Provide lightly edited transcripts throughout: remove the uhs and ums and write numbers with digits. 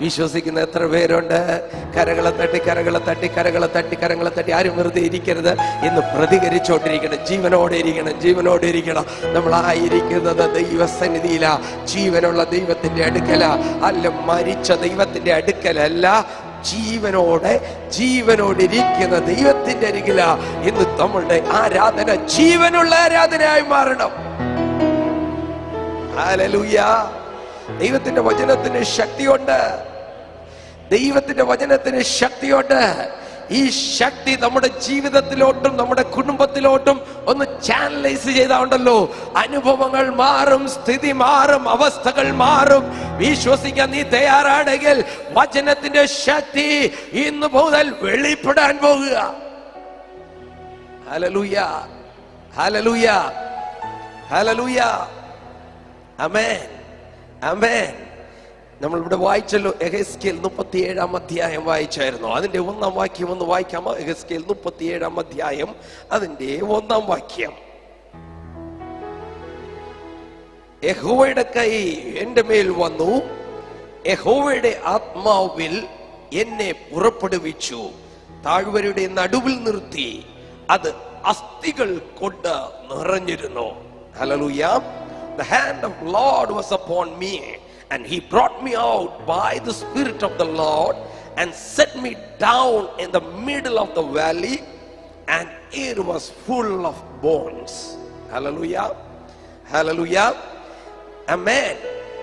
വിശ്വസിക്കുന്ന എത്ര പേരുണ്ട്? കരങ്ങളെ തട്ടി കരങ്ങളെ തട്ടി കരങ്ങളെ തട്ടി കരങ്ങളെ തട്ടി. ആരും വെറുതെ ഇരിക്കരുത്, ഇന്ന് പ്രതികരിച്ചോണ്ടിരിക്കണം. ജീവനോടെ ഇരിക്കണം, ജീവനോടെ ഇരിക്കണം. നമ്മളായിരിക്കുന്നത് ദൈവസന്നിധിയിലാ, ജീവനുള്ള ദൈവത്തിന്റെ അടുക്കല അല്ല, മരിച്ച ദൈവത്തിന്റെ അടുക്കലല്ല, ജീവനോടിരിക്കുന്ന ദൈവത്തിന്റെ അരികില. ഇന്ന് നമ്മളുടെ ആരാധന ജീവനുള്ള ആരാധനയായി മാറണം. ഹല്ലേലൂയ. ദൈവത്തിന്റെ വചനത്തിന് ശക്തിയുണ്ട്, ദൈവത്തിന്റെ വചനത്തിന് ശക്തിയുണ്ട്. ഈ ശക്തി നമ്മുടെ ജീവിതത്തിലോട്ടും നമ്മുടെ കുടുംബത്തിലോട്ടും ഒന്ന് ചാനലൈസ് ചെയ്താണ്ടല്ലോ, അനുഭവങ്ങൾ മാറും, സ്ഥിതി മാറും, അവസ്ഥകൾ മാറും. വിശ്വസിക്കാൻ നീ തയ്യാറാണെങ്കിൽ വചനത്തിന്റെ ശക്തി ഇന്ന് മുതൽ വെളിപ്പെടാൻ പോകുക. Hallelujah, hallelujah, hallelujah. Amen, amen. നമ്മൾ ഇവിടെ വായിച്ചല്ലോ, എഹെസ്കേൽ 37 അധ്യായം വായിച്ചായിരുന്നു. അതിന്റെ 1 വാക്യം ഒന്ന് വായിക്കാമോ? എഹെസ്കേൽ 37 അധ്യായം അതിന്റെ 1 വാക്യം. യഹോവയുടെ കൈ എന്റെ മേൽ വന്നു, യഹോവയുടെ ആത്മാവിൽ എന്നെ പുറപ്പെടുവിച്ചു, താഴ്വരയുടെ നടുവിൽ നിർത്തി, അത് അസ്ഥികൾ കൊണ്ട് നിറഞ്ഞിരുന്നു. Hallelujah. The hand of Lord was upon me, and he brought me out by the Spirit of the Lord and set me down in the middle of the valley, and it was full of bones. Hallelujah, hallelujah, amen.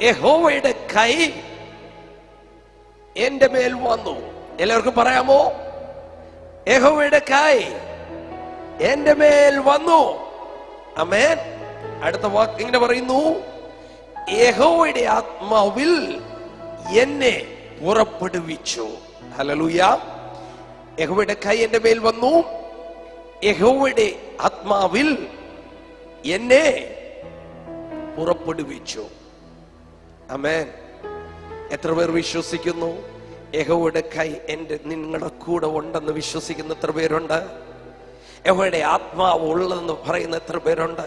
യഹോവയുടെ കൈ എന്റെ മേൽ വന്നു. എല്ലാവർക്കും പറയാമോ? യഹോവയുടെ കൈ എന്റെ മേൽ വന്നു. ആമേൻ. അടുത്ത വാക്ക് ഇങ്ങനെ പറയുന്നു, യഹോവയുടെ ആത്മാവിൽ എന്നെ പുറപ്പെടുവിച്ചു. ഹല്ലേലൂയ. യഹോവയുടെ കൈ എന്റെ മേൽ വന്നു, യഹോവയുടെ ആത്മാവിൽ എന്നെ പുറപ്പെടുവിച്ചു. ആമേൻ. എത്ര പേർ വിശ്വസിക്കുന്നു യഹോവയുടെ കൈ നിങ്ങളുടെ കൂടെ ഉണ്ടെന്ന് വിശ്വസിക്കുന്ന എത്ര പേരുണ്ട്? യഹോവയുടെ ആത്മാവ് ഉള്ളതെന്ന് പറയുന്ന എത്ര പേരുണ്ട്?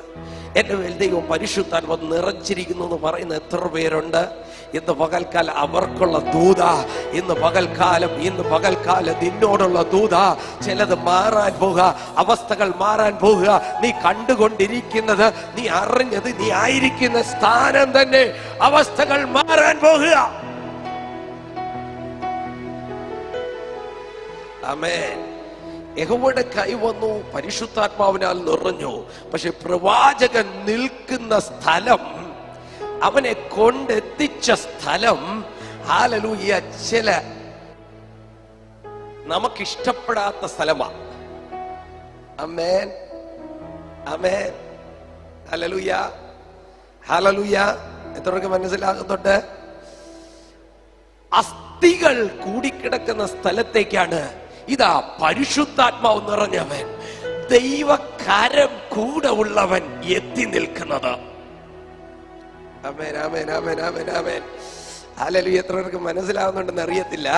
എന്റെ മേൽ ദൈവം പരിശുദ്ധാത്മ നിറച്ചിരിക്കുന്നു എന്ന് പറയുന്ന എത്ര പേരുണ്ട്? ഇന്ന് പകൽക്കാലം അവർക്കുള്ള ദൂത, ഇന്ന് പകൽക്കാലം നിന്നോടുള്ള ദൂത. ചിലത് മാറാൻ പോകുക, അവസ്ഥകൾ മാറാൻ പോകുക. നീ കണ്ടുകൊണ്ടിരിക്കുന്നത്, നീ അറിഞ്ഞത്, നീ ആയിരിക്കുന്ന സ്ഥാനം തന്നെ അവസ്ഥകൾ മാറാൻ പോകുക. ആമേൻ. യഹോവയുടെ കൈ വന്നു, പരിശുദ്ധാത്മാവിനാൽ നിറഞ്ഞു. പക്ഷെ പ്രവാചകൻ നിൽക്കുന്ന സ്ഥലം, അവനെ കൊണ്ടെത്തിച്ച സ്ഥലം, ഹല്ലേലൂയ, ചില നമുക്കിഷ്ടപ്പെടാത്ത സ്ഥലമാണ്. ആമേൻ, ആമേൻ, ഹല്ലേലൂയ, ഹല്ലേലൂയ. എത്രയൊക്കെ മനസ്സിലാകുന്നുണ്ട്? അസ്ഥികൾ കൂടിക്കിടക്കുന്ന സ്ഥലത്തേക്കാണ് ഇതാ പരിശുദ്ധാത്മാവ് നിറഞ്ഞവൻ, ദൈവകരം കൂടെ ഉള്ളവൻ എത്തി നിൽക്കുന്നത്. ആമേൻ, ആമേൻ, ആമേൻ, ആമേൻ, ആമേൻ. ഹല്ലേലൂയ. എത്ര പേർക്ക് മനസ്സിലാവുന്നുണ്ടെന്ന് അറിയത്തില്ല.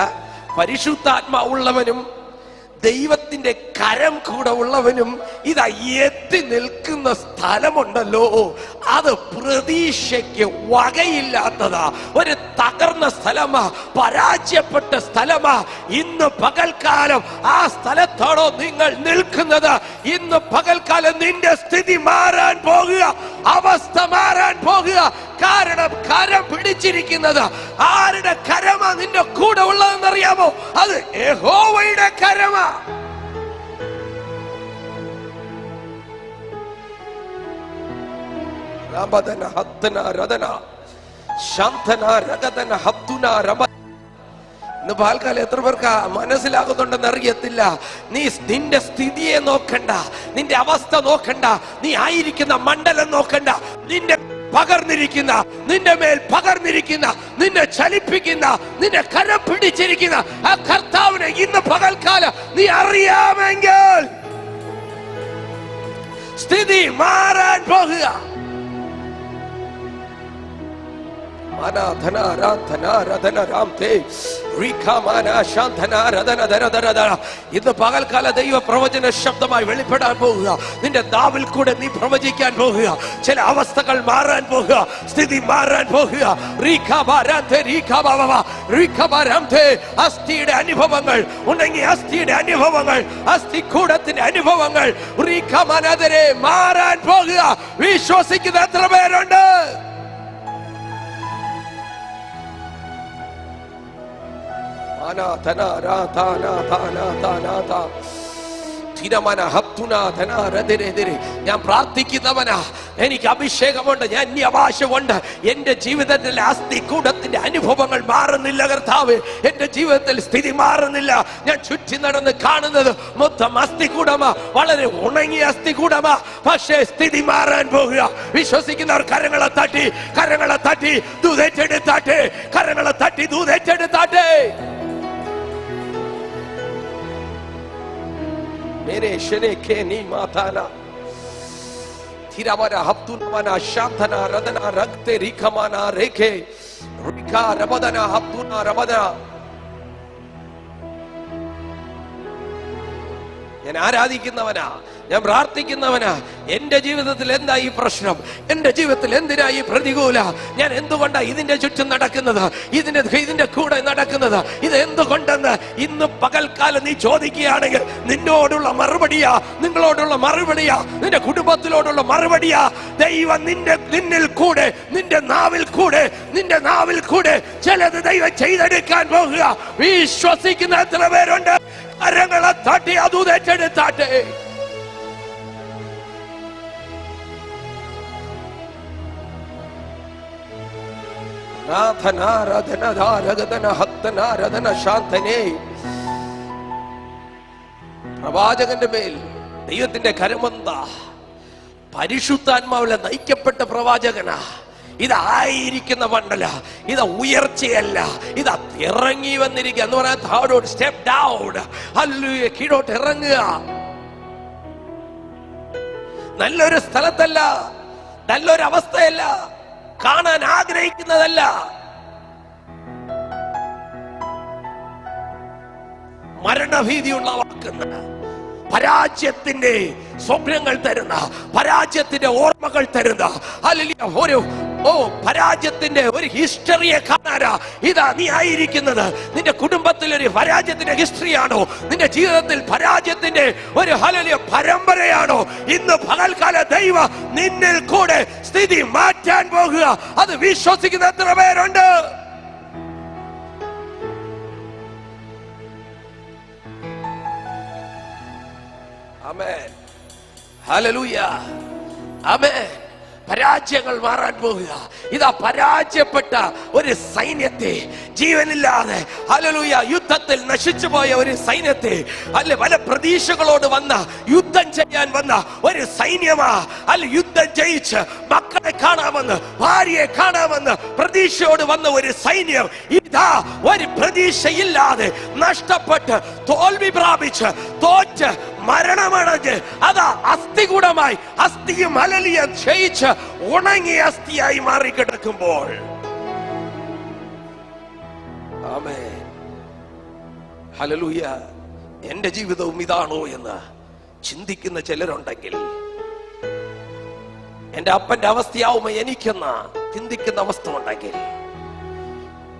പരിശുദ്ധാത്മാവുള്ളവനും ദൈവത്തിന്റെ കരം കൂടെ ഉള്ളവനും ഇതാ എത്തി നിൽക്കുന്ന സ്ഥലമുണ്ടല്ലോ, അത് പ്രതീക്ഷയ്ക്ക് വകയില്ലാത്തതാ. ഒരു തകർന്ന സ്ഥലമാ, പരാജയപ്പെട്ട സ്ഥലമാ. ഇന്ന് പകൽക്കാലം ആ സ്ഥലത്താണോ നിങ്ങൾ നിൽക്കുന്നത്? ഇന്ന് പകൽക്കാലം നിന്റെ സ്ഥിതി മാറാൻ പോകുക, അവസ്ഥ മാറാൻ പോകുക. കാരണം കരം പിടിച്ചിരിക്കുന്നത് ആരുടെ കരമാ നിന്റെ കൂടെ ഉള്ളതെന്നറിയാമോ? അത് യഹോവയുടെ കരമാ. ഇന്ന് പാൽക്കാലം എത്ര പേർക്ക് മനസ്സിലാകുന്നുണ്ടെന്ന് അറിയത്തില്ല. നീ നിന്റെ സ്ഥിതിയെ നോക്കണ്ട, നിന്റെ അവസ്ഥ നോക്കണ്ട, നീ ആയിരിക്കുന്ന മണ്ഡലം നോക്കണ്ട. നിന്റെ മേൽ പകർന്നിരിക്കുന്ന, നിന്നെ ചലിപ്പിക്കുന്ന, നിന്നെ കരം പിടിച്ചിരിക്കുന്ന ആ കർത്താവിനെ ഇന്ന് പകൽക്കാലം നീ അറിയാമെങ്കിൽ സ്ഥിതി മാറാൻ പോകുക. ഇന്ന് പകൽക്കാല ദൈവ പ്രവചന ശബ്ദമായി വെളിപ്പെടാൻ പോകുക. നിന്റെ നാവിൽ കൂടെ നീ പ്രവചിക്കാൻ പോകുക. ചില അവസ്ഥകൾ മാറാൻ പോകുക, സ്ഥിതി മാറാൻ പോകുക. അസ്ഥിയുടെ അനുഭവങ്ങൾ, ഉണങ്ങിയ അസ്ഥിയുടെ അനുഭവങ്ങൾ, അസ്ഥികൂടത്തിന്റെ അനുഭവങ്ങൾ മാറാൻ പോകുക. വിശ്വസിക്കുന്ന എത്ര പേരുണ്ട്? ഞാൻ പ്രാർത്ഥിക്കുന്നവനാ, എനിക്ക് അഭിഷേകമുണ്ട്, ഞാൻ ഭാഷമുണ്ട്. എന്റെ ജീവിതത്തിലെ അസ്ഥികൂടത്തിന്റെ അനുഭവങ്ങൾ മാറുന്നില്ല കർത്താവ്. എന്റെ ജീവിതത്തിൽ സ്ഥിതി മാറുന്നില്ല. ഞാൻ ചുറ്റി നടന്ന് കാണുന്നത് മൊത്തം അസ്ഥികൂടമാ, വളരെ ഉണങ്ങിയ അസ്ഥികൂടമാ. പക്ഷേ സ്ഥിതി മാറാൻ പോകുക. വിശ്വസിക്കുന്നവർ കരങ്ങളെ തട്ടി, കരങ്ങളെ തട്ടി ദൂതേറ്റെടുത്താട്ടെ, കരങ്ങളെ തട്ടി ദൂതേറ്റെടുത്താട്ടെ. मेरे शने के नी माताना थिरावरा हप्तुना शांतना रदना रक्ते रिखमाना रेखे रिखा रबदना हप्तुना रबदना. ഞാൻ ആരാധിക്കുന്നവനാ, ഞാൻ പ്രാർത്ഥിക്കുന്നവനാ. എന്റെ ജീവിതത്തിൽ എന്താ ഈ പ്രശ്നം? എന്റെ ജീവിതത്തിൽ എന്തിനാ ഈ പ്രതികൂല? ഞാൻ എന്തുകൊണ്ടാ ഇതിന്റെ ചുറ്റും നടക്കുന്നത്, ഇതിന്റെ കൂടെ നടക്കുന്നത്? ഇത് എന്തുകൊണ്ടെന്ന് ഇന്ന് പകൽക്കാലം നീ ചോദിക്കുകയാണെങ്കിൽ നിന്നോടുള്ള മറുപടിയാ, നിങ്ങളോടുള്ള മറുപടിയാ, നിന്റെ കുടുംബത്തിലോടുള്ള മറുപടിയാ. ദൈവം നിന്നിൽ കൂടെ, നിന്റെ നാവിൽ കൂടെ ചിലത് ദൈവം ചെയ്തെടുക്കാൻ പോകുക. വിശ്വസിക്കുന്ന എത്ര പേരുണ്ട്? കരങ്ങളെ തട്ടി അതൂതേറ്റെടുത്താട്ടെ. പ്രവാചകന്റെ മേൽ ദൈവത്തിന്റെ കരമെന്താ? പരിശുദ്ധാത്മാവിലെ നയിക്കപ്പെട്ട പ്രവാചകനാ. ഇതായിരിക്കുന്ന മണ്ഡല, ഇത് ഉയർച്ചയല്ല, ഇത് ഇറങ്ങി വന്നിരിക്കുക എന്ന് പറയാൻ താഴോട്ട് സ്റ്റെപ്പ് ഡൗൺ. ഹല്ലേലൂയ, കീഴോട്ട് ഇറങ്ങുക. നല്ലൊരു സ്ഥലത്തല്ല, നല്ലൊരു അവസ്ഥയല്ല, കാണാൻ ആഗ്രഹിക്കുന്നതല്ല. മരണഭീതി ഉളവാക്കുന്ന, പരാജയത്തിന്റെ സ്വപ്നങ്ങൾ തരുന്ന, പരാജയത്തിന്റെ ഓർമ്മകൾ തരുന്ന, ഹല്ലേലൂയ, പരാജയത്തിന്റെ ഒരു ഹിസ്റ്ററിയെ കാണാനാ ഇതാ നീ ആയിരിക്കുന്നത്. നിന്റെ കുടുംബത്തിൽ ഒരു പരാജയത്തിന്റെ ഹിസ്റ്ററിയാണോ? നിന്റെ ജീവിതത്തിൽ പരാജയത്തിന്റെ ഒരു ഹല്ലേലൂയ പരമ്പരയാണോ? ഇന്ന് പകൽക്കാല ദൈവം നിന്നിൽ കൂടെ സ്ഥിതി മാറ്റാൻ പോകുക. അത് വിശ്വസിക്കുന്ന എത്ര പേരുണ്ട്? ആമേൻ, ഹല്ലേലൂയ, ആമേൻ. പരാജയങ്ങൾ മാറാൻ പോകുക. ഇതാ പരാജയപ്പെട്ട ഒരു സൈന്യത്തെ, ജീവനില്ലാതെ ഹല്ലേലൂയ യുദ്ധത്തിൽ നശിച്ചു പോയ ഒരു സൈന്യത്തെ, അല്ല പല പ്രതീക്ഷകളോട് വന്ന, യുദ്ധം ചെയ്യാൻ വന്ന ഒരു സൈന്യമാ. അല്ല യുദ്ധം ജയിച്ച് മക്കളെ കാണാമെന്ന്, ഭാര്യയെ കാണാമെന്ന് പ്രതീക്ഷയോട് വന്ന ഒരു സൈന്യം ഇതാ ഒരു പ്രതീക്ഷയില്ലാതെ നഷ്ടപ്പെട്ട്, തോൽവി പ്രാപിച്ച്, തോറ്റ്, മരണമടഞ്ഞ് അതാ അസ്ഥികൂടമായി, അസ്ഥിയും ഹല്ലേലൂയ ക്ഷയിച്ച് ഉണങ്ങിയ അസ്ഥിയായി മാറിക്കിടക്കുമ്പോൾ, ആമേൻ, ഹല്ലേലൂയ, എന്റെ ജീവിതവും ഇതാണോ എന്ന് ചിന്തിക്കുന്ന ചിലരുണ്ടെങ്കിൽ, എന്റെ അപ്പന്റെ അവസ്ഥയാവുമോ എനിക്കെന്ന് ചിന്തിക്കുന്ന അവസ്ഥ ഉണ്ടെങ്കിൽ,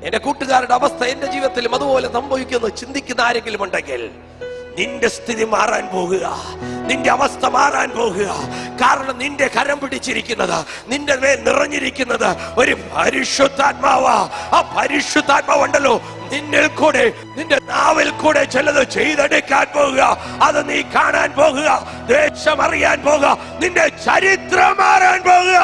എന്റെ കൂട്ടുകാരുടെ അവസ്ഥ എന്റെ ജീവിതത്തിലും അതുപോലെ സംഭവിക്കുന്നു ചിന്തിക്കുന്ന ആരെങ്കിലും ഉണ്ടെങ്കിൽ, നിന്റെ സ്ഥിതി മാറാൻ പോകുക, നിന്റെ അവസ്ഥ മാറാൻ പോകുക. കാരണം നിന്റെ കരം പിടിച്ചിരിക്കുന്നത്, നിന്റെ മേൽ നിറഞ്ഞിരിക്കുന്നത് ഒരു പരിശുദ്ധാത്മാവാ. ആ പരിശുദ്ധാത്മാവുണ്ടല്ലോ നിന്നിൽ കൂടെ, നിന്റെ നാവിൽ കൂടെ ചിലത് ചെയ്തെടുക്കാൻ പോകുക. അത് നീ കാണാൻ പോകുക, ദേശം അറിയാൻ പോകുക, നിന്റെ ചരിത്രം മാറാൻ പോകുക.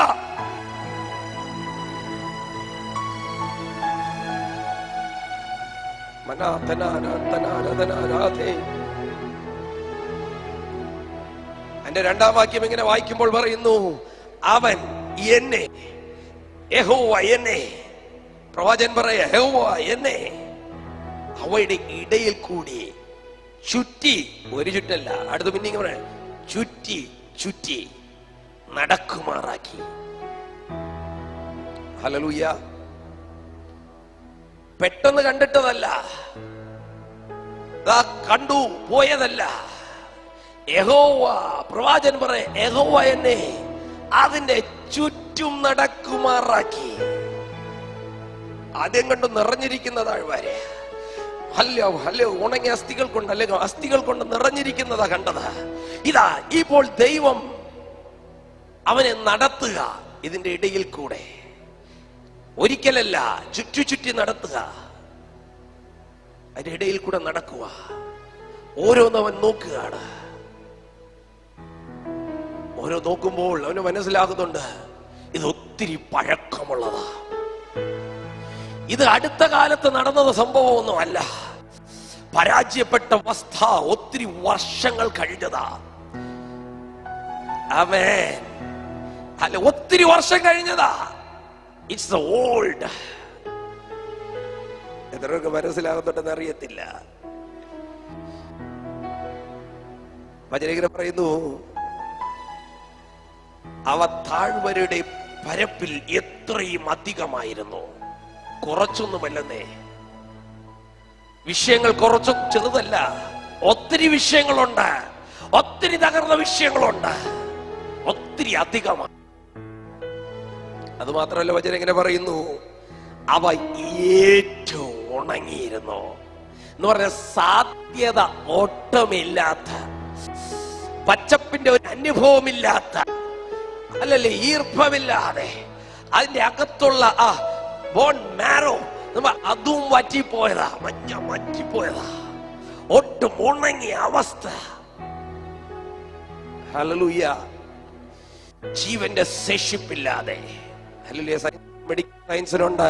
എന്റെ രണ്ടാം വാക്യം ഇങ്ങനെ വായിക്കുമ്പോൾ പറയുന്നു, അവൻ എന്നെ, യഹോവ എന്നെ, പ്രവാചകൻ പറയാ, യഹോവ എന്നെ അവയുടെ ഇടയിൽ കൂടി ചുറ്റി, ഒരു ചുറ്റല്ല, അടുത്ത പിന്നെ ഇങ്ങനെ പറയാം, ചുറ്റി ചുറ്റി നടക്കുമാറാക്കി. ഹല്ലേലൂയ, പെട്ടെന്ന് കണ്ടിട്ടതല്ല, കണ്ടു പോയതല്ല. യഹോവ, പ്രവാചകൻ പറയ, യഹോവ എന്നെ അതിന്റെ ചുറ്റും നടക്കുമാറാക്കി. ആദ്യം കണ്ടു നിറഞ്ഞിരിക്കുന്ന താഴ്വാരെ, ഹല്ലോ ഉണങ്ങിയ അസ്ഥികൾ കൊണ്ട്, അല്ലെങ്കിൽ അസ്ഥികൾ കൊണ്ട് നിറഞ്ഞിരിക്കുന്നതാ കണ്ടത്. ഇതാ ഇപ്പോൾ ദൈവം അവനെ നടത്തുക ഇതിന്റെ ഇടയിൽ കൂടെ. ഒരിക്കലല്ല, ചുറ്റി നടത്തുക, അതിന്റെ ഇടയിൽ കൂടെ നടക്കുക. ഓരോന്നവൻ നോക്കുകയാണ്. ഓരോ നോക്കുമ്പോൾ അവന് മനസ്സിലാകുന്നുണ്ട്, ഇത് ഒത്തിരി പഴക്കമുള്ളതാ. ഇത് അടുത്ത കാലത്ത് നടന്നത് സംഭവമൊന്നുമല്ല. പരാജയപ്പെട്ട അവസ്ഥ ഒത്തിരി വർഷങ്ങൾ കഴിഞ്ഞതാ. ആമേൻ. അല്ല, ഒത്തിരി വർഷം കഴിഞ്ഞതാ. It's old. എത്രയൊക്കെ മനസ്സിലാകുന്നുണ്ടെന്ന് അറിയത്തില്ല. വചനേന്ദ്രൻ പറയുന്നു, അവ താഴ്വരയുടെ പരപ്പിൽ എത്രയും അധികമായിരുന്നു. കുറച്ചൊന്നുമല്ലെന്നേ. വിഷയങ്ങൾ കുറച്ചും ചെറുതല്ല, ഒത്തിരി വിഷയങ്ങളുണ്ട്, ഒത്തിരി തകർന്ന വിഷയങ്ങളുണ്ട്, ഒത്തിരി അധികമാണ്. അത് മാത്രമല്ല, വചനം ഇങ്ങനെ പറയുന്നു, അവ ഏറ്റവും ഉണങ്ങിയിരുന്നു എന്ന് പറഞ്ഞ സാധ്യത ഒട്ടുമില്ലാത്ത, പച്ചപ്പിന്റെ ഒരു അനുഭവമില്ലാത്ത, അല്ലല്ലേ, ഈർപ്പമില്ലാതെ അതിന്റെ അകത്തുള്ള ആ ബോൺ മാരോ അതും വറ്റിപ്പോയതാ, മഞ്ഞ വറ്റിപ്പോയതാ, ഒട്ടും ഉണങ്ങിയ അവസ്ഥ. ഹല്ലേലൂയ. ജീവന്റെ ശേഷിപ്പില്ലാതെ. ഹല്ലേലൂയ. മെഡിക്കൽ സയൻസിലുണ്ട്,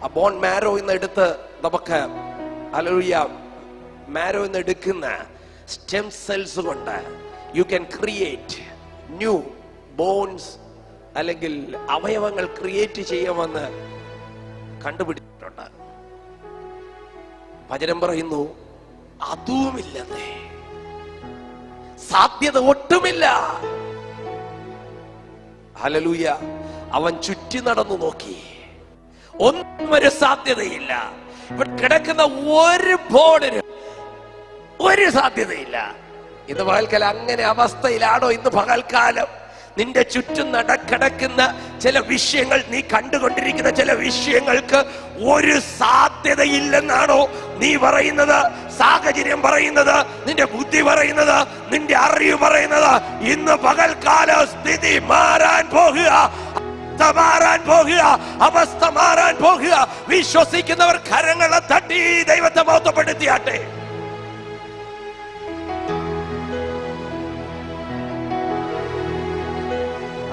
ആ ബോൺ മാരോ എന്ന് എടുത്ത് നമുക്ക്, ഹല്ലേലൂയ, മാരോ എന്ന് എടുക്കുന്ന സ്റ്റെം സെൽസ് കൊണ്ട് you can create new bones, അല്ലെങ്കിൽ അവയവങ്ങൾ ക്രിയേറ്റ് ചെയ്യാമെന്ന് കണ്ടുപിടിച്ചിട്ടുണ്ട്. വചനം പറയുന്നു, അതുമില്ലെന്നേ, സാധ്യത ഒട്ടുമില്ല. ഹല്ലേലൂയ. അവൻ ചുറ്റി നടന്നു നോക്കി, ഒന്നും ഒരു സാധ്യതയില്ല. ഇവിടെ കിടക്കുന്ന ഒരു ബോർഡിനും ഒരു സാധ്യതയില്ല. ഇന്ന് പകൽക്കാലം അങ്ങനെ അവസ്ഥയിലാണോ? ഇന്ന് പകൽക്കാലം നിന്റെ ചുറ്റും കിടക്കുന്ന ചില വിഷയങ്ങൾ, നീ കണ്ടുകൊണ്ടിരിക്കുന്ന ചില വിഷയങ്ങൾക്ക് ഒരു സാധ്യതയില്ലെന്നാണോ നീ പറയുന്നത്? സാഹചര്യം പറയുന്നത്, നിന്റെ ബുദ്ധി പറയുന്നത്, നിന്റെ അറിവ് പറയുന്നത്? ഇന്ന് പകൽക്കാലം സ്ഥിതി മാറാൻ പോകുക, മാറാൻ പോകുക, അവസ്ഥ മാറാൻ പോകുക. വിശ്വസിക്കുന്നവർ കരങ്ങളെ തട്ടി ദൈവത്തെ മഹത്വപ്പെടുത്തിയാട്ടെ.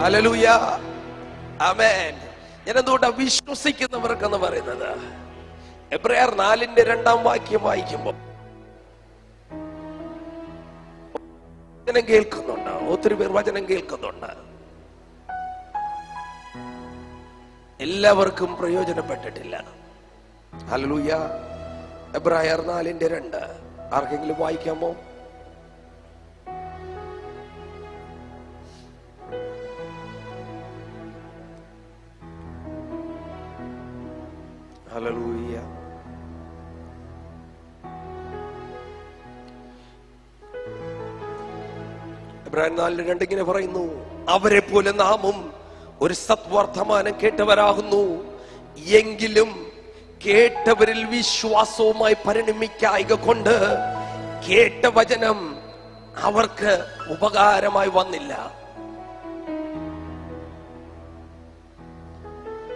ഹല്ലേലൂയ. ആമേൻ. ഞാൻ എന്തുകൊണ്ടാ വിശ്വസിക്കുന്നവർക്കെന്ന് പറയുന്നത്? എബ്രായർ 4:2 വായിക്കുമ്പോൾ വചനം കേൾക്കുന്നുണ്ട്, ഒത്തിരി പേർ വചനം കേൾക്കുന്നുണ്ട്. എല്ലാവർക്കും പ്രയോജനപ്പെട്ടിട്ടില്ല. ഹല്ലേലൂയ. എബ്രായർ 4:2 ആർക്കെങ്കിലും വായിക്കാമോ? ഹല്ലേലൂയ. എബ്രായർ 4:2 ഇങ്ങനെ പറയുന്നു, അവരെ പോലെ നാമും ഒരു സത്വർത്തമാനം കേട്ടവരാകുന്നു, എങ്കിലും കേട്ടവരിൽ വിശ്വാസവുമായി പരിണമിക്കായിക കൊണ്ട് കേട്ട വചനം അവർക്ക് ഉപകാരമായി വന്നില്ല.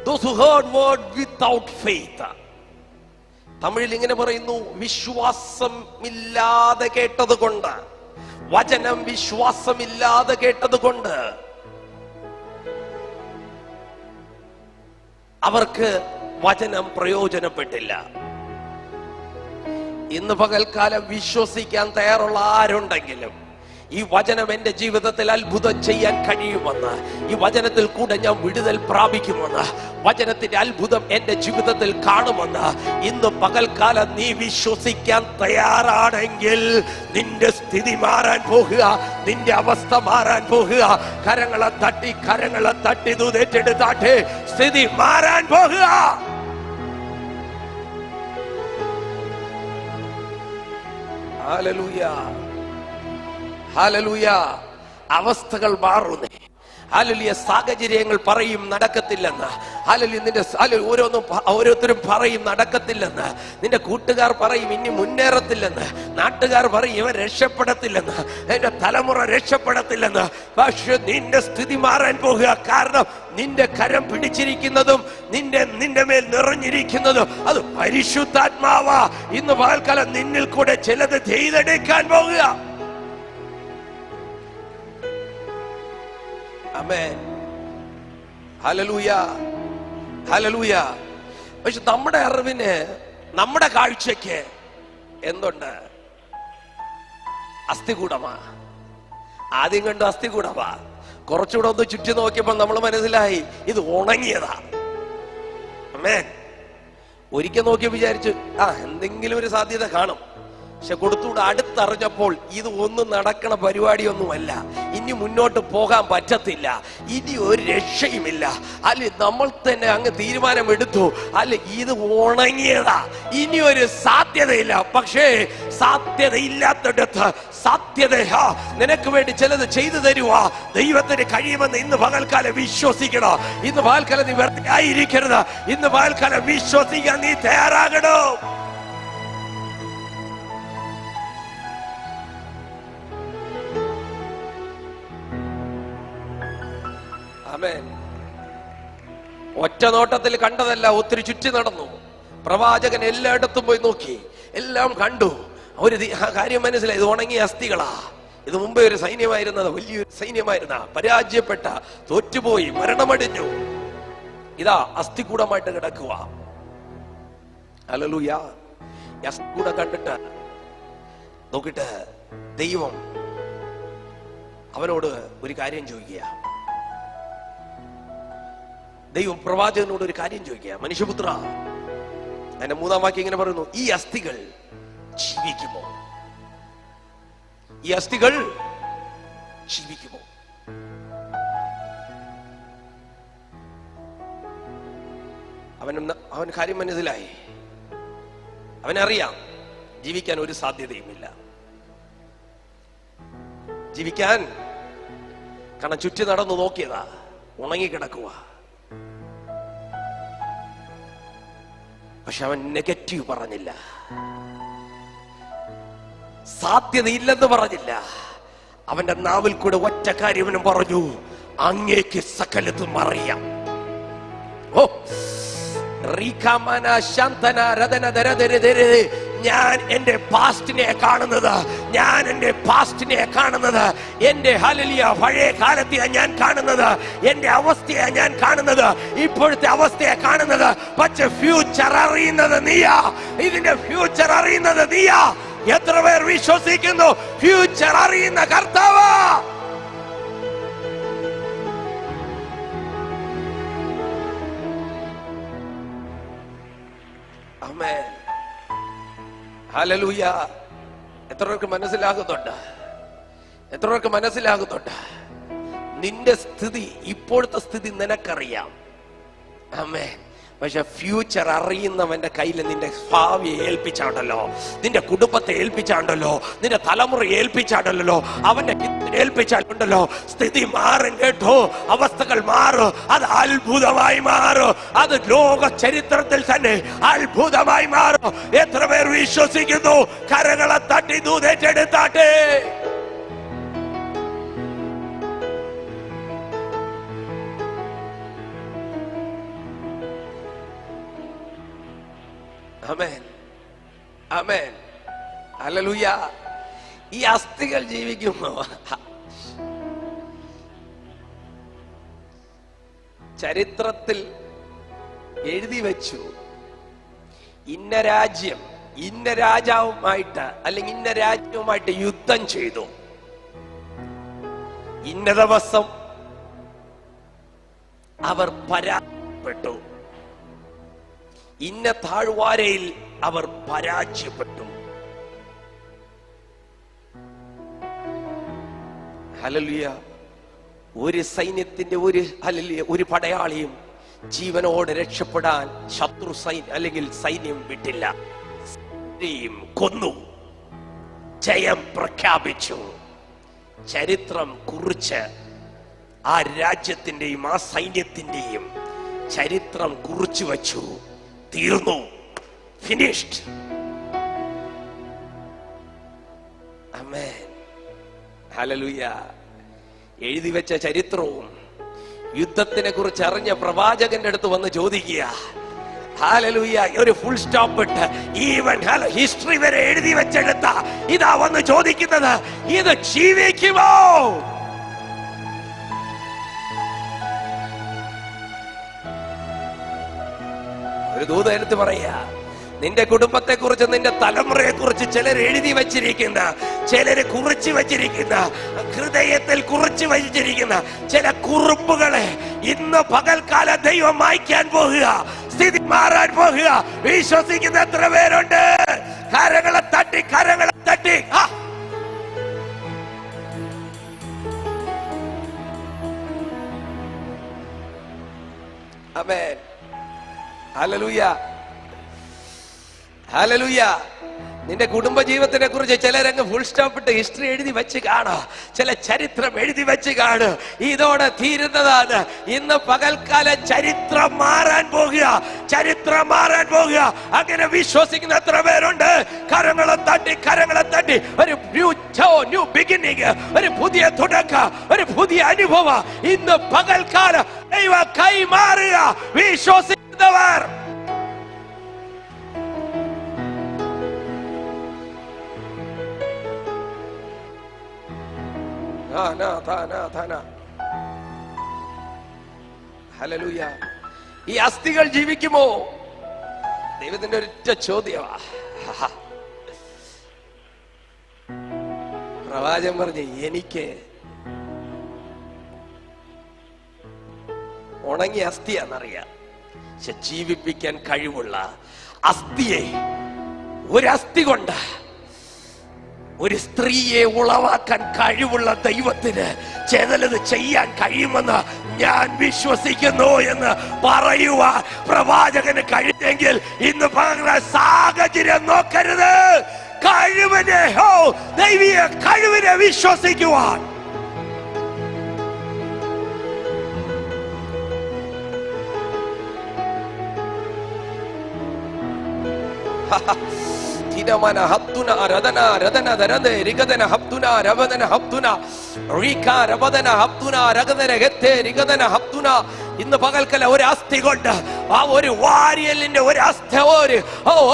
Those who heard word without faith. തമിഴിൽ ഇങ്ങനെ പറയുന്നു, വിശ്വാസമില്ലാതെ കേട്ടത് കൊണ്ട്, വചനം വിശ്വാസമില്ലാതെ കേട്ടത് കൊണ്ട് അവർക്ക് വചനം പ്രയോജനപ്പെട്ടില്ല. ഇന്ന് പകൽക്കാലം വിശ്വസിക്കാൻ തയ്യാറുള്ള ആരുണ്ടെങ്കിലും, ഈ വചനം എന്റെ ജീവിതത്തിൽ അത്ഭുതം ചെയ്യാൻ കഴിയുമെന്ന്, ഈ വചനത്തിൽ കൂടെ ഞാൻ വിടുതൽ പ്രാപിക്കുമെന്ന്, വചനത്തിന്റെ അത്ഭുതം എന്റെ ജീവിതത്തിൽ കാണുമെന്ന് ഇന്ന് പകൽക്കാലം നീ വിശ്വസിക്കാൻ തയ്യാറാണെങ്കിൽ നിന്റെ സ്ഥിതി മാറാൻ പോകുക, നിന്റെ അവസ്ഥ മാറാൻ പോകുക. കരങ്ങളെ തട്ടി ദൂതേറ്റെടുത്താട്ടെ, സ്ഥിതി മാറാൻ പോകുക. Hallelujah, hallelujah. അവസ്ഥകൾ മാറുന്നേ. ഹല്ലേലൂയ. സാഹചര്യങ്ങൾ പറയും നടക്കത്തില്ലെന്ന്. ഹല്ലേലൂയ. നിന്റെ ഓരോരുത്തരും പറയും നടക്കത്തില്ലെന്ന്. നിന്റെ കൂട്ടുകാർ പറയും ഇനി മുന്നേറത്തില്ലെന്ന്. നാട്ടുകാർ പറയും ഇവൻ രക്ഷപ്പെടത്തില്ലെന്ന്, എന്റെ തലമുറ രക്ഷപ്പെടത്തില്ലെന്ന്. പക്ഷെ നിന്റെ സ്ഥിതി മാറാൻ പോകുക. കാരണം നിന്റെ കരം പിടിച്ചിരിക്കുന്നതും നിന്റെ മേൽ നിറഞ്ഞിരിക്കുന്നതും അത് പരിശുദ്ധാത്മാവാ. ഇന്ന് പകൽക്കാലം നിന്നിൽ കൂടെ ചിലത് ചെയ്തെടുക്കാൻ പോകുക. ആമേൻ. Hallelujah, hallelujah. പക്ഷെ നമ്മുടെ അറിവിന്, നമ്മുടെ കാഴ്ചയ്ക്ക് എന്തുണ്ട്? അസ്ഥികൂടമാ. ആദ്യം കണ്ടു അസ്ഥികൂടമാ. കുറച്ചുകൂടെ ഒന്ന് ചുറ്റി നോക്കിയപ്പോൾ നമ്മൾ മനസ്സിലായി ഇത് ഉണങ്ങിയതാ. ആമേൻ. ഒരിക്കൽ നോക്കി വിചാരിച്ചു എന്തെങ്കിലും ഒരു സാധ്യത കാണും. പക്ഷെ കൊടുത്തുകൂടെ അടുത്തറിഞ്ഞപ്പോൾ ഇത് ഒന്നും നടക്കണ പരിപാടിയൊന്നുമല്ല. ഇനി മുന്നോട്ട് പോകാൻ പറ്റത്തില്ല. ഇനി ഒരു രക്ഷയുമില്ല. അല്ലെ നമ്മൾ തന്നെ അങ്ങ് തീരുമാനമെടുത്തു, അല്ലെ ഇത് ഉണങ്ങിയതാ, ഇനി ഒരു സാധ്യതയില്ല. പക്ഷേ സാധ്യതയില്ലാത്തടത്ത് സാധ്യതയാ. നിനക്ക് വേണ്ടി ചിലത് ചെയ്തു തരുവാ ദൈവത്തിന് കഴിയുമെന്ന് ഇന്ന് പകൽക്കാലം വിശ്വസിക്കണം. ഇന്ന് പകൽക്കാലം നീ വെറുതെ ആയിരിക്കരുത്. ഇന്ന് പകൽക്കാലം വിശ്വസിക്കാൻ നീ തയ്യാറാകണം. ആമേൻ. ഒറ്റ നോട്ടത്തിൽ കണ്ടതല്ല, ഒത്തിരി ചുറ്റി നടന്നു. പ്രവാചകൻ എല്ലായിടത്തും പോയി നോക്കി, എല്ലാം കണ്ടു. ഒരു കാര്യം മനസ്സിലായി, ഇത് ഉണങ്ങിയ അസ്ഥികളാ. ഇത് മുമ്പേ ഒരു സൈന്യമായിരുന്നത്, വലിയൊരു സൈന്യമായിരുന്ന, പരാജയപ്പെട്ട, തോറ്റുപോയി, മരണമടിഞ്ഞു. ഇതാ അസ്ഥികൂടമായിട്ട് കിടക്കുക. ഹല്ലേലൂയ. അസ്ഥികൂടം കണ്ടിട്ട് നോക്കിട്ട് ദൈവം അവനോട് ഒരു കാര്യം ചോദിക്കുക. ദൈവം പ്രവാചകനോട് ഒരു കാര്യം ചോദിക്കുക. മനുഷ്യപുത്ര, എന്റെ 3-ാം വാക്യം ഇങ്ങനെ പറയുന്നു, ഈ അസ്ഥികൾ ജീവിക്കുമോ? ഈ അസ്ഥികൾ ജീവിക്കുമോ? അവൻ കാര്യം മനസ്സിലായി. അവനറിയാം ജീവിക്കാൻ ഒരു സാധ്യതയുമില്ല. ജീവിക്കാൻ, കാരണം ചുറ്റി നടന്നു നോക്കിയതാ, ഉണങ്ങിക്കിടക്കുക. പക്ഷെ അവൻ നെഗറ്റീവ് പറഞ്ഞില്ല, സാധ്യതയില്ലെന്ന് പറഞ്ഞില്ല. അവന്റെ നാവിൽ കൂടെ ഒറ്റ കാര്യം അവനും പറഞ്ഞു, അങ്ങേക്ക് സകലതും അറിയാം. ഞാൻ എന്റെ പാസ്റ്റിനെ കാണുന്നത്, എന്റെ ഹല്ലേലൂയ പഴയ കാലത്തെയാ ഞാൻ കാണുന്നത്, എന്റെ അവസ്ഥയാ ഞാൻ കാണുന്നത്, ഇപ്പോഴത്തെ അവസ്ഥയെ കാണുന്നത്. പക്ഷെ ഫ്യൂച്ചർ അറിയുന്നത് നീയാ. ഇതിന്റെ ഫ്യൂച്ചർ അറിയുന്നത് നീയാ. എത്ര പേർ വിശ്വസിക്കുന്നു ഫ്യൂച്ചർ അറിയുന്ന കർത്താവാ? ആമേൻ. ഹല്ലേലൂയ. എത്ര പേർക്ക് മനസ്സിലാകുന്നുണ്ട്? എത്ര പേർക്ക് മനസ്സിലാകുന്നുണ്ട്? നിന്റെ സ്ഥിതി, ഇപ്പോഴത്തെ സ്ഥിതി നിനക്കറിയാം. ആമേൻ. പക്ഷെ ഫ്യൂച്ചർ അറിയുന്നവന്റെ കയ്യിൽ നിന്റെ ഭാവിയെ ഏൽപ്പിച്ചാണ്ടല്ലോ, നിന്റെ കുടുംബത്തെ ഏൽപ്പിച്ചാണ്ടല്ലോ, നിന്റെ തലമുറ ഏൽപ്പിച്ചാണ്ടല്ലോ, അവന്റെ ഏൽപ്പിച്ചാലുണ്ടല്ലോ, സ്ഥിതി മാറും കേട്ടോ. അവസ്ഥകൾ മാറും. അത് അത്ഭുതമായി മാറും. അത് ലോക ചരിത്രത്തിൽ തന്നെ അത്ഭുതമായി മാറും. എത്ര പേർ വിശ്വസിക്കുന്നു? കരങ്ങളെ തട്ടി ദൂതേറ്റെടുത്താട്ടെ. ആമേൻ, ആമേൻ, ഹല്ലേലൂയ. ഈ അസ്ഥികൾ ജീവിക്കുമോ? ചരിത്രത്തിൽ എഴുതി വെച്ചു, ഇന്ന രാജ്യം ഇന്ന രാജാവുമായിട്ട് അല്ലെങ്കിൽ ഇന്ന രാജ്യവുമായിട്ട് യുദ്ധം ചെയ്തു, ഇന്ന ദിവസം അവർ പരാജയപ്പെട്ടു, ഇന്ന താഴ്വാരയിൽ അവർ പരാജയപ്പെട്ടു. ഹല്ലേലൂയ. ഒരു സൈന്യത്തിന്റെ ഒരു പടയാളിയും ജീവനോട് രക്ഷപ്പെടാൻ ശത്രു അല്ലെങ്കിൽ സൈന്യം വിട്ടില്ല. കൊന്നു. ജയം പ്രഖ്യാപിച്ചു. ചരിത്രം കുറിച്ച് ആ രാജ്യത്തിന്റെയും ആ സൈന്യത്തിന്റെയും ചരിത്രം കുറിച്ചു വച്ചു. തീർന്നു, ഫിനിഷ്ഡ്. ആമേൻ, ഹല്ലേലൂയ. എഴുതി വെച്ച ചരിത്രവും യുദ്ധത്തിനെ കുറിച്ച് അറിഞ്ഞ പ്രവാചകന്റെ അടുത്ത് വന്ന് ചോദിക്കുക, ഹല്ലേലൂയ, ഒരു ഫുൾ സ്റ്റോപ്പ് ഇട്ട് ഈവൻ ഹിസ്റ്ററി വരെ എഴുതി വെച്ചെടുത്ത ഇതാ വന്ന് ചോദിക്കുന്നത്, ഇത് ജീവിക്കുമോ? ഒരു ദൂതൻ എടുത്ത് പറയാ, നിന്റെ കുടുംബത്തെ കുറിച്ച്, നിന്റെ തലമുറയെ കുറിച്ച് ചിലർ എഴുതി വച്ചിരിക്കുന്ന, ചിലര് കുറിച്ചു വച്ചിരിക്കുന്ന, ഹൃദയത്തിൽ കുറിച്ചു വച്ചിരിക്കുന്ന ചില കുറിപ്പുകളെ ഇന്ന് പകൽക്കാല ദൈവം മായ്ക്കാൻ പോകുക. സ്ഥിതി മാറാൻ പോകുക. വിശ്വസിക്കുന്ന എത്ര പേരുണ്ട്? കരങ്ങളെ തട്ടി, കരങ്ങളെ തട്ടി. ആമേൻ, ഹല്ലേലൂയ, ഹല്ലേലൂയ. നിന്റെ കുടുംബ ജീവിതത്തിനെ കുറിച്ച് ചിലരങ്ങ് ഫുൾ സ്റ്റോപ്പ് ഇട്ട് ഹിസ്റ്ററി എഴുതി വെച്ച് കാണുക, ചില ചരിത്രം എഴുതി വെച്ച് കാണുക. ഇതോടെ തീരുന്നതാണ്. ഇന്ന് പകൽക്കാലം ചരിത്രം മാറാൻ പോകുക, ചരിത്രം മാറാൻ പോകുക. അങ്ങനെ വിശ്വസിക്കുന്ന എത്ര പേരുണ്ട്? കരങ്ങളെ തട്ടി, കരങ്ങളെ തട്ടി. ഒരു ന്യൂ ബിഗിനിങ്, ഒരു പുതിയ തുടക്കം, ഒരു പുതിയ അനുഭവം ഇന്ന് പകൽക്കാലം ദൈവ കൈമാറുക. വിശ്വസിക്കുന്നവർ ഹല്ലേലൂയ. ഈ അസ്ഥികൾ ജീവിക്കുമോ? ദൈവത്തിന്റെ ഒരൊറ്റ ചോദ്യമാ. പ്രവാചകൻ പറഞ്ഞു, എനിക്ക് ഉണങ്ങിയ അസ്ഥിയാണെന്നറിയാം, പക്ഷെ ജീവിപ്പിക്കാൻ കഴിവുള്ള അസ്ഥിയെ, ഒരു അസ്ഥി കൊണ്ട് ഒരു സ്ത്രീയെ ഉളവാക്കാൻ കഴിവുള്ള ദൈവത്തിന് ചിലത് ചെയ്യാൻ കഴിയുമെന്ന് ഞാൻ വിശ്വസിക്കുന്നു എന്ന് പറയുവാൻ പ്രവാചകന് കഴിഞ്ഞെങ്കിൽ ഇന്ന് സാഹചര്യം നോക്കരുത്. കഴിവിനെ, ദൈവീയ കഴിവിനെ വിശ്വസിക്കുവാൻ ഇന്ന് പകൽക്കല ഒരു അസ്ഥി കൊണ്ട്, ആ ഒരു വാരിയലിന്റെ ഒരു അസ്ഥ,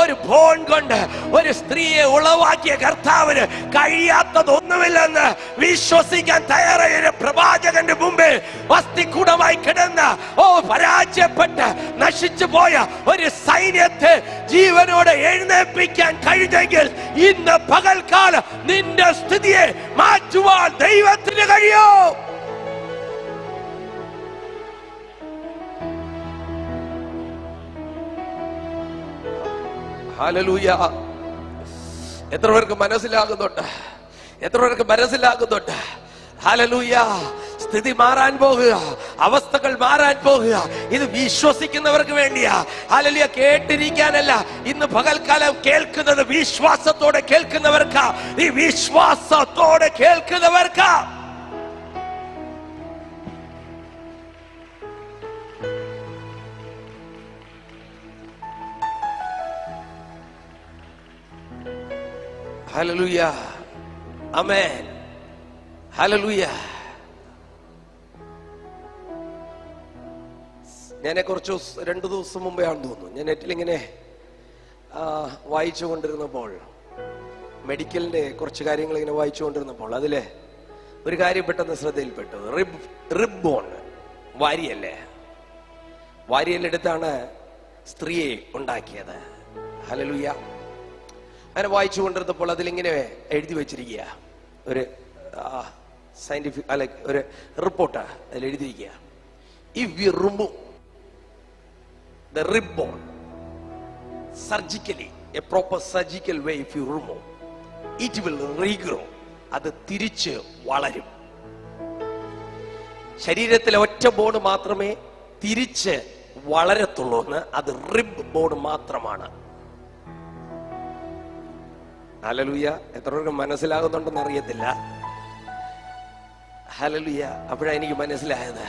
ഒരു ബോൺ കൊണ്ട് ഒരു സ്ത്രീയെ ഉളവാക്കിയ കർത്താവിന് കഴിയാത്തതൊന്നുമില്ലെന്ന് വിശ്വസിക്കാൻ തയ്യാറായ പ്രവാചകന്റെ മുമ്പിൽ അസ്ഥികൂടമായി കിടന്ന, പരാജയപ്പെട്ട് നശിച്ചു പോയ ഒരു സൈന്യത്തെ ജീവനോടെ എഴുന്നേൽപ്പിക്കാൻ കഴിഞ്ഞെങ്കിൽ ഇന്ന് പകൽക്കാലം നിന്റെ സ്ഥിതിയെ മാറ്റുവാൻ ദൈവത്തിന് കഴിയോ? ഹല്ലേലൂയ. എത്ര പേർക്ക് മനസ്സിലാകുന്നുണ്ട്? എത്ര പേർക്ക് മനസ്സിലാകുന്നുണ്ട്? ഹല്ലേലൂയ. സ്ഥിതി മാറാൻ പോകുക, അവസ്ഥകൾ മാറാൻ പോകുക. ഇത് വിശ്വസിക്കുന്നവർക്ക് വേണ്ടിയാ. ഹല്ലേലൂയ. കേട്ടിരിക്കാനല്ല, ഇന്ന് പകൽക്കാലം കേൾക്കുന്നത് വിശ്വാസത്തോടെ കേൾക്കുന്നവർക്കാ. ഈ വിശ്വാസത്തോടെ കേൾക്കുന്നവർക്കാ. ഹല്ലേലൂയ, ആമേൻ, ഹല്ലേലൂയ. ഞാനെ കുറച്ച് 2 ദിവസം മുമ്പേ ആണെന്ന് തോന്നുന്നു, ഞാൻ നെറ്റിൽ ഇങ്ങനെ വായിച്ചു കൊണ്ടിരുന്നപ്പോൾ, മെഡിക്കലിന്റെ കുറച്ച് കാര്യങ്ങൾ ഇങ്ങനെ വായിച്ചു കൊണ്ടിരുന്നപ്പോൾ അതിലെ ഒരു കാര്യം പെട്ടെന്ന് ശ്രദ്ധയിൽപ്പെട്ടു. റിബ് ബോൺ, വാരിയല്ലേ, വാരിയല്ലെടുത്താണ് സ്ത്രീയെ ഉണ്ടാക്കിയത്. ഹല്ലേലൂയ. അങ്ങനെ വായിച്ചു കൊണ്ടിരുന്നപ്പോൾ അതിലിങ്ങനെ എഴുതി വെച്ചിരിക്കുക, ഒരു സയന്റിഫിക് അല്ല ഒരു റിപ്പോർട്ടാ അതിൽ എഴുതിയിരിക്കുക. If you remove the rib bone surgically, a proper surgical way, if you remove, it will regrow. അത് തിരിച്ച് വളരും. ശരീരത്തിലെ ഒറ്റ ബോൺ മാത്രമേ തിരിച്ച് വളരത്തുള്ളൂ എന്ന്, അത് റിബ് ബോൺ മാത്രമാണ്. ഹല്ലേലൂയ. എത്ര പേർക്ക് മനസ്സിലാകുന്നുണ്ടെന്ന് അറിയത്തില്ല. ഹല്ലേലൂയ. അപ്പോഴാ എനിക്ക് മനസ്സിലായത്,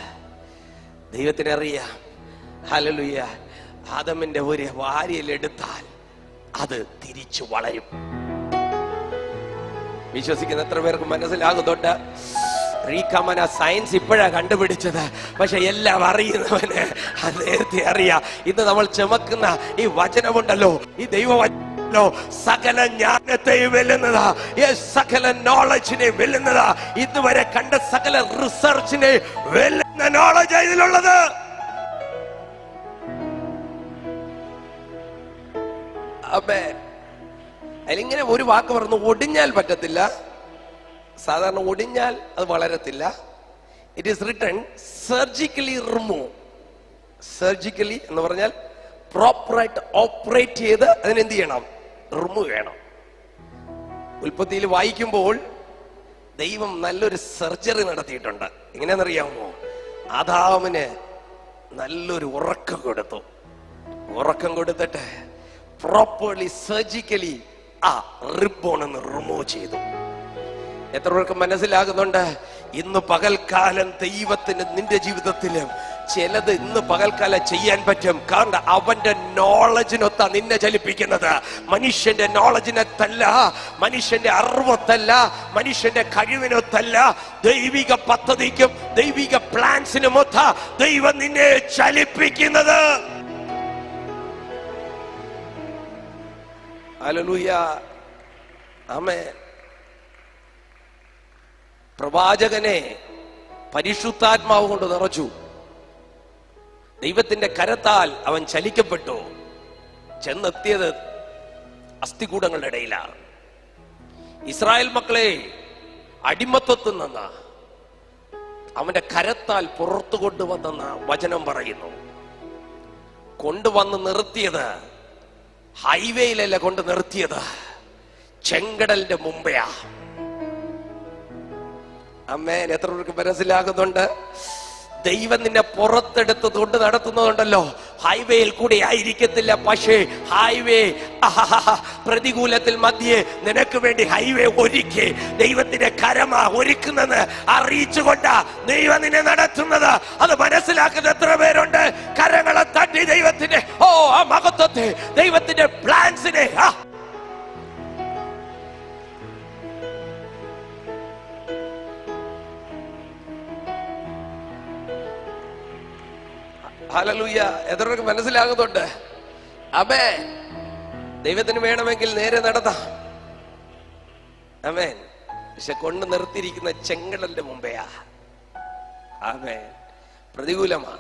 ദൈവത്തിന് അറിയാം. ഹല്ലേലൂയ. ആദമിന്റെ ഒരു വാരിയെടുത്താൽ അത് തിരിച്ചു വളരും. വിശ്വസിക്കുന്ന എത്ര പേർക്ക് മനസ്സിലാകുന്നുണ്ട്? സയൻസ് ഇപ്പോഴാ കണ്ടുപിടിച്ചത്, പക്ഷെ എല്ലാം അറിയുന്നവന് അത് നേരത്തെ അറിയാം. ഇന്ന് നമ്മൾ ചുമക്കുന്ന ഈ വചനമുണ്ടല്ലോ, ഈ ദൈവവചനമല്ലോ, സകല ജ്ഞാനത്തെയും വെല്ലുന്നതാ, സകല നോളജിനെ വെല്ലുന്നതാ. ഇതുവരെ കണ്ട സകല റിസർച്ചിനെ വെല്ലുന്ന നോളജ് ഇതിലുള്ളത്. അതിലിങ്ങനെ ഒരു വാക്ക് പറഞ്ഞു, ഒടിഞ്ഞാൽ പറ്റത്തില്ല. സാധാരണ ഒടിഞ്ഞാൽ അത് വളരത്തില്ല. It is written surgically remove. Surgically എന്ന് പറഞ്ഞാൽ പ്രോപ്പറായിട്ട് ഓപ്പറേറ്റ് ചെയ്ത് അതിനെന്ത് ചെയ്യണം? റിമൂവ് ചെയ്യണം. ഉൽപ്പത്തിയിൽ വായിക്കുമ്പോൾ ദൈവം നല്ലൊരു സർജറി നടത്തിയിട്ടുണ്ട്. എങ്ങനെയാണെന്നറിയാമോ? ആദാമിന് നല്ലൊരു ഉറക്കം കൊടുത്തു. ഉറക്കം കൊടുത്തിട്ട് പ്രോപ്പർലി സർജിക്കലി ആ റിബോൺ ഒന്ന് റിമൂവ് ചെയ്തു. എത്ര പേർക്ക് മനസ്സിലാകുന്നുണ്ട്? ഇന്ന് പകൽക്കാലം ദൈവത്തിന് നിന്റെ ജീവിതത്തിലും ചിലത് ഇന്ന് പകൽക്കാലം ചെയ്യാൻ പറ്റും. കാരണം അവന്റെ നോളജിനൊത്ത നിന്നെ ചലിപ്പിക്കുന്നത്. മനുഷ്യന്റെ നോളജിനൊത്തല്ല, മനുഷ്യന്റെ അറിവൊത്തല്ല, മനുഷ്യന്റെ കഴിവിനൊത്തല്ല, ദൈവിക പദ്ധതിക്കും ദൈവിക പ്ലാൻസിനുമൊത്ത ദൈവം നിന്നെ ചലിപ്പിക്കുന്നത്. ഹല്ലേലൂയ. ആമേൻ. പ്രവാചകനെ പരിശുദ്ധാത്മാവ് കൊണ്ട് നിറച്ചു. ദൈവത്തിന്റെ കരത്താൽ അവൻ ചലിക്കപ്പെട്ടു. ചെന്നെത്തിയത് അസ്ഥികൂടങ്ങളുടെ ഇടയിലാണ്. ഇസ്രായേൽ മക്കളെ അടിമത്തത്തിൽ നിന്ന് അവന്റെ കരത്താൽ പുറത്തു കൊണ്ടുവന്നെന്ന് വചനം പറയുന്നു. കൊണ്ടുവന്ന് നിർത്തിയത് ഹൈവേയിലല്ല, കൊണ്ട് നിർത്തിയത് ചെങ്കടലിന്റെ മുമ്പെയാ. അമ്മേൻ. എത്ര പേർക്ക് മനസ്സിലാകുന്നുണ്ട്? ദൈവം നിന്നെ പുറത്തെടുത്ത് കൊണ്ട് നടത്തുന്നതുണ്ടല്ലോ, ഹൈവേയിൽ കൂടെ ആയിരിക്കത്തില്ല. പക്ഷേ ഹൈവേ പ്രതികൂലത്തിൽ മധ്യേ നിനക്ക് വേണ്ടി ഹൈവേ ഒരുക്കി ദൈവത്തിന്റെ കരമാ ഒരുക്കുന്നെന്ന് അറിയിച്ചുകൊണ്ടാ ദൈവം നിന്നെ നടത്തുന്നത്. അത് മനസ്സിലാക്കുന്ന എത്ര പേരുണ്ട്? കരങ്ങളെ തട്ടി ദൈവത്തിന്റെ ആ മഹത്വത്തെ, ദൈവത്തിന്റെ പ്ലാൻസിനെ ഹല്ലേലൂയ. എത്രയൊക്കെ മനസ്സിലാകുന്നുണ്ട്? ആമേൻ. ദൈവത്തിന് വേണമെങ്കിൽ നേരെ നടത്താം. ആമേൻ. പക്ഷെ കൊണ്ട് നിർത്തിയിരിക്കുന്ന ചെങ്കടലിന്റെ മുമ്പെയാ. ആമേൻ. പ്രതികൂലമാ.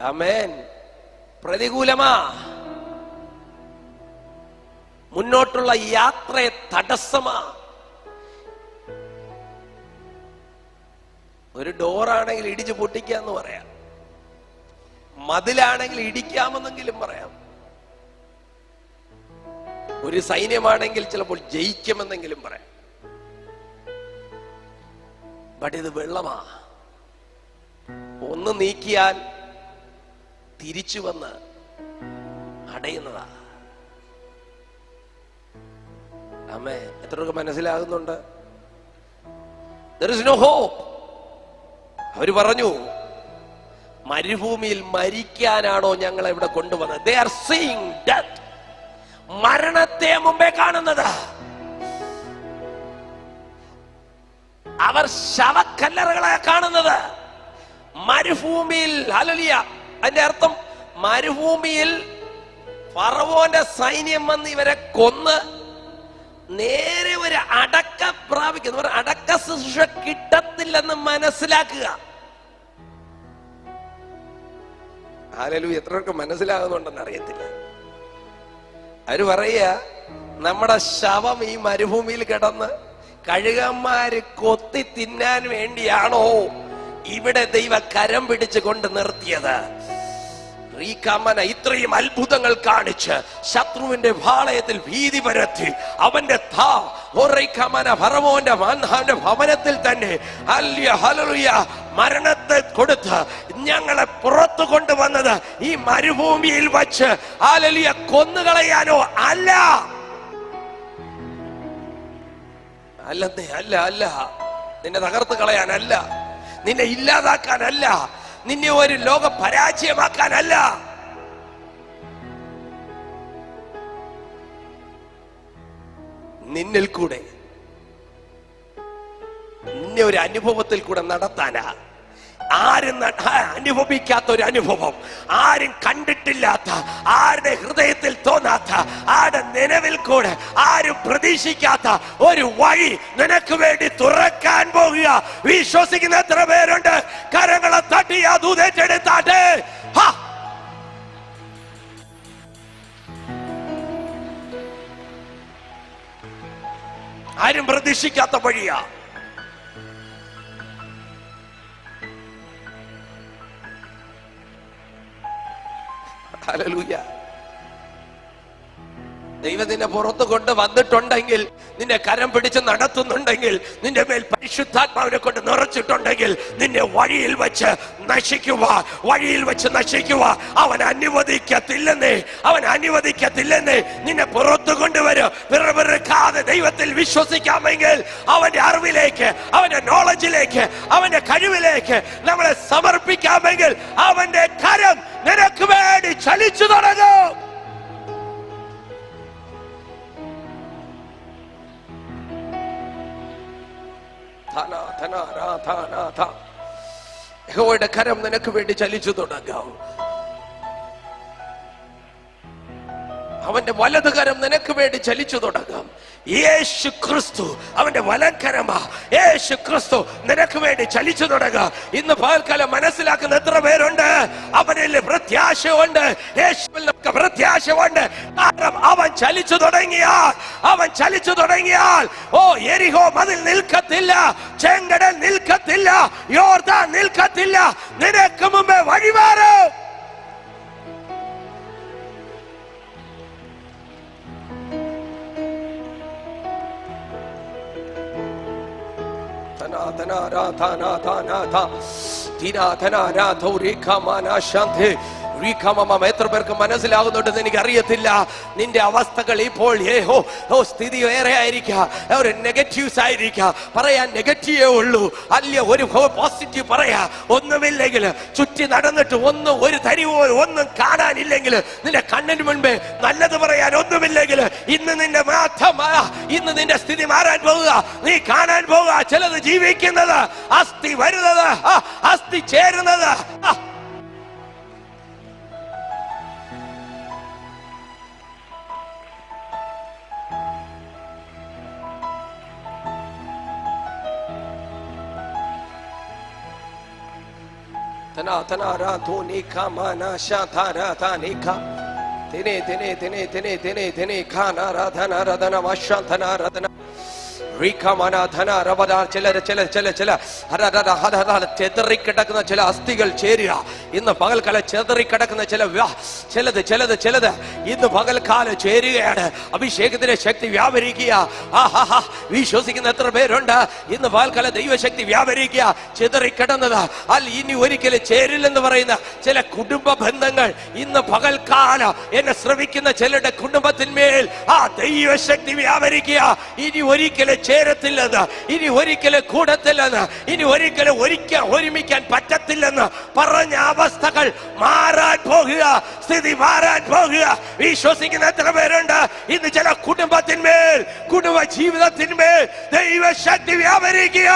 ആമേൻ. പ്രതികൂലമാ. മുന്നോട്ടുള്ള യാത്രയെ തടസ്സമാ. ഒരു ഡോറാണെങ്കിൽ ഇടിച്ചു പൊട്ടിക്കാന്ന് പറയാം, മതിലാണെങ്കിൽ ഇടിക്കാമെന്നെങ്കിലും പറയാം, ഒരു സൈന്യമാണെങ്കിൽ ചിലപ്പോൾ ജയിക്കുമെന്നെങ്കിലും പറയാം. ബട്ട് ഇത് വെള്ളമാ. ഒന്ന് നീക്കിയാൽ തിരിച്ചു വന്ന് അടയുന്നതാ. അമ്മേ, എത്രയൊക്കെ മനസ്സിലാകുന്നുണ്ട്? There is no hope. അവര് പറഞ്ഞു, മരുഭൂമിയിൽ മരിക്കാനാണോ ഞങ്ങളെ ഇവിടെ കൊണ്ടുവന്നത്? They are seeing death. മരണത്തെ മുമ്പേ കാണുന്നത്. അവർ ശവക്കല്ലറുകളെ കാണുന്നത്. മരുഭൂമിയിൽ, ഹല്ലേലൂയ, അതിന്റെ അർത്ഥം മരുഭൂമിയിൽ ഫറവോന്റെ സൈന്യം വന്ന് ഇവരെ കൊന്ന് നേരെ ഒരു അടക്ക പ്രാപിക്കുന്നു. അടക്ക ശുശ്രൂഷ കിട്ടത്തില്ലെന്ന് മനസ്സിലാക്കുക. ഹല്ലേലൂയ. എത്രയൊക്കെ മനസ്സിലാകുന്നുണ്ടെന്ന് അറിയത്തില്ല. അവര് പറയുക, നമ്മുടെ ശവം ഈ മരുഭൂമിയിൽ കിടന്ന് കഴുകന്മാര് കൊത്തി തിന്നാൻ വേണ്ടിയാണോ ഇവിടെ ദൈവ കരം പിടിച്ച് കൊണ്ട് നിർത്തിയത്? ഇത്രയും അത്ഭുതങ്ങൾ കാണിച്ച് ശത്രുവിന്റെ പാളയത്തിൽ ഭീതി പരത്തി അവന്റെ ഫറവോന്റെ ഭവനത്തിൽ തന്നെ മരണത്തെ കൊടുത്ത് ഞങ്ങളെ പുറത്തു കൊണ്ടുവന്നത് ഈ മരുഭൂമിയിൽ വച്ച് കൊന്നുകളയാനോ അല്ല. അല്ലെന്നേ, അല്ല അല്ല. നിന്നെ തകർത്ത് കളയാനല്ല, നിന്നെ ഇല്ലാതാക്കാനല്ല, നിന്നെ ഒരു ലോക പരാജയമാക്കാനല്ല. നിന്നിൽ കൂടെ, നിന്നെ ഒരു അനുഭവത്തിൽ കൂടെ നടത്താനാ. ആരും അനുഭവിക്കാത്ത ഒരു അനുഭവം, ആരും കണ്ടിട്ടില്ലാത്ത, ആരുടെ ഹൃദയത്തിൽ തോന്നാത്ത, ആരുടെ നിലവിൽ കൂടെ ആരും പ്രതീക്ഷിക്കാത്ത ഒരു വഴി നിനക്ക് വേണ്ടി തുറക്കാൻ പോകുക. വിശ്വസിക്കുന്ന എത്ര പേരുണ്ട്? കരങ്ങളെ തട്ടി ആ ദൂതേറ്റെടുത്താട്ടെ. ആരും പ്രതീക്ഷിക്കാത്ത വഴിയാ. ഹല്ലേലൂയ. ദൈവം നിന്നെ പുറത്തു കൊണ്ട് വന്നിട്ടുണ്ടെങ്കിൽ, നിന്നെ കരം പിടിച്ച് നടത്തുന്നുണ്ടെങ്കിൽ, നിന്റെ മേൽ പരിശുദ്ധാത്മാവിനെ കൊണ്ട് നിറച്ചിട്ടുണ്ടെങ്കിൽ, നിന്നെ വഴിയിൽ വെച്ച് നശിക്കുക അവൻ അനുവദിക്കത്തില്ലെന്നേ, നിന്നെ പുറത്തു കൊണ്ടുവരും. വിറവിറക്കാതെ ദൈവത്തിൽ വിശ്വസിക്കാമെങ്കിൽ, അവന്റെ അറിവിലേക്ക്, അവന്റെ നോളജിലേക്ക്, അവന്റെ കഴിവിലേക്ക് നമ്മളെ സമർപ്പിക്കാമെങ്കിൽ, അവന്റെ കരം നിനക്ക് വേണ്ടി ചലിച്ചു തുടങ്ങും. യഹോവയുടെ കരം നിനക്ക് വേണ്ടി ചലിച്ചു തുടങ്ങാം. അവന്റെ വലത് കരം നിനക്ക് വേണ്ടി ചലിച്ചു തുടങ്ങാം. യേശു ക്രിസ്തു അവന്റെ വലങ്കരമാ. യേശു ക്രിസ്തു നിനക്ക് വേണ്ടി ചലിച്ചു തുടങ്ങാം. ഇന്ന് പകൽക്കാലം മനസ്സിലാക്കുന്ന എത്ര പേരുണ്ട്? അവനിൽ പ്രത്യാശയുണ്ട്, യേശുവിൽ നമുക്ക് പ്രത്യാശയുണ്ട്. കാരണം അവൻ ചലിച്ചു തുടങ്ങിയാൽ ഓ യെരിഹോ മതിൽ നിൽക്കത്തില്ല, ചെങ്കടൽ നിൽക്കത്തില്ല, യോർദാൻ നിൽക്കത്തില്ല. നിനക്ക് മുമ്പേ വഴിമാറും. എത്ര പേർക്ക് മനസ്സിലാകുന്നുണ്ടെന്ന് എനിക്ക് അറിയത്തില്ല. നിന്റെ അവസ്ഥകൾ ഇപ്പോൾ സ്ഥിതി വേറെ ആയിരിക്കാം, ഒരു നെഗറ്റീവ്സ് ആയിരിക്കാം. പറയാൻ നെഗറ്റീവേ ഉള്ളൂ, അല്ല ഒരു പോസിറ്റീവ് പറയാ. ഒന്നുമില്ലെങ്കിൽ, ചുറ്റി നടന്നിട്ട് ഒരു തരിവോ ഒന്നും കാണാനില്ലെങ്കിൽ, നിന്റെ കണ്ണിന് മുൻപേ നല്ലത് പറയാൻ ഒന്നുമില്ലെങ്കിൽ, ഇന്ന് നിന്റെ സ്ഥിതി മാറാൻ പോവുക. നീ കാണാൻ പോവുക ചിലത് ജീവിക്കുന്നത്, അസ്ഥി വരുന്നത്, അസ്ഥി ചേരുന്നത്. ചെതറിക്കിടക്കുന്ന ചില അസ്ഥികൾ ചേരുക. ഇന്ന് പകൽക്കാലം ചെതറിക്കിടക്കുന്ന ചിലത് ഇന്ന് പകൽക്കാലം ചേരുകയാണ്. അഭിഷേകത്തിന്റെ ശക്തി വ്യാപരിക്കുക. വിശ്വസിക്കുന്ന എത്ര പേരുണ്ട്? ഇന്ന് പകൽക്കാലം ദൈവശക്തി വ്യാപരിക്കുക. ചെതറിക്കിടന്നത് ഇനി ഒരിക്കലും ചേരില്ലെന്ന് പറയുന്ന ചില കുടുംബ ബന്ധങ്ങൾ ഇന്ന് പകൽക്കാലം എന്നെ ശ്രവിക്കുന്ന ചിലരുടെ കുടുംബത്തിന്മേൽ ദൈവശക്തി വ്യാപരിക്കുക. ഇനി ഒരിക്കലും ചേരത്തില്ലെന്ന്, ഇനി ഒരിക്കലും കൂടത്തില്ലെന്ന്, ഇനി ഒരിക്കലും ഒരുമിക്കാൻ പറ്റത്തില്ലെന്ന് പറഞ്ഞ അവസ്ഥകൾ മാറാൻ പോകുക, സ്ഥിതി മാറാൻ പോകുക. വിശ്വസിക്കുന്ന എത്ര പേരുണ്ട്? ഇന്ന് ചില കുടുംബത്തിന്മേൽ, കുടുംബ ജീവിതത്തിന്മേൽ ദൈവശക്തി വ്യാപരിക്കുക.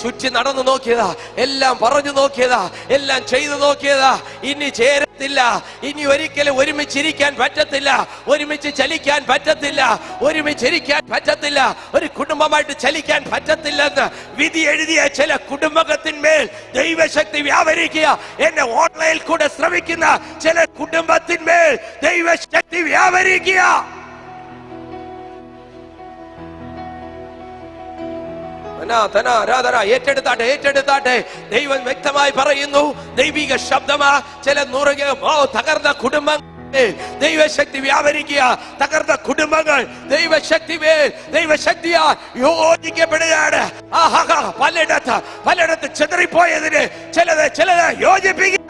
ചുറ്റി നടന്നു നോക്കിയതാ, എല്ലാം പറഞ്ഞു നോക്കിയതാ, എല്ലാം ചെയ്തു നോക്കിയതാ. ഇനി ചേരത്തില്ല, ഇനി ഒരിക്കലും ഒരുമിച്ചിരിക്കാൻ പറ്റത്തില്ല, ഒരുമിച്ച് ചലിക്കാൻ പറ്റത്തില്ല, ഒരുമിച്ചിരിക്കാൻ പറ്റത്തില്ല, ഒരു കുടുംബമായിട്ട് ചലിക്കാൻ പറ്റത്തില്ലെന്ന് വിധി എഴുതിയ ചില കുടുംബത്തിന്മേൽ ദൈവശക്തി വ്യാപരിക്കുക. എന്നെ ഓൺലൈനിൽ കൂടെ ശ്രമിക്കുന്ന ചില കുടുംബത്തിന്മേൽ ദൈവശക്തി വ്യാപരിക്കുക. ഏറ്റെടുത്താട്ടെ. ദൈവം വ്യക്തമായി പറയുന്നു, ദൈവിക ശബ്ദമാ. ചില തകർന്ന കുടുംബം ദൈവശക്തി വ്യാപരിക്കുക. തകർന്ന കുടുംബങ്ങൾ ദൈവശക്തിയാ യോജിക്കപ്പെടുകയാണ്. പലയിടത്ത് ചെതറിപ്പോയതിന് ചിലത് യോജിപ്പിക്കുക.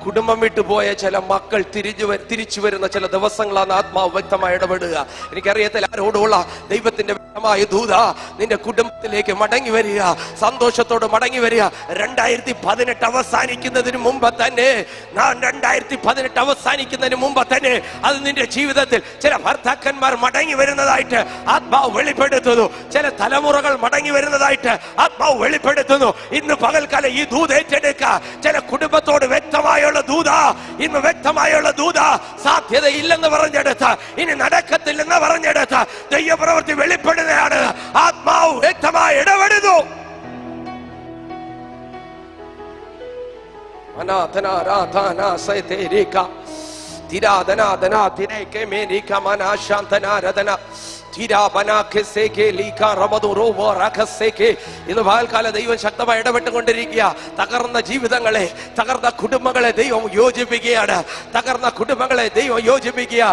കുടുംബം വിട്ടുപോയ ചില മക്കൾ തിരിച്ചു വരുന്ന ചില ദിവസങ്ങളാണ് ആത്മാവ് വ്യക്തമായി ഇടപെടുക. എനിക്കറിയത്തില്ല ആരോടുള്ള ദൈവത്തിന്റെ വ്യക്തമായ ദൂത നിന്റെ കുടുംബത്തിലേക്ക് മടങ്ങി വരിക, സന്തോഷത്തോട് മടങ്ങി വരിക. 2018 അവസാനിക്കുന്നതിന് മുമ്പ് തന്നെ അത് നിന്റെ ജീവിതത്തിൽ ചില ഭർത്താക്കന്മാർ മടങ്ങി വരുന്നതായിട്ട് ആത്മാവ് വെളിപ്പെടുത്തുന്നു. ചില തലമുറകൾ മടങ്ങി വരുന്നതായിട്ട് ആത്മാവ് വെളിപ്പെടുത്തുന്നു. ഇന്ന് പകൽക്കാലം ഈ ദൂത് ഏറ്റെടുക്കുക. ചില കുടുംബത്തോട് വ്യക്തമായുള്ള ദൂത സാധ്യതയില്ലെന്ന് പറഞ്ഞെടുത്ത്, ഇനി നടക്കത്തില്ലെന്ന് പറഞ്ഞെടുത്ത് ദൈവപ്രവൃത്തി വെളിപ്പെടുകയാണ്. ആത്മാവ് വ്യക്തമായി ഇടപെടുന്നു. ഇന്ന് പകൽക്കാലം ദൈവം ശക്തമായി ഇടപെട്ടുകൊണ്ടിരിക്കുക. തകർന്ന ജീവിതങ്ങളെ, തകർന്ന കുടുംബങ്ങളെ ദൈവം യോജിപ്പിക്കുകയാണ്. തകർന്ന കുടുംബങ്ങളെ ദൈവം യോജിപ്പിക്കുക.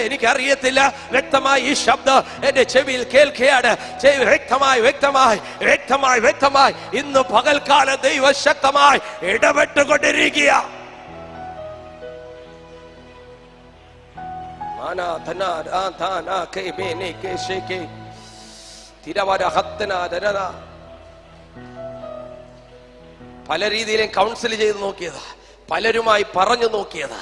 എനിക്കറിയത്തില്ല, വ്യക്തമായി ഈ ശബ്ദം എന്റെ ചെവിയിൽ കേൾക്കുകയാണ്. വ്യക്തമായി ഇന്ന് പകൽക്കാലം ദൈവം ശക്തമായി ഇടപെട്ടുകൊണ്ടിരിക്കുക. പല രീതിയിലും കൗൺസിൽ ചെയ്ത് നോക്കിയതാ, പലരുമായി പറഞ്ഞു നോക്കിയതാ,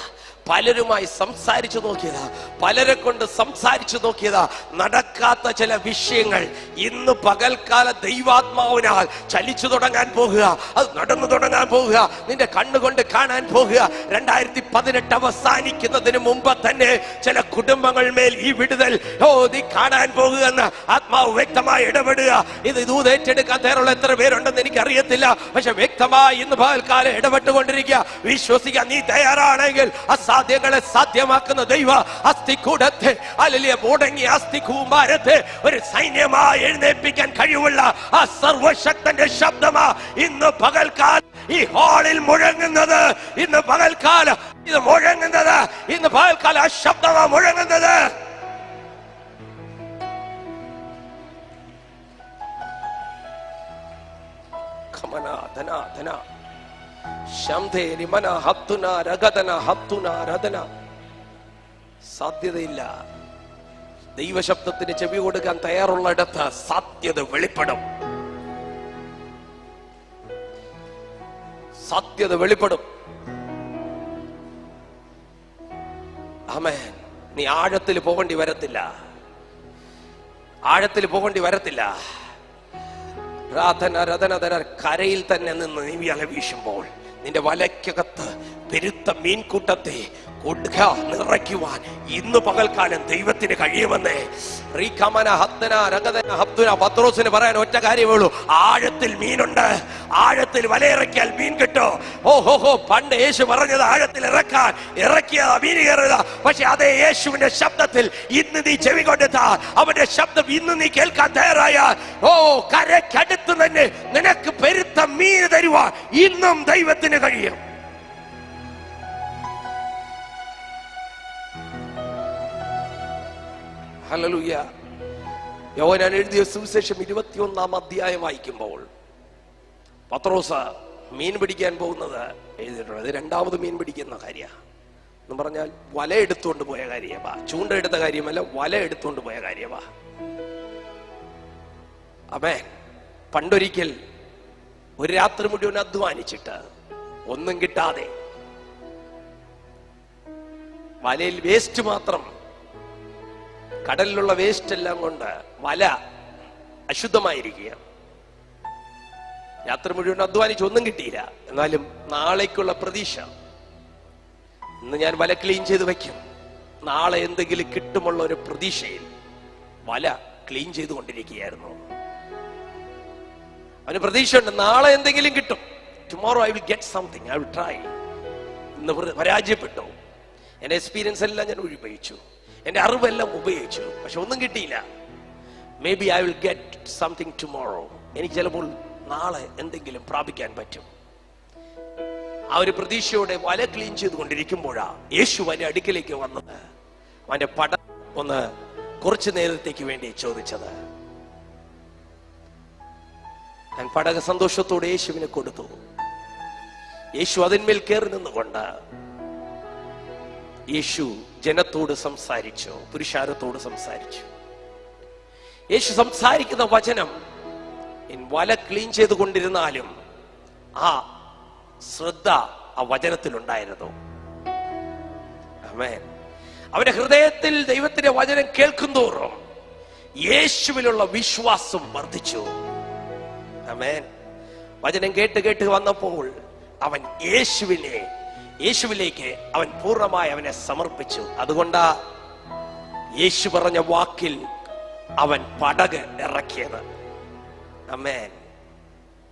പലരുമായി സംസാരിച്ചു നോക്കിയതാ, പലരെ കൊണ്ട് സംസാരിച്ചു നോക്കിയതാ. നടക്കാത്ത ചില വിഷയങ്ങൾ ഇന്ന് പകൽക്കാല ദൈവാത്മാവിനാൽ ചലിച്ചു തുടങ്ങാൻ പോകുക. അത് നടന്നു തുടങ്ങാൻ പോകുക. നിന്റെ കണ്ണുകൊണ്ട് കാണാൻ പോകുക. 2018 അവസാനിക്കുന്നതിന് മുമ്പ് തന്നെ ചില കുടുംബങ്ങൾ മേൽ ഈ വിടുതൽ നീ കാണാൻ പോകുക എന്ന് ആത്മാവ് വ്യക്തമായി ഇടപെടുക. ഇത് ഏറ്റെടുക്കാൻ തയ്യാറുള്ള എത്ര പേരുണ്ടെന്ന് എനിക്കറിയത്തില്ല. പക്ഷെ വ്യക്തമായി ഇന്ന് പകൽക്കാലം ഇടപെട്ടുകൊണ്ടിരിക്കുക. വിശ്വസിക്കാൻ നീ തയ്യാറാണെങ്കിൽ അസാധ്യങ്ങളെ സാധ്യമാക്കുന്ന ദൈവ അസ്ഥികൂടത്തെ, അല്ലെങ്കിൽ മുടങ്ങിയ അസ്ഥികൂമാരത്തെ ഒരു സൈന്യമായി എഴുന്നേൽപ്പിക്കാൻ കഴിവുള്ള ആ സർവശക്തന്റെ ശബ്ദമാ ഇന്ന് പകൽക്കാലം ഈ ഹാളിൽ മുഴങ്ങുന്നത്. ഇന്ന് പകൽക്കാലം ആ ശബ്ദമാ മുഴങ്ങുന്നത്. സാധ്യതയില്ല. ദൈവശബ്ദത്തിന് ചെവി കൊടുക്കാൻ തയ്യാറുള്ളിടത്ത് സാധ്യത വെളിപ്പെടും. ആമേൻ. നീ ആഴത്തിൽ പോകേണ്ടി വരത്തില്ല. കരയിൽ തന്നെ നിന്ന് നീ വല വീശുമ്പോൾ നിന്റെ വലയ്ക്കകത്ത് പെരുത്ത മീൻകൂട്ടത്തെ നിറയ്ക്കുവാൻ ഇന്ന് പകൽക്കാലം ദൈവത്തിന് കഴിയുമെന്നേ. പത്രോസിന് പറയാൻ ഒറ്റ കാര്യമേ ഉള്ളൂ, ആഴത്തിൽ മീനുണ്ട്. ആഴത്തിൽ വലയിറക്കിയാൽ മീൻ കിട്ടും. പണ്ട് യേശു പറഞ്ഞത് ആഴത്തിൽ ഇറക്കിയതാ മീൻ കയറുക. പക്ഷെ അതേ യേശുവിന്റെ ശബ്ദത്തിൽ ഇന്ന് നീ ചെവി കൊടുത്താൽ, അവന്റെ ശബ്ദം ഇന്ന് നീ കേൾക്കാൻ തയ്യാറായാൽ, കരയ്ക്കടുത്ത് തന്നെ നിനക്ക് പെരുത്ത മീൻ തരുവാൻ ഇന്നും ദൈവത്തിന് കഴിയും. ഹല്ലേലൂയ. യോഹന്നാൻ എഴുതിയ സുവിശേഷം 21-ാം അധ്യായം വായിക്കുമ്പോൾ പത്രോസ് മീൻ പിടിക്കാൻ പോകുന്നത് എഴുതിയിട്ടുണ്ട്. അത് രണ്ടാമത് മീൻ പിടിക്കുന്ന കാര്യമാണ് എന്ന് പറഞ്ഞാൽ വല എടുത്തുകൊണ്ട് പോയ കാര്യമാ. ചൂണ്ട എടുത്ത കാര്യമല്ല, വല എടുത്തുകൊണ്ട് പോയ കാര്യമാ. ആമേൻ. പണ്ടൊരിക്കൽ ഒരു രാത്രി മുഴുവൻ അധ്വാനിച്ചിട്ട് ഒന്നും കിട്ടാതെ വലയിൽ വേസ്റ്റ് മാത്രം, കടലിലുള്ള വേസ്റ്റ് എല്ലാം കൊണ്ട് വല അശുദ്ധമായിരിക്കുക. രാത്രി മുഴുവൻ അധ്വാനിച്ച് ഒന്നും കിട്ടിയില്ല. എന്നാലും നാളേക്കുള്ള പ്രതീക്ഷ, ഇന്ന് ഞാൻ വല ക്ലീൻ ചെയ്ത് വെക്കും, നാളെ എന്തെങ്കിലും കിട്ടുമുള്ള ഒരു പ്രതീക്ഷയിൽ വല ക്ലീൻ ചെയ്തുകൊണ്ടിരിക്കുകയായിരുന്നു. അവന് പ്രതീക്ഷയുണ്ട്, നാളെ എന്തെങ്കിലും കിട്ടും. Tomorrow I will get something, I will try. ഇന്ന് പരാജയപ്പെട്ടു. എന്റെ എക്സ്പീരിയൻസ് എല്ലാം ഞാൻ ഉപയോഗിച്ചു, എന്റെ അറിവെല്ലാം ഉപയോഗിച്ചു, പക്ഷെ ഒന്നും കിട്ടിയില്ല. May be I will get something tomorrow. എനിക്ക് ചിലപ്പോൾ നാളെ എന്തെങ്കിലും പ്രാപിക്കാൻ പറ്റും. ആ ഒരു പ്രതീക്ഷയോടെ വല ക്ലീൻ ചെയ്തുകൊണ്ടിരിക്കുമ്പോഴാ യേശു അവന്റെ അടുക്കിലേക്ക് വന്നത്. അവന്റെ പട ഒന്ന് കുറച്ചു നേരത്തേക്ക് വേണ്ടി ചോദിച്ചത്. ഞാൻ പടക സന്തോഷത്തോടെ യേശുവിനെ കൊടുത്തു. യേശു അതിന്മേൽ കയറി നിന്നുകൊണ്ട് യേശു ജനത്തോട് സംസാരിച്ചു, പുരുഷാരത്തോട് സംസാരിച്ചു. യേശു സംസാരിക്കുന്ന വചനം വല ക്ലീൻ ചെയ്തുകൊണ്ടിരുന്നാലും ആ ശ്രദ്ധ ആ വചനത്തിലുണ്ടായിരുന്നു. ആമേൻ. അവന്റെ ഹൃദയത്തിൽ ദൈവത്തിന്റെ വചനം കേൾക്കും തോറും യേശുവിലുള്ള വിശ്വാസം വർദ്ധിച്ചു. ആമേൻ. വചനം കേട്ട് കേട്ട് വന്നപ്പോൾ അവൻ യേശുവിലേക്ക് അവൻ പൂർണ്ണമായി അവനെ സമർപ്പിച്ചു. അതുകൊണ്ടാ യേശു പറഞ്ഞ വാക്കിൽ അവൻ പടക് ഇറക്കിയത്. ആമേൻ.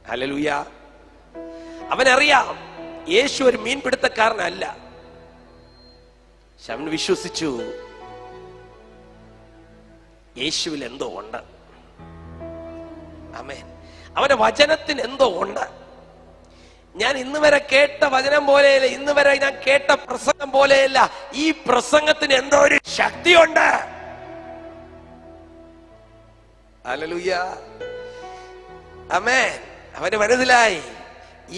ഹല്ലേലൂയ. അവനറിയാം യേശു ഒരു മീൻപിടുത്തക്കാരനല്ല. അവൻ വിശ്വസിച്ചു യേശുവിൽ എന്തോ ഉണ്ട്. ആമേൻ. അവന്റെ വചനത്തിന് എന്തോ ഉണ്ട്. ഞാൻ ഇന്ന് വരെ കേട്ട വചനം പോലെയല്ല, ഇന്ന് വരെ ഞാൻ കേട്ട പ്രസംഗം പോലെയല്ല. ഈ പ്രസംഗത്തിന് എന്തോ ഒരു ശക്തിയുണ്ട്. ഹല്ലേലൂയ. ആമേൻ. അവന് മനസ്സിലായി,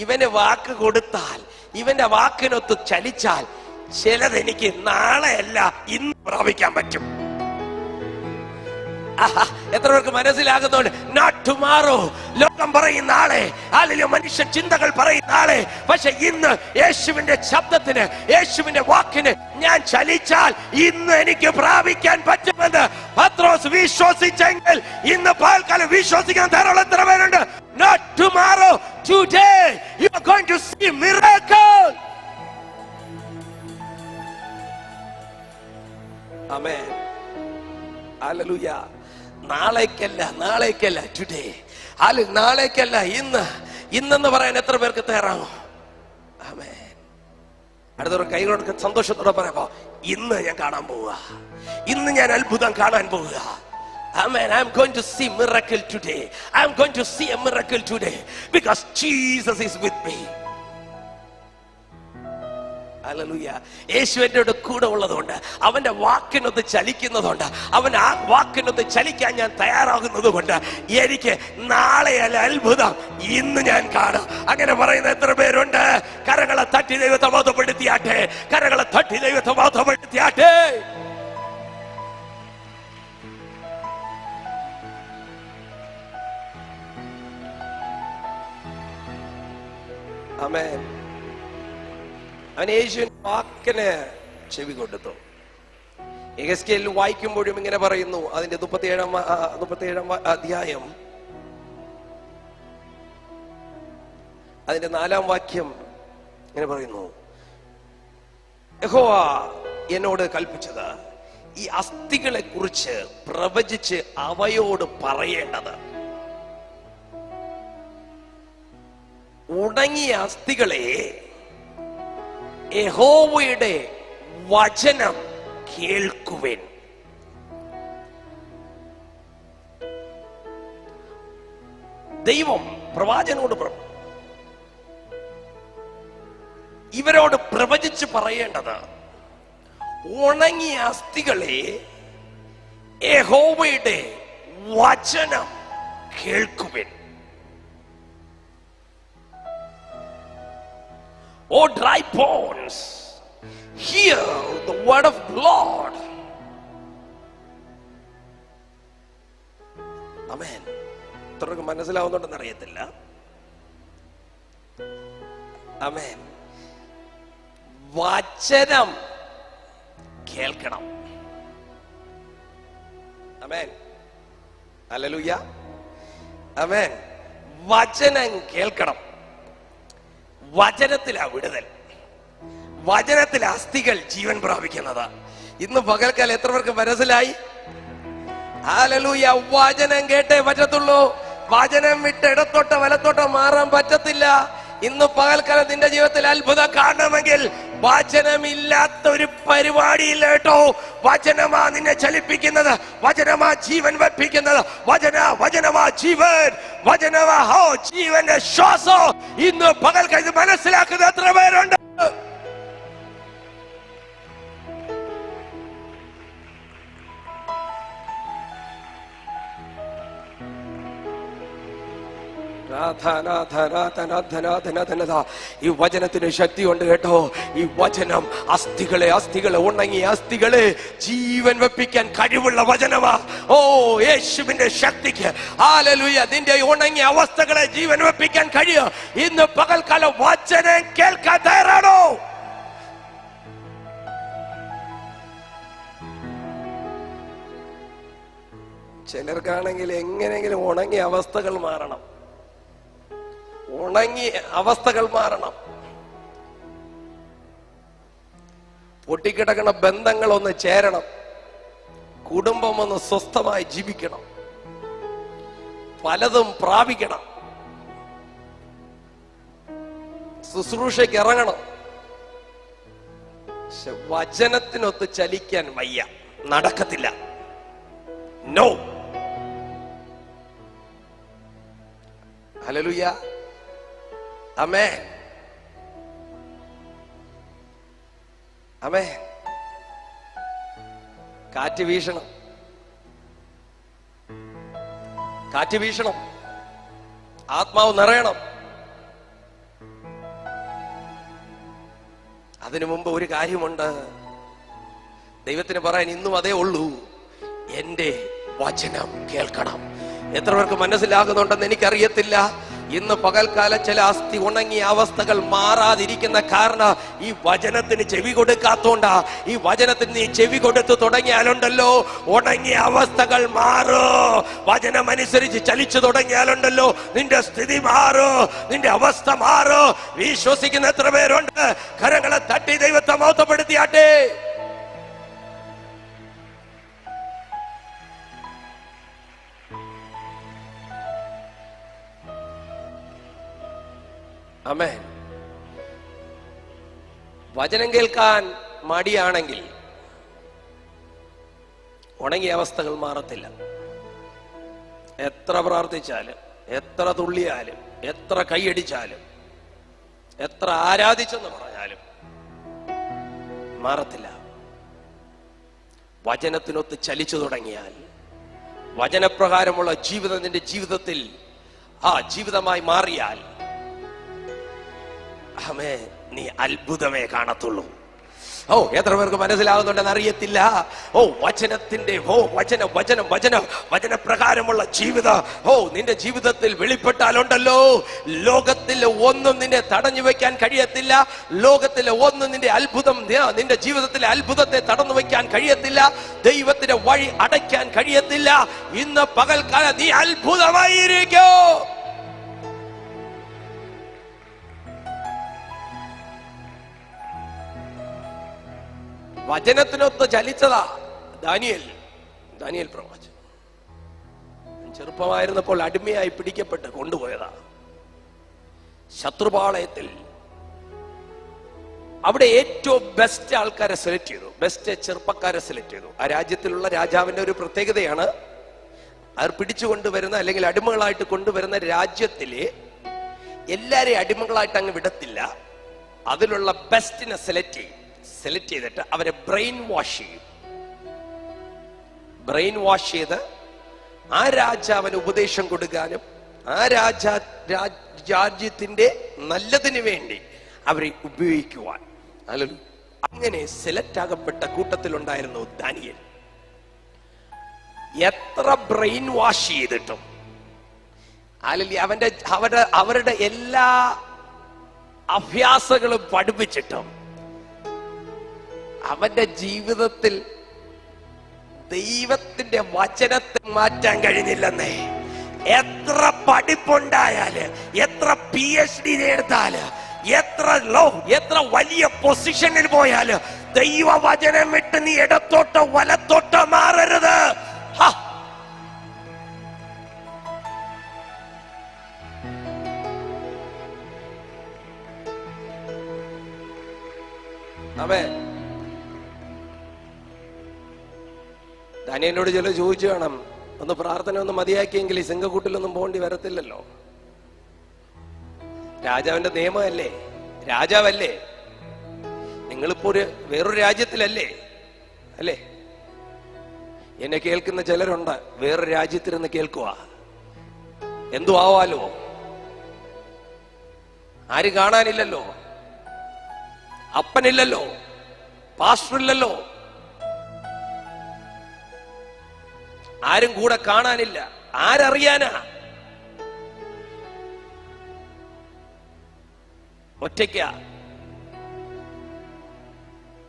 ഇവന് വാക്ക് കൊടുത്താൽ, ഇവന്റെ വാക്കിനൊത്ത് ചലിച്ചാൽ ചിലത് എനിക്ക് നാളെയല്ല ഇന്ന് പ്രാപിക്കാൻ പറ്റും. എത്ര പേർക്ക് മനസ്സിലാകുന്നുണ്ട്? Not tomorrow. ലോകം പറയും നാളെ, അല്ലെങ്കിൽ മനുഷ്യ ചിന്തകൾ പറയും നാളെ. പക്ഷെ ഇന്ന് യേശുവിന്റെ ശബ്ദത്തിന്, യേശുവിന്റെ വാക്കിന് ഞാൻ ചലിച്ചാൽ ഇന്ന് എനിക്ക് പ്രാപിക്കാൻ പറ്റുമെന്ന് പത്രോസ് വിശ്വസിച്ചെങ്കിൽ ഇന്ന് പകൽക്കാലം വിശ്വസിക്കാൻ ധാരാളം എത്ര പേരുണ്ട്? Not tomorrow, today you are going to see miracle. Amen. Hallelujah. നാളേക്കല്ല ടുഡേ. നാളേക്കല്ല ഇന്നെന്ന് പറയാൻ എത്ര പേർക്ക് തയ്യാറാണോ? ആമേൻ. അടുത്തൊരു കൈകൊണ്ട് സന്തോഷത്തോടെ പറയാമോ? ഇന്ന് ഞാൻ കാണാൻ പോവുക, ഇന്ന് ഞാൻ അത്ഭുതം കാണാൻ പോവുക. Amen. I am going to see miracle today. I am going to see a miracle today because Jesus is with me. Hallelujah. യേശു എന്നോട് കൂടെ ഉള്ളതുകൊണ്ട്, അവന്റെ വാക്കിനൊത്ത് ചലിക്കുന്നതുകൊണ്ട്, അവൻ ആ വാക്കിനൊത്ത് ചലിക്കാൻ ഞാൻ തയ്യാറാകുന്നത് കൊണ്ട് എനിക്ക് നാളെയല്ല അത്ഭുതം ഇന്ന് ഞാൻ കാണും. അങ്ങനെ പറയുന്ന എത്ര പേരുണ്ട്? കരങ്ങളെ തട്ടി ദൈവത്തെ ബോധപ്പെടുത്തിയാട്ടെ, കരങ്ങളെ തട്ടി ദൈവത്തെ ബോധപ്പെടുത്തിയാട്ടെ. ആമേൻ. അവൻ യേശുവിന്റെ വാക്കിന് ചെവി കൊടുത്തു. യെഹെസ്കേൽ വായിക്കുമ്പോഴും ഇങ്ങനെ പറയുന്നു, അതിന്റെ 37 അധ്യായം അതിന്റെ 4 വാക്യം ഇങ്ങനെ പറയുന്നു, യഹോവ എന്നോട് കൽപ്പിച്ചത് ഈ അസ്ഥികളെ കുറിച്ച് പ്രവചിച്ച് അവയോട് പറയേണ്ടത്, ഉണങ്ങിയ അസ്ഥികളെ യഹോവയുടെ വചനം കേൾക്കുവിൻ. ദൈവം പ്രവാചകനോട് ഇവരോട് പ്രവചിച്ച് പറയേണ്ടത്, ഉണങ്ങിയ അസ്ഥികളെ യഹോവയുടെ വചനം കേൾക്കുവിൻ. O dry bones, hear the word of the Lord. Amen. ഇത്രയൊക്കെ മനസ്സിലാവുന്നുണ്ടെന്ന് അറിയത്തില്ല. ആമേൻ. വചനം കേൾക്കണം. ആമേൻ. ഹല്ലേലൂയ. ആമേൻ. വചനം കേൾക്കണം. വചനത്തിലാ വിടുതൽ, വചനത്തിലെ അസ്ഥികൾ ജീവൻ പ്രാപിക്കുന്നത്. ഇന്ന് പകൽക്കാലം എത്ര പേർക്ക് മനസ്സിലായി? ഹല്ലേലൂയ. വചനം കേട്ടേ പറ്റത്തുള്ളൂ. വചനം വിട്ട് ഇടത്തോട്ടോ വലത്തോട്ടോ മാറാൻ പറ്റത്തില്ല. ഇന്ന് പകൽക്കാലം നിന്റെ ജീവിതത്തിൽ അത്ഭുതം കാണണമെങ്കിൽ വചനമില്ലാത്ത ഒരു പരിപാടിയില്ല കേട്ടോ. വചനമാ നിന്നെ ചലിപ്പിക്കുന്നത്, വചനമാ ജീവൻ വെപ്പിക്കുന്നത്, വചനമാ ജീവൻ, വചനമാ ജീവന്റെ ശ്വാസം. ഇന്ന് പകൽക്കാലം ഇത് മനസ്സിലാക്കുന്ന എത്ര പേരുണ്ട്? ഈ വചനത്തിന് ശക്തിയുണ്ട് കേട്ടോ. ഈ വചനം അസ്ഥികളെ ഉണങ്ങിയ അസ്ഥികളെ ജീവൻ വെപ്പിക്കാൻ കഴിവുള്ള വചനമാ. ഓ, യേശുവിന്റെ ശക്തിക്ക് ഹല്ലേലൂയ. നിന്റെ ഉണങ്ങിയ അവസ്ഥകളെ ജീവൻ വെപ്പിക്കാൻ കഴിയും. ഇന്ന് പകൽക്കാലം വചനം കേൾക്കാൻ തയ്യാറാണോ? ചിലർക്കാണെങ്കിൽ എങ്ങനെയെങ്കിലും ഉണങ്ങിയ അവസ്ഥകൾ മാറണം, ഉണങ്ങിയ അവസ്ഥകൾ മാറണം. പൊട്ടിക്കിടക്കുന്ന ബന്ധങ്ങൾ ഒന്ന് ചേരണം, കുടുംബം ഒന്ന് സ്വസ്ഥമായി ജീവിക്കണം, പലതും പ്രാപിക്കണം, ശുശ്രൂഷയ്ക്ക് ഇറങ്ങണം. പക്ഷെ വചനത്തിനൊത്ത് ചലിക്കാൻ വയ്യ, നടക്കത്തില്ല. നോ. ഹല്ലേലൂയ. ആമേൻ. ആമേൻ. കാറ്റ് വീശണം, കാറ്റ് വീശണം, ആത്മാവ് നിറയണം. അതിനു മുമ്പ് ഒരു കാര്യമുണ്ട്. ദൈവത്തിന് പറയാൻ ഇന്നും അതേ ഉള്ളൂ, എന്റെ വചനം കേൾക്കണം. എത്ര പേർക്ക് മനസ്സിലാകുന്നുണ്ടെന്ന് എനിക്കറിയത്തില്ല. ഇന്ന് പകൽക്കാലം ചില അസ്ഥി ഉണങ്ങിയ അവസ്ഥകൾ മാറാതിരിക്കുന്ന കാരണം ഈ വചനത്തിന് ചെവി കൊടുക്കാത്തോണ്ടാ. ഈ വചനത്തിന് നീ ചെവി കൊടുത്തു തുടങ്ങിയാലുണ്ടല്ലോ ഉണങ്ങിയ അവസ്ഥകൾ മാറോ. വചനം അനുസരിച്ച് ചലിച്ചു തുടങ്ങിയാലുണ്ടല്ലോ നിന്റെ സ്ഥിതി മാറോ, നിന്റെ അവസ്ഥ മാറോ. വിശ്വസിക്കുന്ന എത്ര പേരുണ്ട്? കരങ്ങളെ തട്ടി ദൈവത്തെ മഹത്വപ്പെടുത്തിയാട്ടെ. ആമേൻ. വചനം കേൾക്കാൻ മടിയാണെങ്കിൽ ഉണങ്ങിയ അവസ്ഥകൾ മാറത്തില്ല. എത്ര പ്രാർത്ഥിച്ചാലും, എത്ര തുള്ളിയാലും, എത്ര കൈയടിച്ചാലും, എത്ര ആരാധിച്ചെന്ന് പറഞ്ഞാലും മാറത്തില്ല. വചനത്തിനൊത്ത് ചലിച്ചു തുടങ്ങിയാൽ, വചനപ്രകാരമുള്ള ജീവിതം നിന്റെ ജീവിതത്തിൽ ജീവിതമായി മാറിയാൽ നീ അത്ഭുതമേ കാണത്തുള്ളൂ. ഓ, എത്ര പേർക്ക് മനസ്സിലാകുന്നുണ്ടെന്ന് അറിയത്തില്ല. ഓ, വചനത്തിന്റെ വചനപ്രകാരമുള്ള ജീവിതം നിന്റെ ജീവിതത്തിൽ വെളിപ്പെട്ടാലുണ്ടല്ലോ ലോകത്തിലെ ഒന്നും നിന്നെ തടഞ്ഞു വെക്കാൻ കഴിയത്തില്ല. ലോകത്തിലെ ഒന്നും നിന്റെ ജീവിതത്തിലെ അത്ഭുതത്തെ തടഞ്ഞു വെക്കാൻ കഴിയത്തില്ല. ദൈവത്തിന്റെ വഴി അടയ്ക്കാൻ കഴിയത്തില്ല. ഇന്ന് പകൽക്കാലം നീ അത്ഭുതമായിരിക്കോ. വചനത്തിനൊത്ത് ചലിച്ചതാ ദാനിയേൽ പ്രവാചകൻ. ചെറുപ്പമായിരുന്നപ്പോൾ അടിമയായി പിടിക്കപ്പെട്ട് കൊണ്ടുപോയതാ ശത്രുപാളയത്തിൽ. അവിടെ ഏറ്റവും ബെസ്റ്റ് ആൾക്കാരെ സെലക്ട് ചെയ്തു, ബെസ്റ്റ് ചെറുപ്പക്കാരെ സെലക്ട് ചെയ്തു. ആ രാജ്യത്തിലുള്ള രാജാവിന്റെ ഒരു പ്രത്യേകതയാണ്, അവർ പിടിച്ചുകൊണ്ടുവരുന്ന അല്ലെങ്കിൽ അടിമകളായിട്ട് കൊണ്ടുവരുന്ന രാജ്യത്തിലെ എല്ലാരെയും അടിമകളായിട്ട് അങ്ങ് വിടത്തില്ല. അതിലുള്ള ബെസ്റ്റിനെ സെലക്ട് ചെയ്തിട്ട് അവരെ ബ്രെയിൻ വാഷ് ചെയ്ത് ആ രാജാവിന് ഉപദേശം കൊടുക്കാനും ആ രാജ്യത്തിന്റെ നല്ലതിന് വേണ്ടി അവരെ ഉപയോഗിക്കുവാൻ അങ്ങനെ സെലക്ട് ആകപ്പെട്ട കൂട്ടത്തിലുണ്ടായിരുന്നു ദാനിയേൽ. എത്ര ബ്രെയിൻ വാഷ് ചെയ്തിട്ടും അവരുടെ എല്ലാ അഭ്യാസങ്ങളും പഠിപ്പിച്ചിട്ടും അവന്റെ ജീവിതത്തിൽ ദൈവത്തിന്റെ വചനത്തെ മാറ്റാൻ കഴിഞ്ഞില്ലെന്നേ. എത്ര പഠിപ്പുണ്ടായാല്, എത്ര PhD എടുത്താല്, എത്ര വലിയ പൊസിഷനിൽ പോയാല് ദൈവവചനം വിട്ട് നീ ഇടത്തോട്ടോ വലത്തോട്ടോ മാറരുത്. ദാനിയേലിനോട് ചില ചോദിച്ചു കാണാം, ഒന്ന് പ്രാർത്ഥന ഒന്ന് മതിയാക്കിയെങ്കിൽ ഈ സിംഹക്കൂട്ടിലൊന്നും പോകേണ്ടി വരത്തില്ലല്ലോ. രാജാവിന്റെ നിയമമല്ലേ, രാജാവല്ലേ, നിങ്ങളിപ്പോ വേറൊരു രാജ്യത്തിലല്ലേ അല്ലേ? എന്നെ കേൾക്കുന്ന ചിലരുണ്ട് വേറൊരു രാജ്യത്തിരുന്ന് കേൾക്കുക. എന്തു ആവാലോ, ആരും കാണാനില്ലല്ലോ, അപ്പനില്ലല്ലോ, പാസ്റ്ററില്ലല്ലോ, ആരും കൂടെ കാണാനില്ല, ആരറിയാനാ? ഒറ്റയ്ക്ക,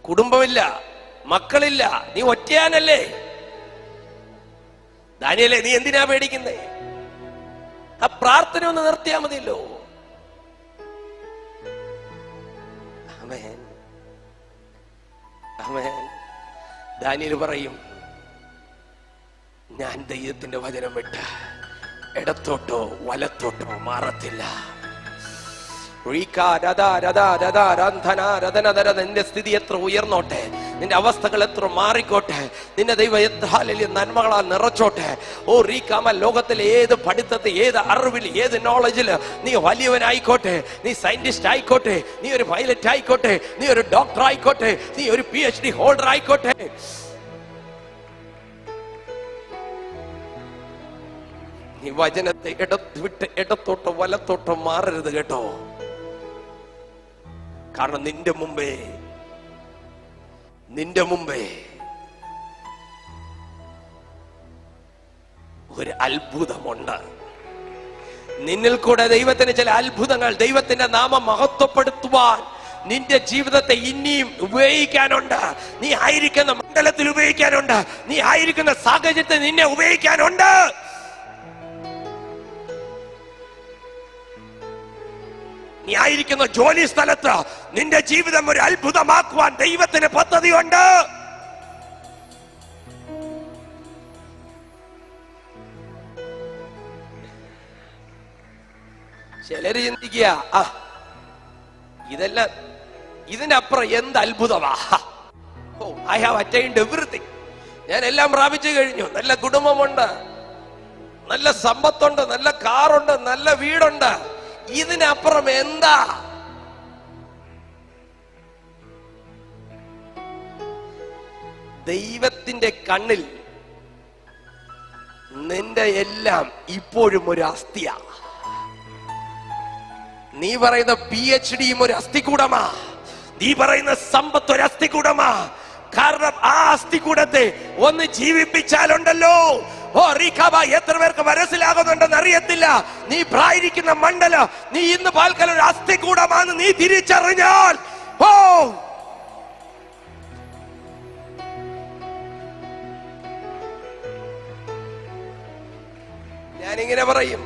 കുടുംബമില്ല, മക്കളില്ല, നീ ഒറ്റയാനല്ലേ? ദാനിയേലേ, നീ എന്തിനാ പേടിക്കുന്നേ? ആ പ്രാർത്ഥന ഒന്ന് നിർത്തിയാ മതിയല്ലോ. ആമേൻ, ആമേൻ. ദാനിയേൽ പറയും, ഞാൻ ദൈവത്തിന്റെ വചനം വിട്ട് ഇടത്തോട്ടോ വലത്തോട്ടോ മാറത്തില്ല. നിന്റെ സ്ഥിതി എത്ര ഉയർന്നോട്ടെ, നിന്റെ അവസ്ഥകൾ എത്ര മാറിക്കോട്ടെ, നിന്റെ ദൈവം എത്ര നന്മകളാൽ നിറച്ചോട്ടെ. ഓ റീകാമ, ലോകത്തിലെ ഏത് പഠിത്തത്തിൽ, ഏത് അറിവിൽ, ഏത് നോളജില് നീ വലിയവനായിക്കോട്ടെ, നീ സയന്റിസ്റ്റ് ആയിക്കോട്ടെ, നീ ഒരു പൈലറ്റ് ആയിക്കോട്ടെ, നീ ഒരു ഡോക്ടർ ആയിക്കോട്ടെ, നീ ഒരു PhD ഹോൾഡർ ആയിക്കോട്ടെ, നീ വചനത്തെ വിട്ട് ഇടത്തോട്ടോ വലത്തോട്ടോ മാറരുത് കേട്ടോ. കാരണം നിന്റെ മുമ്പേ ഒരു അത്ഭുതമുണ്ട്. നിന്നിൽ കൂടെ ദൈവത്തിന് ചില അത്ഭുതങ്ങൾ, ദൈവത്തിന്റെ നാമം മഹത്വപ്പെടുത്തുവാൻ നിന്റെ ജീവിതത്തെ ഇനിയും ഉപയോഗിക്കാനുണ്ട്. നീ ആയിരിക്കുന്ന മണ്ഡലത്തിൽ ഉപയോഗിക്കാനുണ്ട്, നീ ആയിരിക്കുന്ന സാഹചര്യത്തിൽ നിന്നെ ഉപയോഗിക്കാനുണ്ട്. നീ ആയിരിക്കുന്ന ജോലി സ്ഥലത്ത് നിന്റെ ജീവിതം ഒരു അത്ഭുതമാക്കുവാൻ ദൈവത്തിന് പദ്ധതിയുണ്ട്. ചിലര് ചിന്തിക്കുക, ഇതെല്ലാം ഇതിനപ്പുറം എന്ത് അത്ഭുതമാ, ഐ ഹാവ് അറ്റൈൻഡ് എവറിത്തിങ്, ഞാൻ എല്ലാം പ്രാപിച്ചു കഴിഞ്ഞു, നല്ല കുടുംബമുണ്ട്, നല്ല സമ്പത്തുണ്ട്, നല്ല കാറുണ്ട്, നല്ല വീടുണ്ട്, ഇതിനപ്പുറം എന്താ? ദൈവത്തിന്റെ കണ്ണിൽ നിന്റെ എല്ലാം ഇപ്പോഴും ഒരു അസ്ഥിയാ. നീ പറയുന്ന PhDയും ഒരു അസ്ഥികൂടമാ, നീ പറയുന്ന സമ്പത്ത് ഒരു അസ്ഥികൂടമാ. കാരണം ആ അസ്ഥികൂടത്തെ ഒന്ന് ജീവിപ്പിച്ചാലുണ്ടല്ലോ, ഓ റീഖാബ, എത്ര പേർക്ക് മനസ്സിലാകുന്നുണ്ടെന്ന് അറിയത്തില്ല. നീ പ്രായിരിക്കുന്ന മണ്ഡലം, നീ ഇന്ന് പാൽക്കാലം ഒരു അസ്ഥികൂടമാണെന്ന് നീ തിരിച്ചറിഞ്ഞാൽ, ഓ ഞാനിങ്ങനെ പറയും,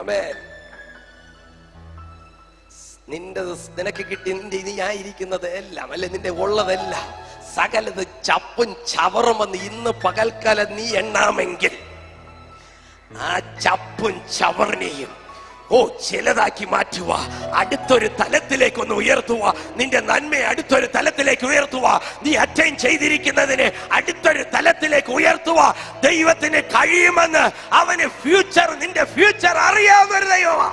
ആമേൻ, നിനക്ക് കിട്ടി നീ ആയിരിക്കുന്നത് എല്ലാം, അല്ലെ നിന്റെ ഉള്ളതെല്ലാം, സകലത് ചപ്പും ചവറുമെന്ന് ഇന്ന് പകൽക്കാലം നീ എണ്ണാമെങ്കിൽ ആ ചപ്പും ചവറിനെയും ചിലതാക്കി മാറ്റുക, അടുത്തൊരു തലത്തിലേക്ക് ഒന്ന് ഉയർത്തുക, നിന്റെ നന്മയെ അടുത്തൊരു തലത്തിലേക്ക് ഉയർത്തുക, നീ അറ്റൈൻ ചെയ്തിരിക്കുന്നതിനെ അടുത്തൊരു തലത്തിലേക്ക് ഉയർത്തുക. ദൈവത്തിന് കഴിയുമെന്ന് അവന് നിന്റെ ഫ്യൂച്ചർ അറിയാവുന്ന ഒരു ദൈവമാ.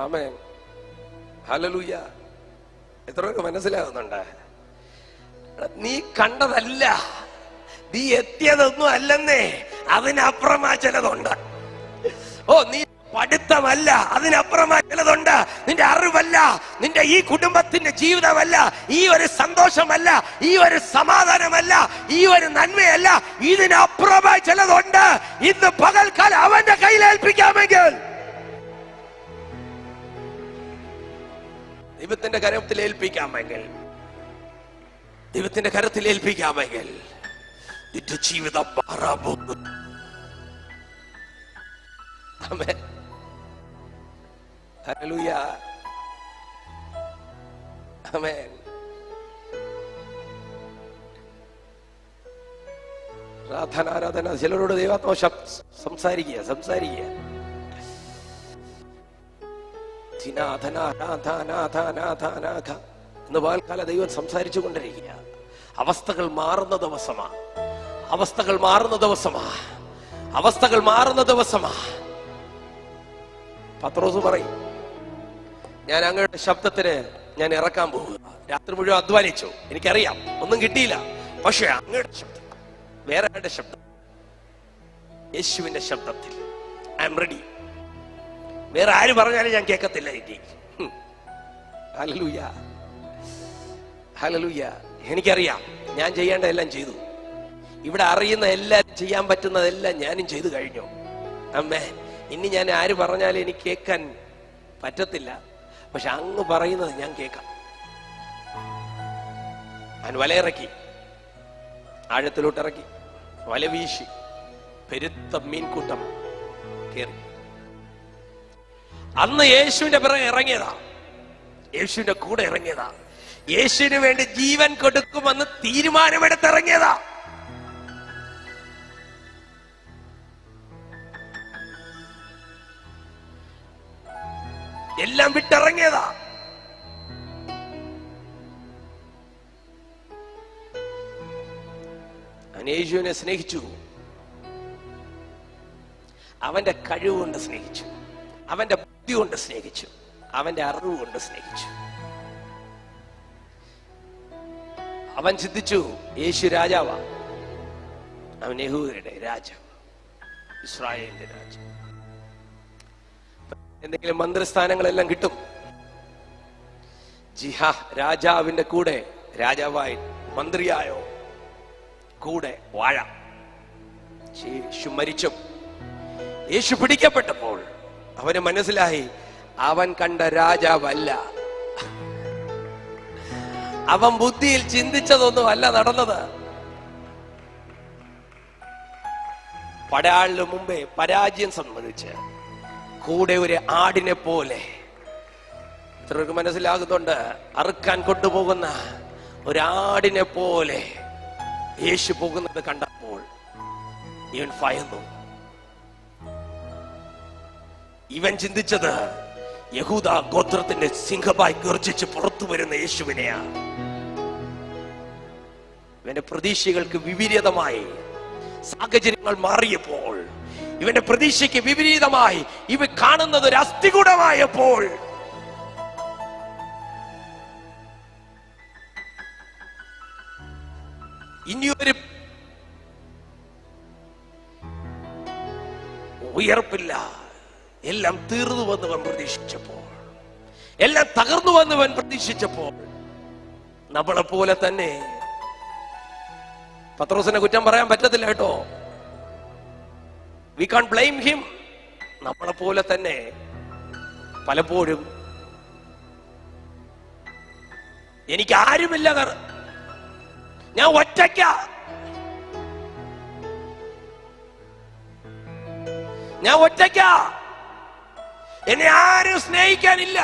ആമേൻ, ഹല്ലേലൂയ. എത്രയൊക്കെ മനസ്സിലാകുന്നുണ്ട്? നീ കണ്ടതല്ല, നീ എത്തിയതൊന്നും അല്ലെന്നേ, അതിനപ്പുറമാ ചിലതുണ്ട്. നീ പഠിത്തമല്ല, അതിനപ്പുറമാ ചിലതുണ്ട്. നിന്റെ അറിവല്ല, നിന്റെ ഈ കുടുംബത്തിന്റെ ജീവിതമല്ല, ഈ ഒരു സന്തോഷമല്ല, ഈ ഒരു സമാധാനമല്ല, ഈ ഒരു നന്മയല്ല, ഇതിനപ്പുറമായി ചിലതുണ്ട്. ഇന്ന് പകൽക്കാലം അവന്റെ കയ്യിൽ ഏൽപ്പിക്കാമെങ്കിൽ, ദൈവത്തിന്റെ കരത്തിൽ ഏൽപ്പിക്കാമെങ്കിൽ, ദൈവത്തിന്റെ കരത്തിൽ ഏൽപ്പിക്കാമെങ്കിൽ നിന്റെ ജീവിതം മാറാൻ പോകുന്നു. ആമേൻ, ഹല്ലേലൂയ, ആമേൻ. ആരാധന. ചിലരോട് ദൈവാത്മാവ് സംസാരിക്കുക. ഇന്ന് പകൽക്കാല ദൈവം സംസാരിച്ചു കൊണ്ടിരിക്കുക. അവസ്ഥകൾ മാറുന്ന ദിവസമാ. പത്രോസ് പറയും, ഞാൻ അങ്ങയുടെ ശബ്ദത്തിന് ഞാൻ ഇറക്കാൻ പോകുക. രാത്രി മുഴുവൻ അധ്വാനിച്ചു, എനിക്കറിയാം ഒന്നും കിട്ടിയില്ല. പക്ഷെ അങ്ങയുടെ ശബ്ദം, വേറെ ആരുടെ ശബ്ദം? യേശുവിന്റെ ശബ്ദത്തിൽ ഐ എം റെഡി. വേറെ ആര് പറഞ്ഞാലും ഞാൻ കേൾക്കത്തില്ല. ഹല്ലേലൂയ. എനിക്കറിയാം ഞാൻ ചെയ്യേണ്ടതെല്ലാം ചെയ്തു. ഇവിടെ അറിയുന്ന എല്ലാം ചെയ്യാൻ പറ്റുന്നതെല്ലാം ഞാനും ചെയ്തു കഴിഞ്ഞു. അമ്മേ, ഇനി ഞാൻ ആര് പറഞ്ഞാലും എനിക്ക് കേൾക്കാൻ പറ്റത്തില്ല. പക്ഷെ അങ്ങ് പറയുന്നത് ഞാൻ കേൾക്കാം. ഞാൻ വലയിറക്കി, ആഴത്തിലോട്ടിറക്കി, വല വീശി, പെരുത്ത മീൻകൂട്ടം കേറി. അന്ന് യേശുവിന്റെ പിറകെ ഇറങ്ങിയതാ, യേശുവിന്റെ കൂടെ ഇറങ്ങിയതാ, യേശുവിന് വേണ്ടി ജീവൻ കൊടുക്കുമെന്ന് തീരുമാനമെടുത്തിറങ്ങിയതാ. എല്ലാം വിട്ടിറങ്ങിയതാ. യേശുവിനെ സ്നേഹിച്ചു. അവന്റെ കഴിവ് കൊണ്ട് സ്നേഹിച്ചു, അവന്റെ ബുദ്ധി കൊണ്ട് സ്നേഹിച്ചു, അവന്റെ അറിവ് കൊണ്ട് സ്നേഹിച്ചു. അവൻ ചിന്തിച്ചു യേശു രാജാവാ. അവൻ യഹൂദരുടെ രാജാവ്, ഇസ്രായേലിന്റെ രാജാവ്. എന്തെങ്കിലും മന്ത്രിസ്ഥാനങ്ങളെല്ലാം കിട്ടും. രാജാവിന്റെ കൂടെ രാജാവായി മന്ത്രിയായോ കൂടെ വാഴാം. യേശു മരിച്ചു, യേശു പിടിക്കപ്പെട്ടപ്പോൾ അവന് മനസ്സിലായി അവൻ കണ്ട രാജാവല്ല. അവൻ ബുദ്ധിയിൽ ചിന്തിച്ചതൊന്നും അല്ല നടന്നത്. പടയാളിന് മുമ്പേ പരാജയം സംബന്ധിച്ച് കൂടെ ഒരു ആടിനെ പോലെ, ഇത്രക്ക് മനസ്സിലാകുന്നുണ്ട്, അറുക്കാൻ കൊണ്ടുപോകുന്ന ഒരാടിനെ പോലെ യേശു പോകുന്നത് കണ്ടപ്പോൾ ഇവൻ ഭയന്നു. ഇവൻ ചിന്തിച്ചത് യഹൂദ ഗോത്രത്തിന്റെ സിംഹമായി ഗർജിച്ച് പുറത്തു വരുന്ന യേശുവിനെയാ. ഇവന്റെ പ്രതീക്ഷകൾക്ക് വിപരീതമായി സാഹചര്യങ്ങൾ മാറിയപ്പോൾ, ഇവന്റെ പ്രതീക്ഷയ്ക്ക് വിപരീതമായി ഇവ കാണുന്നത് ഒരു അസ്ഥികൂടമായപ്പോൾ, ഇനിയൊരു ഉയർപ്പില്ല, എല്ലാം തീർന്നുവെന്നവൻ പ്രതീക്ഷിച്ചപ്പോൾ, എല്ലാം തകർന്നുവെന്നവൻ പ്രതീക്ഷിച്ചപ്പോൾ, നമ്മളെ പോലെ തന്നെ പത്രോസിനെ കുറ്റം പറയാൻ പറ്റത്തില്ല കേട്ടോ. We can't blame him. നമ്മളെ പോലെ തന്നെ പലപ്പോഴും എനിക്ക് ആരുമില്ല, ഞാൻ ഒറ്റയ്ക്ക, എന്നെ ആരും സ്നേഹിക്കാനില്ല,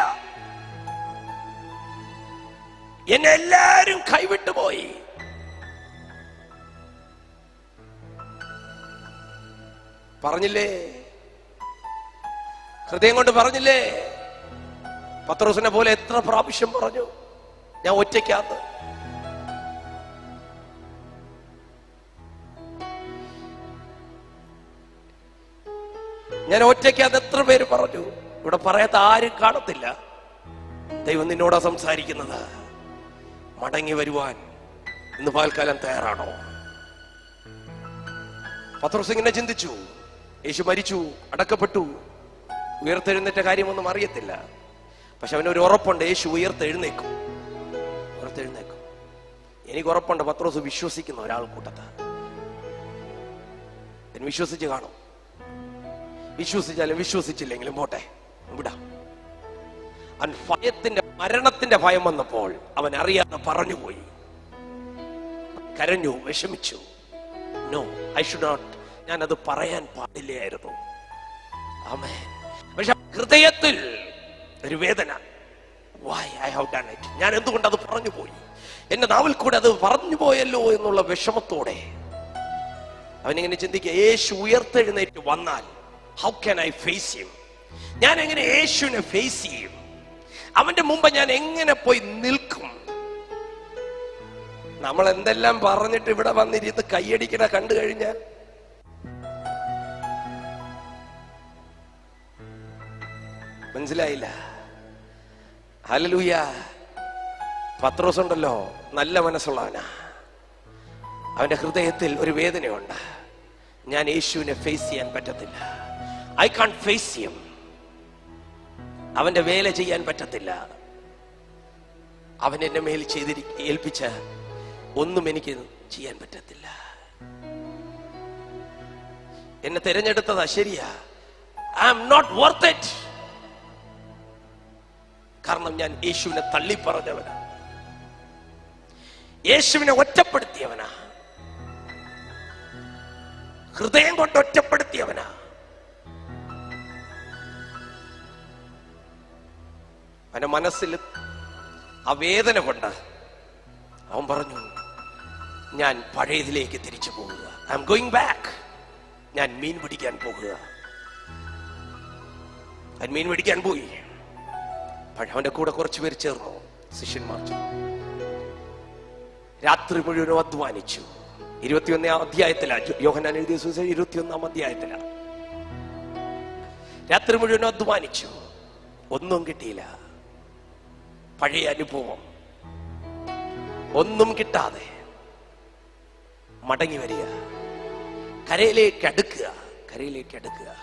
എന്നെ എല്ലാരും കൈവിട്ടു പോയി. പറഞ്ഞില്ലേ, ഹൃദയം കൊണ്ട് പറഞ്ഞില്ലേ? പത്രോസിനെ പോലെ എത്ര പ്രാവശ്യം പറഞ്ഞു ഞാൻ ഒറ്റയ്ക്കാന്ന്. ഞാൻ ഒറ്റയ്ക്കാന്ന് എത്ര പേര് പറഞ്ഞു. ഇവിടെ പറയാത്ത ആരും കാണത്തില്ല. ദൈവം നിന്നോടാ സംസാരിക്കുന്നത്. മടങ്ങി വരുവാൻ ഇന്ന് പകൽക്കാലം തയ്യാറാണോ? പത്രോസ് ഇങ്ങനെ ചിന്തിച്ചു. യേശു മരിച്ചു, അടക്കപ്പെട്ടു, ഉയർത്തെഴുന്നേറ്റ കാര്യമൊന്നും അറിയത്തില്ല. പക്ഷെ അവനൊരു ഉറപ്പുണ്ട്, യേശു ഉയർത്തെഴുന്നേക്കും. എനിക്ക് ഉറപ്പുണ്ട് പത്രോസ് വിശ്വസിക്കുന്ന ഒരാൾ കൂട്ടത്ത് വിശ്വസിച്ച് കാണും. വിശ്വസിച്ചാലും വിശ്വസിച്ചില്ലെങ്കിലും പോട്ടെ, വിടാം. അവൻ ഭയത്തിന്റെ, മരണത്തിന്റെ ഭയം വന്നപ്പോൾ അവൻ അറിയാതെ പറഞ്ഞുപോയി, കരഞ്ഞു, വിഷമിച്ചു. നോ, ഐ ഷുഡ് നോട്ട്, ഞാനത് പറയാൻ പാടില്ലായിരുന്നു. ആമേൻ. പക്ഷെ ഹൃദയത്തിൽ ഒരു വേദന, why I have done it, ഞാൻ എന്തുകൊണ്ട് അത് പറഞ്ഞു പോയി, എന്റെ നാവിൽ കൂടെ അത് പറഞ്ഞു പോയല്ലോ എന്നുള്ള വിഷമത്തോടെ അവനിങ്ങനെ ചിന്തിക്കുക, യേശു ഉയർത്തെഴുന്നേറ്റ് വന്നാൽ how can I face him? ഞാൻ എങ്ങനെ യേശുവിനെ ഫേസ് ചെയ്യും? അവന്റെ മുമ്പ് ഞാൻ എങ്ങനെ പോയി നിൽക്കും? നമ്മൾ എന്തെല്ലാം പറഞ്ഞിട്ട് ഇവിടെ വന്നിരുന്ന് കൈയടിക്കണ കണ്ടു കഴിഞ്ഞാൽ മനസ്സിലായില്ല. ഹല്ലേലൂയ. പത്രോസ് ഉണ്ടല്ലോ, നല്ല മനസ്സുള്ളവനാ. അവന്റെ ഹൃദയത്തിൽ ഒരു വേദനയുണ്ട്. ഞാൻ യേശുവിനെ ഫേസ് ചെയ്യാൻ പറ്റത്തില്ല. I can't face him. അവന്റെ വേല ചെയ്യാൻ പറ്റത്തില്ല. അവൻ എന്റെ മേൽ ഏൽപ്പിച്ച ഒന്നും എനിക്ക് ചെയ്യാൻ പറ്റത്തില്ല. എന്നെ തിരഞ്ഞെടുത്തതാ, ശരിയാ. I am not worth it. കാരണം ഞാൻ യേശുവിനെ തള്ളിപ്പറഞ്ഞവനാ, യേശുവിനെ ഒറ്റപ്പെടുത്തിയവനാ, ഹൃദയം കൊണ്ട് ഒറ്റപ്പെടുത്തിയവനാ. അവന്റെ മനസ്സിൽ ആ വേദന കൊണ്ട് അവൻ പറഞ്ഞു, ഞാൻ പഴയതിലേക്ക് തിരിച്ചു പോകുക. I am going back. ഞാൻ മീൻ പിടിക്കാൻ പോകുക. അവൻ മീൻ പിടിക്കാൻ പോയി. അവന്റെ കൂടെ കുറച്ചു പേര് ചേർന്നു, ശിഷ്യന്മാർ. രാത്രി മുഴുവനും അധ്വാനിച്ചു. 21-ാം അധ്യായത്തിലാ യോഹന്നാൻ എഴുതിയ സുവിശേഷം, 21-ാം അധ്യായത്തിലാ. രാത്രി മുഴുവനും അധ്വാനിച്ചു, ഒന്നും കിട്ടിയില്ല. പഴയ അനുഭവം, ഒന്നും കിട്ടാതെ മടങ്ങി വരിക, കരയിലേക്ക് അടുക്കുക.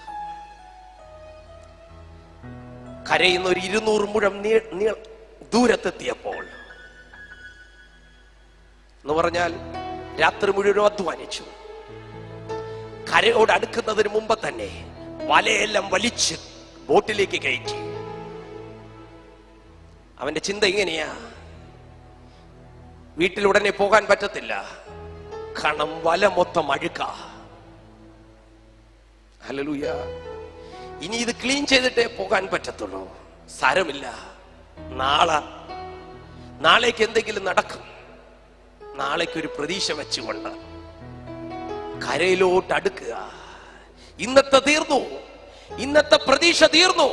കരയിൽ നിന്ന് ഒരു 200 മുഴം ദൂരത്തെത്തിയപ്പോൾ എന്ന് പറഞ്ഞാൽ രാത്രി മുഴുവനും അധ്വാനിച്ചു. കരയോട് അടുക്കുന്നതിന് മുമ്പ് തന്നെ വലയെല്ലാം വലിച്ച് ബോട്ടിലേക്ക് കയറ്റി. അവന്റെ ചിന്ത ഇങ്ങനെയാ, വീട്ടിൽ ഉടനെ പോകാൻ പറ്റത്തില്ല, കാരണം വല മൊത്തം അഴുക്ക. ഹല്ലേലൂയ. ഇനി ഇത് ക്ലീൻ ചെയ്തിട്ടേ പോകാൻ പറ്റത്തുള്ളൂ. സാരമില്ല, നാളേക്ക് എന്തെങ്കിലും നടക്കും. നാളേക്കൊരു പ്രതീക്ഷ വെച്ചുകൊണ്ട് കരയിലോട്ട് അടുക്കുക. ഇന്നത്തെ തീർന്നു, ഇന്നത്തെ പ്രതീക്ഷ തീർന്നു,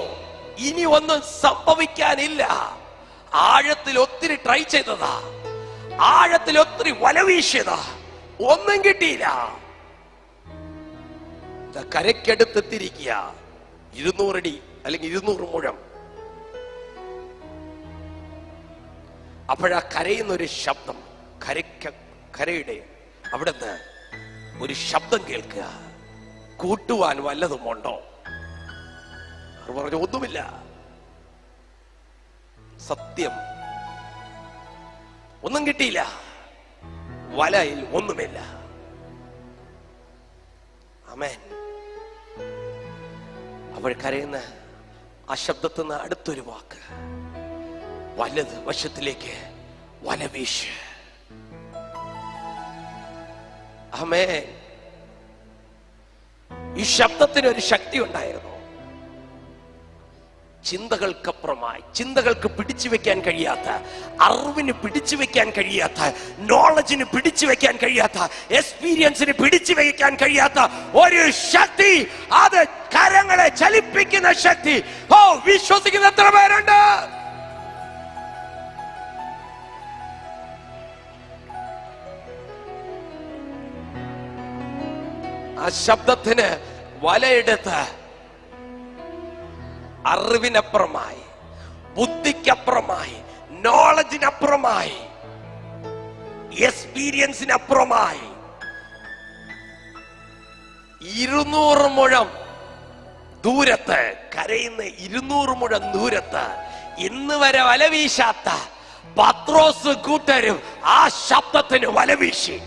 ഇനി ഒന്നും സംഭവിക്കാനില്ല. ആഴത്തിൽ ഒത്തിരി ട്രൈ ചെയ്തതാ, ആഴത്തിൽ ഒത്തിരി വല വീശിയതാ, ഒന്നും കിട്ടിയില്ല. കരയ്ക്കടുത്തെത്തിരിക്കുക, 200 അടി അല്ലെങ്കിൽ 200 മുഴം. അപ്പോഴാ കരയുന്നൊരു ശബ്ദം, കരയുടെ അവിടുന്ന് ഒരു ശബ്ദം കേൾക്കുക. കൂട്ടുവാൻ വല്ലതുമുണ്ടോ? അവർ പറഞ്ഞു, ഒന്നുമില്ല. സത്യം, ഒന്നും കിട്ടിയില്ല, വലയിൽ ഒന്നുമില്ല. ആമേൻ. അവൾ കരയുന്ന ആ ശബ്ദത്തിൽ നിന്ന് അടുത്തൊരു വാക്ക്, വലത് വശത്തിലേക്ക് വല വീശ്. ആമേൻ. ഈ ശബ്ദത്തിന് ഒരു ശക്തി ഉണ്ടായിരുന്നു. ചിന്തകൾക്കപ്പുറമായി, ചിന്തകൾക്ക് പിടിച്ചു വെക്കാൻ കഴിയാത്ത, അറിവിന് പിടിച്ചു വെക്കാൻ കഴിയാത്ത, നോളജിന് പിടിച്ചു വെക്കാൻ കഴിയാത്ത, എക്സ്പീരിയൻസിന് പിടിച്ചു വെക്കാൻ കഴിയാത്ത ഒരു ശക്തി, അത് കരങ്ങളെ ചലിപ്പിക്കുന്ന ശക്തി. ഓ, വിശ്വസിക്കുന്ന എത്ര പേരുണ്ട്? ആ ശബ്ദത്തിന് വലയെടുത്ത് അറിവിനപ്പുറമായി, ബുദ്ധിക്കപ്പുറമായി, നോളജിനപ്പുറമായി, എക്സ്പീരിയൻസിനപ്പുറമായി 200 മുഴം ദൂരത്ത്, കരയുന്ന 200 മുഴം ദൂരത്ത് ഇന്ന് വരെ വല വീശാത്ത പത്രോസ് കൂട്ടരും ആ ശബ്ദത്തിന് വല വീശി.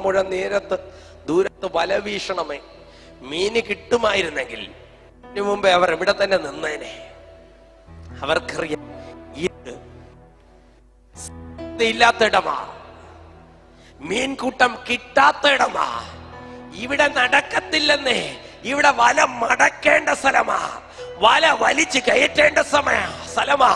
മുഴ ദൂരത്ത് വല വീശണമേ, മീന് കിട്ടുമായിരുന്നെങ്കിൽ ഇതിനു മുമ്പേ അവർ ഇവിടെ തന്നെ നിന്നേനെ. അവർക്കറിയാം ഇല്ലാത്ത ഇടമാ, മീൻകൂട്ടം കിട്ടാത്ത ഇടമാ, ഇവിടെ നടക്കത്തില്ലെന്നേ, ഇവിടെ വല മടക്കേണ്ട സ്ഥലമാ. വല വലിച്ചു കയറ്റേണ്ട സ്ഥലമാ.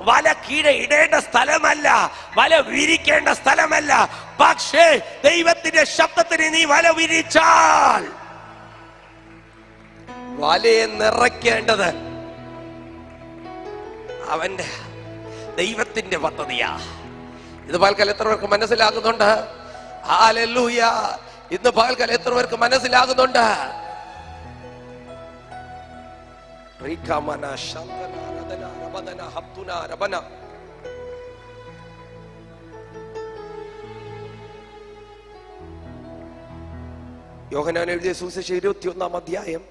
വല കീഴെ ഇടേണ്ട സ്ഥലമല്ല, വല വിരിക്കേണ്ട സ്ഥലമല്ല. പക്ഷേ ദൈവത്തിന്റെ ശബ്ദത്തിന് നീ വല വിരിച്ചാൽ വലയെ നിറയ്ക്കേണ്ടത് അവന്റെ ദൈവത്തിന്റെ പദ്ധതിയാ. ഇത് പകൽക്കാലം എത്ര പേർക്ക് മനസ്സിലാകുന്നുണ്ട്? ഹല്ലേലൂയ. ഇന്ന് പകൽക്കാലം എത്ര പേർക്ക് മനസ്സിലാകുന്നുണ്ട്? യോഹന്നാൻ എഴുതിയ സുവിശേഷം 21-ാം അധ്യായം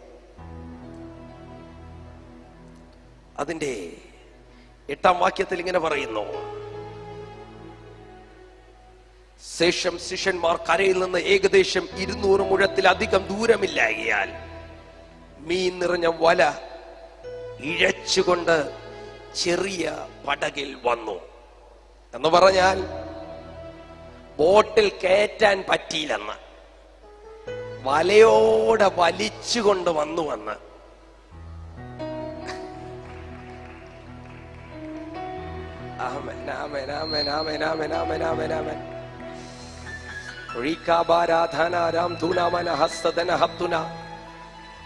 അതിന്റെ 8-ാം വാക്യത്തിൽ ഇങ്ങനെ പറയുന്നു: ശേഷം ശിഷ്യന്മാർ കരയിൽ നിന്ന് ഏകദേശം 200 മുഴത്തിലധികം ദൂരമില്ലായകയാൽ മീൻ നിറഞ്ഞ വല ഇഴച്ചുകൊണ്ട് ചെറിയ പടകിൽ വന്നു. എന്ന് പറഞ്ഞാൽ ബോട്ടിൽ കയറ്റാൻ പറ്റിയില്ലെന്ന്, വലയോടെ വലിച്ചുകൊണ്ട് വന്നുവെന്ന്.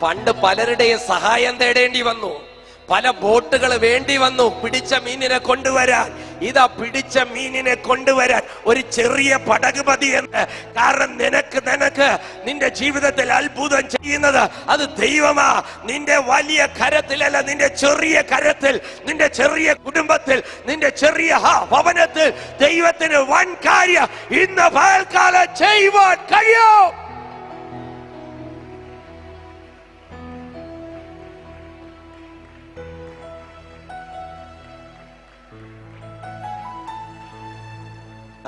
പണ്ട് പലരുടെയും സഹായം തേടേണ്ടി വന്നു, പല ബോട്ടുകൾ വേണ്ടി വന്നു പിടിച്ച മീനിനെ കൊണ്ടുവരാൻ. ഇതാ പിടിച്ച മീനിനെ കൊണ്ടുവരാൻ ഒരു ചെറിയ പടക് മതിയെന്ന്. കാരണം നിനക്ക് നിന്റെ ജീവിതത്തിൽ അത്ഭുതം ചെയ്യുന്നത് അത് ദൈവമാ. നിന്റെ വലിയ കരത്തിലല്ല, നിന്റെ ചെറിയ കരത്തിൽ, നിന്റെ ചെറിയ കുടുംബത്തിൽ, നിന്റെ ചെറിയ ഭവനത്തിൽ ദൈവത്തിന് വൻ കാര്യം ഇന്ന് പകൽക്കാലം ചെയ്യുവാൻ കഴിയും.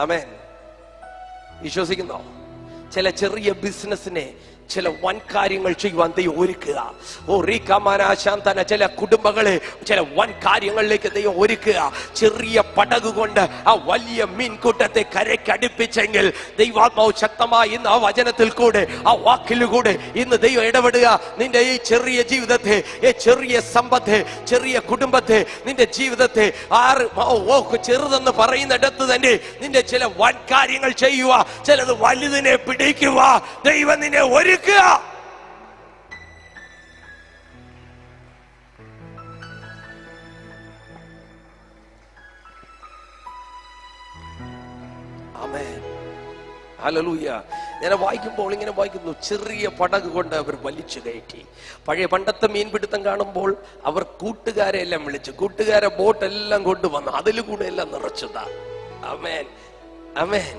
ആമേൻ. വിശ്വസിക്കുന്നോ? ചില ചെറിയ ബിസിനസിനെ ചില വൻ കാര്യങ്ങൾ ചെയ്യുവാൻ ദൈവം ഒരുക്കുക. ഓ റീകാമാനാശാന്തന ചില കുടുംബങ്ങളെ ചില വൻ കാര്യങ്ങളിലേക്ക് ദൈവം ഒരുക്കുക. ചെറിയ പടക് കൊണ്ട് ആ വലിയ മീൻകൂട്ടത്തെ കരയ്ക്ക് അടുപ്പിച്ചെങ്കിൽ ദൈവാത്മാവ് ശക്തമായി ഇന്ന് ആ വചനത്തിൽ കൂടെ, ആ വാക്കിലൂടെ ഇന്ന് ദൈവം ഇടപെടുക. നിന്റെ ഈ ചെറിയ ജീവിതത്തെ, ഈ ചെറിയ സമ്പത്തെ, ചെറിയ കുടുംബത്തെ, നിന്റെ ജീവിതത്തെ ചെറുതെന്ന് പറയുന്നിടത്ത് തന്നെ നിന്റെ ചില വൻ കാര്യങ്ങൾ ചെയ്യുക, ചിലത് വലുതിനെ പിടിക്കുക. ദൈവം നിന്നെ ഒരു ഞാൻ വായിക്കുമ്പോൾ ഇങ്ങനെ വായിക്കുന്നു, ചെറിയ പടക് കൊണ്ട് അവർ വലിച്ചു കയറ്റി. പണ്ടത്തെ മീൻപിടുത്തം കാണുമ്പോൾ അവർ കൂട്ടുകാരെ എല്ലാം വിളിച്ചു, കൂട്ടുകാരെ ബോട്ടെല്ലാം കൊണ്ടുവന്നു, അതിൽ കൂടെ എല്ലാം നിറച്ചതാ. ആമേൻ, ആമേൻ.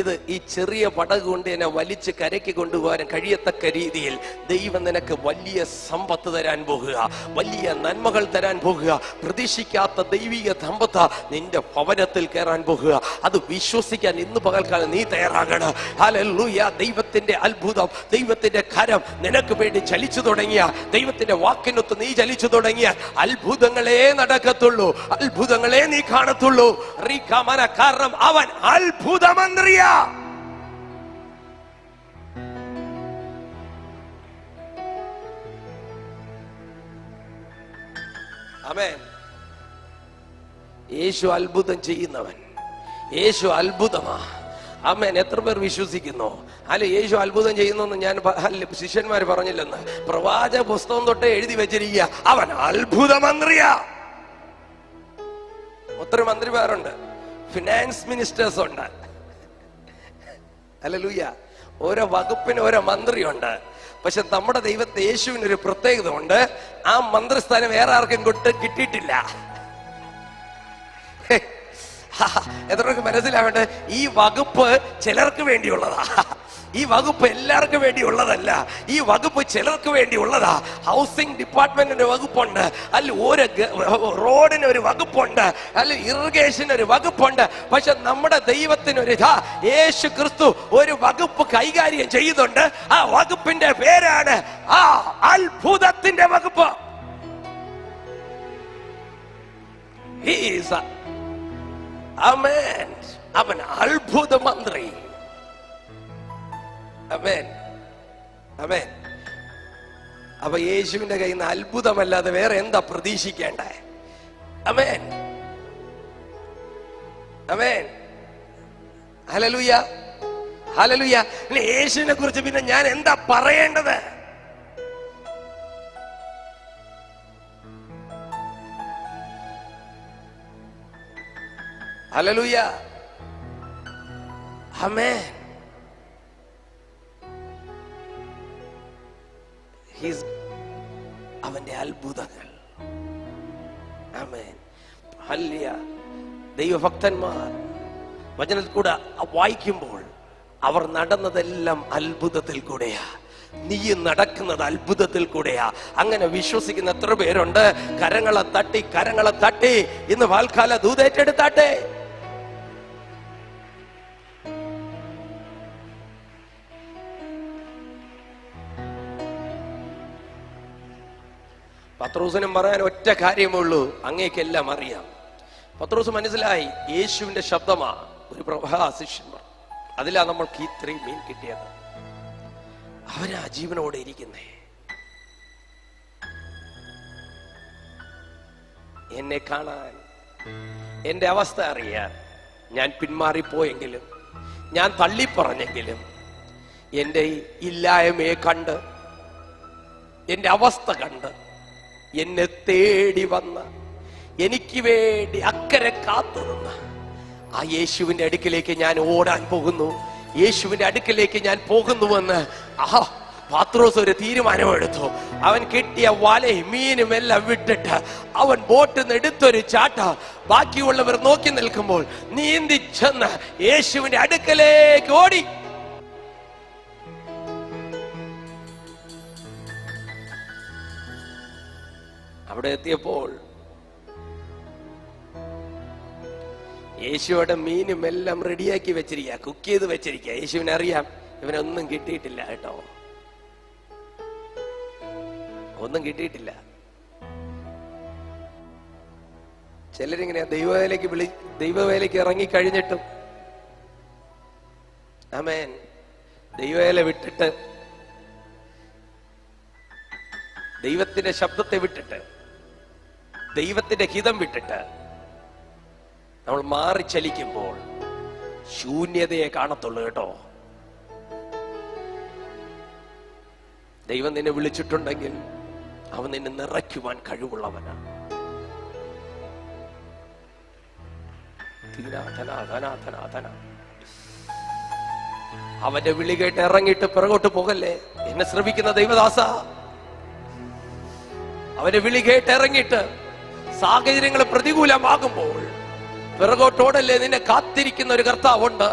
ഇത് ഈ ചെറിയ പടക് കൊണ്ട് എന്നെ വലിച്ച് കരയ്ക്ക് കൊണ്ടുപോകാൻ കഴിയത്തക്ക രീതിയിൽ ദൈവം നിനക്ക് വലിയ സമ്പത്ത് തരാൻ പോകുക, വലിയ നന്മകൾ തരാൻ പോകുക. പ്രതീക്ഷിക്കാത്ത ദൈവിക സമ്പത്ത നിന്റെ ഭവനത്തിൽ കയറാൻ പോകുക. അത് വിശ്വസിക്കാൻ ഇന്ന് പകൽക്കാലം നീ തയ്യാറാകണം. ഹല്ലേലൂയ. ദൈവത്തിന്റെ അത്ഭുതം, ദൈവത്തിന്റെ കരം നിനക്ക് വേണ്ടി ചലിച്ചു തുടങ്ങിയ, ദൈവത്തിന്റെ വാക്കിനൊത്ത് നീ ചലിച്ചു തുടങ്ങിയ അത്ഭുതങ്ങളെ നടക്കത്തുള്ളൂ, അത്ഭുതങ്ങളെ നീ കാണത്തുള്ളൂ. കാരണം അവൻ അത്ഭുതമന്ത്രിയ. ആമേൻ. യേശു അത്ഭുതം ചെയ്യുന്നവൻ, യേശു അത്ഭുതമാ. ആമേൻ. എത്ര പേർ വിശ്വസിക്കുന്നു? അല്ല, യേശു അത്ഭുതം ചെയ്യുന്നു ഞാൻ ശിഷ്യന്മാർ പറഞ്ഞില്ലെന്ന്. പ്രവാചക പുസ്തകം തൊട്ടേ എഴുതി വെച്ചിരിക്കുക, അവൻ അത്ഭുതമന്ത്രിയ. ഒത്തിരി മന്ത്രിമാരുണ്ട്, ഫിനാൻസ് മിനിസ്റ്റേഴ്സ് ഉണ്ട്. ഹല്ലേലൂയ. ഓരോ വകുപ്പിന് ഓരോ മന്ത്രിയുണ്ട്. പക്ഷെ നമ്മുടെ ദൈവത്തെ യേശുവിനൊരു പ്രത്യേകത ഉണ്ട്. ആ മന്ത്രിസ്ഥാനം വേറെ ആർക്കും കിട്ടിയിട്ടില്ല. എത്രയൊക്കെ മനസ്സിലാവേണ്ടത്, ഈ വകുപ്പ് ചിലർക്ക് വേണ്ടിയുള്ളതാ. ഈ വകുപ്പ് എല്ലാവർക്കും വേണ്ടിയുള്ളതല്ല. ഈ വകുപ്പ് ചിലർക്ക് വേണ്ടിയുള്ളതാ. ഹൗസിംഗ് ഡിപ്പാർട്ട്മെന്റിന്റെ വകുപ്പുണ്ട്, അല്ല ഒരു റോഡിന് ഒരു വകുപ്പുണ്ട്, അല്ല ഇറിഗേഷന് ഒരു വകുപ്പുണ്ട്. പക്ഷെ നമ്മുടെ ദൈവത്തിനൊരു യേശു ക്രിസ്തു ഒരു വകുപ്പ് കൈകാര്യം ചെയ്യുന്നുണ്ട്. ആ വകുപ്പിന്റെ പേരാണ് ആ അത്ഭുതത്തിന്റെ വകുപ്പ്. ആമേൻ. അവൻ അത്ഭുത മന്ത്രി. ആമേൻ, ആമേൻ. അപ്പൊ യേശുവിന്റെ കയ്യിൽ നിന്ന് അത്ഭുതമല്ലാതെ വേറെ എന്താ പ്രതീക്ഷിക്കേണ്ടേ? ആമേൻ, ആമേൻ, ഹല്ലേലൂയ, ഹല്ലേലൂയ. യേശുവിനെ കുറിച്ച് പിന്നെ ഞാൻ എന്താ പറയേണ്ടത്? ഹല്ലേലൂയ, ആമേൻ. അവന്റെ അത്ഭുതങ്ങൾ. ആമേൻ, ഹല്ലേലൂയ. ദൈവഭക്തന്മാർ വചനത്തിൽ കൂടെ വായിക്കുമ്പോൾ അവർ നടന്നതെല്ലാം അത്ഭുതത്തിൽ കൂടെയാ. നീ നടക്കുന്നത് അത്ഭുതത്തിൽ കൂടെയാ. അങ്ങനെ വിശ്വസിക്കുന്ന എത്ര പേരുണ്ട്? കരങ്ങളെ തട്ടി, കരങ്ങളെ തട്ടി ഇന്ന് വാൽക്കാല ദൂതേറ്റെടുത്താട്ടെ. പത്രോസിനും പറയാൻ ഒറ്റ കാര്യമേ ഉള്ളൂ, അങ്ങേക്കെല്ലാം അറിയാം. പത്രോസ് മനസ്സിലായി യേശുവിന്റെ ശബ്ദമാ ഒരു പ്രവാഹ ശിഷ്യന്മാർ. അതിലാ നമ്മൾക്ക് ഇത്രയും മീൻ കിട്ടിയത്. അവരാ ജീവനോടെ ഇരിക്കുന്നേ. എന്നെ കാണാൻ, എന്റെ അവസ്ഥ അറിയാൻ, ഞാൻ പിന്മാറിപ്പോയെങ്കിലും, ഞാൻ തള്ളിപ്പറഞ്ഞെങ്കിലും, എന്റെ ഇല്ലായ്മയെ കണ്ട്, എന്റെ അവസ്ഥ കണ്ട് എന്നെ തേടി വന്ന, എനിക്ക് വേണ്ടി അക്കരെ കാത്തുനിന്ന ആ യേശുവിന്റെ അടുക്കിലേക്ക് ഞാൻ ഓടാൻ പോകുന്നു. യേശുവിന്റെ അടുക്കിലേക്ക് ഞാൻ പോകുന്നുവെന്ന് പത്രോസ് ഒരു തീരുമാനമെടുത്തു. അവൻ കിട്ടിയ വലയും മീനും എല്ലാം വിട്ടിട്ട് അവൻ ബോട്ടിൽ നിന്ന് എടുത്തൊരു ചാട്ട. ബാക്കിയുള്ളവർ നോക്കി നിൽക്കുമ്പോൾ നീന്തി ചെന്ന് യേശുവിന്റെ അടുക്കലേക്ക് ഓടി. അവിടെ എത്തിയപ്പോൾ യേശുവിടെ മീനും എല്ലാം റെഡിയാക്കി വെച്ചിരിക്കുക, കുക്ക് ചെയ്ത് വെച്ചിരിക്കുക. യേശുവിനെ അറിയാം ഇവനൊന്നും കിട്ടിയിട്ടില്ല കേട്ടോ, ഒന്നും കിട്ടിയിട്ടില്ല. ചിലരിങ്ങനെ ദൈവവേലയ്ക്ക് ഇറങ്ങിക്കഴിഞ്ഞിട്ടും, ആമേൻ, ദൈവവേല വിട്ടിട്ട്, ദൈവത്തിന്റെ ശബ്ദത്തെ വിട്ടിട്ട്, ദൈവത്തിന്റെ ഹിതം വിട്ടിട്ട് നമ്മൾ മാറി ചലിക്കുമ്പോൾ ശൂന്യതയെ കാണത്തുള്ളൂ കേട്ടോ. ദൈവം നിന്നെ വിളിച്ചിട്ടുണ്ടെങ്കിൽ അവൻ നിന്നെ നിറയ്ക്കുവാൻ കഴിവുള്ളവനാണ്. അവന്റെ വിളി കേട്ട് ഇറങ്ങിയിട്ട് പിറകോട്ട് പോകല്ലേ. എന്നെ ശ്രമിക്കുന്ന ദൈവദാസ, അവന്റെ വിളി കേട്ട് ഇറങ്ങിയിട്ട് സാഹചര്യങ്ങൾ പ്രതികൂലമാകുമ്പോൾ പിറകോട്ടോടല്ലേ. നിന്നെ കാത്തിരിക്കുന്ന ഒരു കർത്താവുണ്ട്.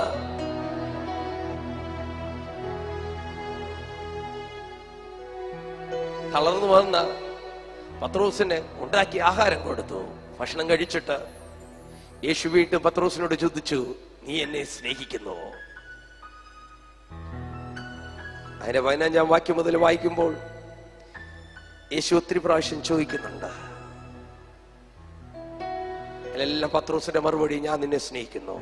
തളർന്നു വന്ന പത്രോസിന് ഉണ്ടാക്കി ആഹാരം കൊടുത്തു. ഭക്ഷണം കഴിച്ചിട്ട് യേശു വീണ്ടും പത്രോസിനോട് ചോദിച്ചു, നീ എന്നെ സ്നേഹിക്കുന്നുവോ? അതിന്റെ 15-ാം വാക്യം മുതൽ വായിക്കുമ്പോൾ യേശു ഒത്തിരി പ്രാവശ്യം ചോദിക്കുന്നുണ്ട്. എല്ലാം പത്രോസിന്റെ മറുപടി, ഞാൻ നിന്നെ സ്നേഹിക്കുന്നു.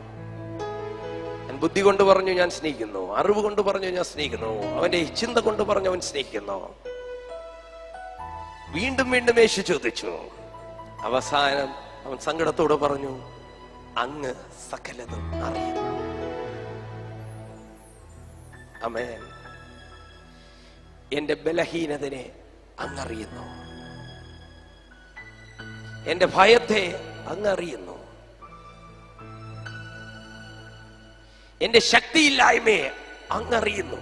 ഞാൻ ബുദ്ധി കൊണ്ട് പറഞ്ഞു ഞാൻ സ്നേഹിക്കുന്നു, അറിവ് കൊണ്ട് പറഞ്ഞു ഞാൻ സ്നേഹിക്കുന്നു, അവന്റെ ചിന്ത കൊണ്ട് പറഞ്ഞു അവൻ സ്നേഹിക്കുന്നു. വീണ്ടും വീണ്ടും യേശു ചോദിച്ചു. അവസാനം അവൻ സങ്കടത്തോടെ പറഞ്ഞു, അങ്ങ് സകലതും അറിയുന്നു. ആമേൻ. എന്റെ ബലഹീനതയെ അങ്ങറിയുന്നു, എന്റെ ഭയത്തെ അങ്ങറിയുന്നു, എന്റെ ശക്തിയില്ലായ്മയെ അങ്ങറിയുന്നു.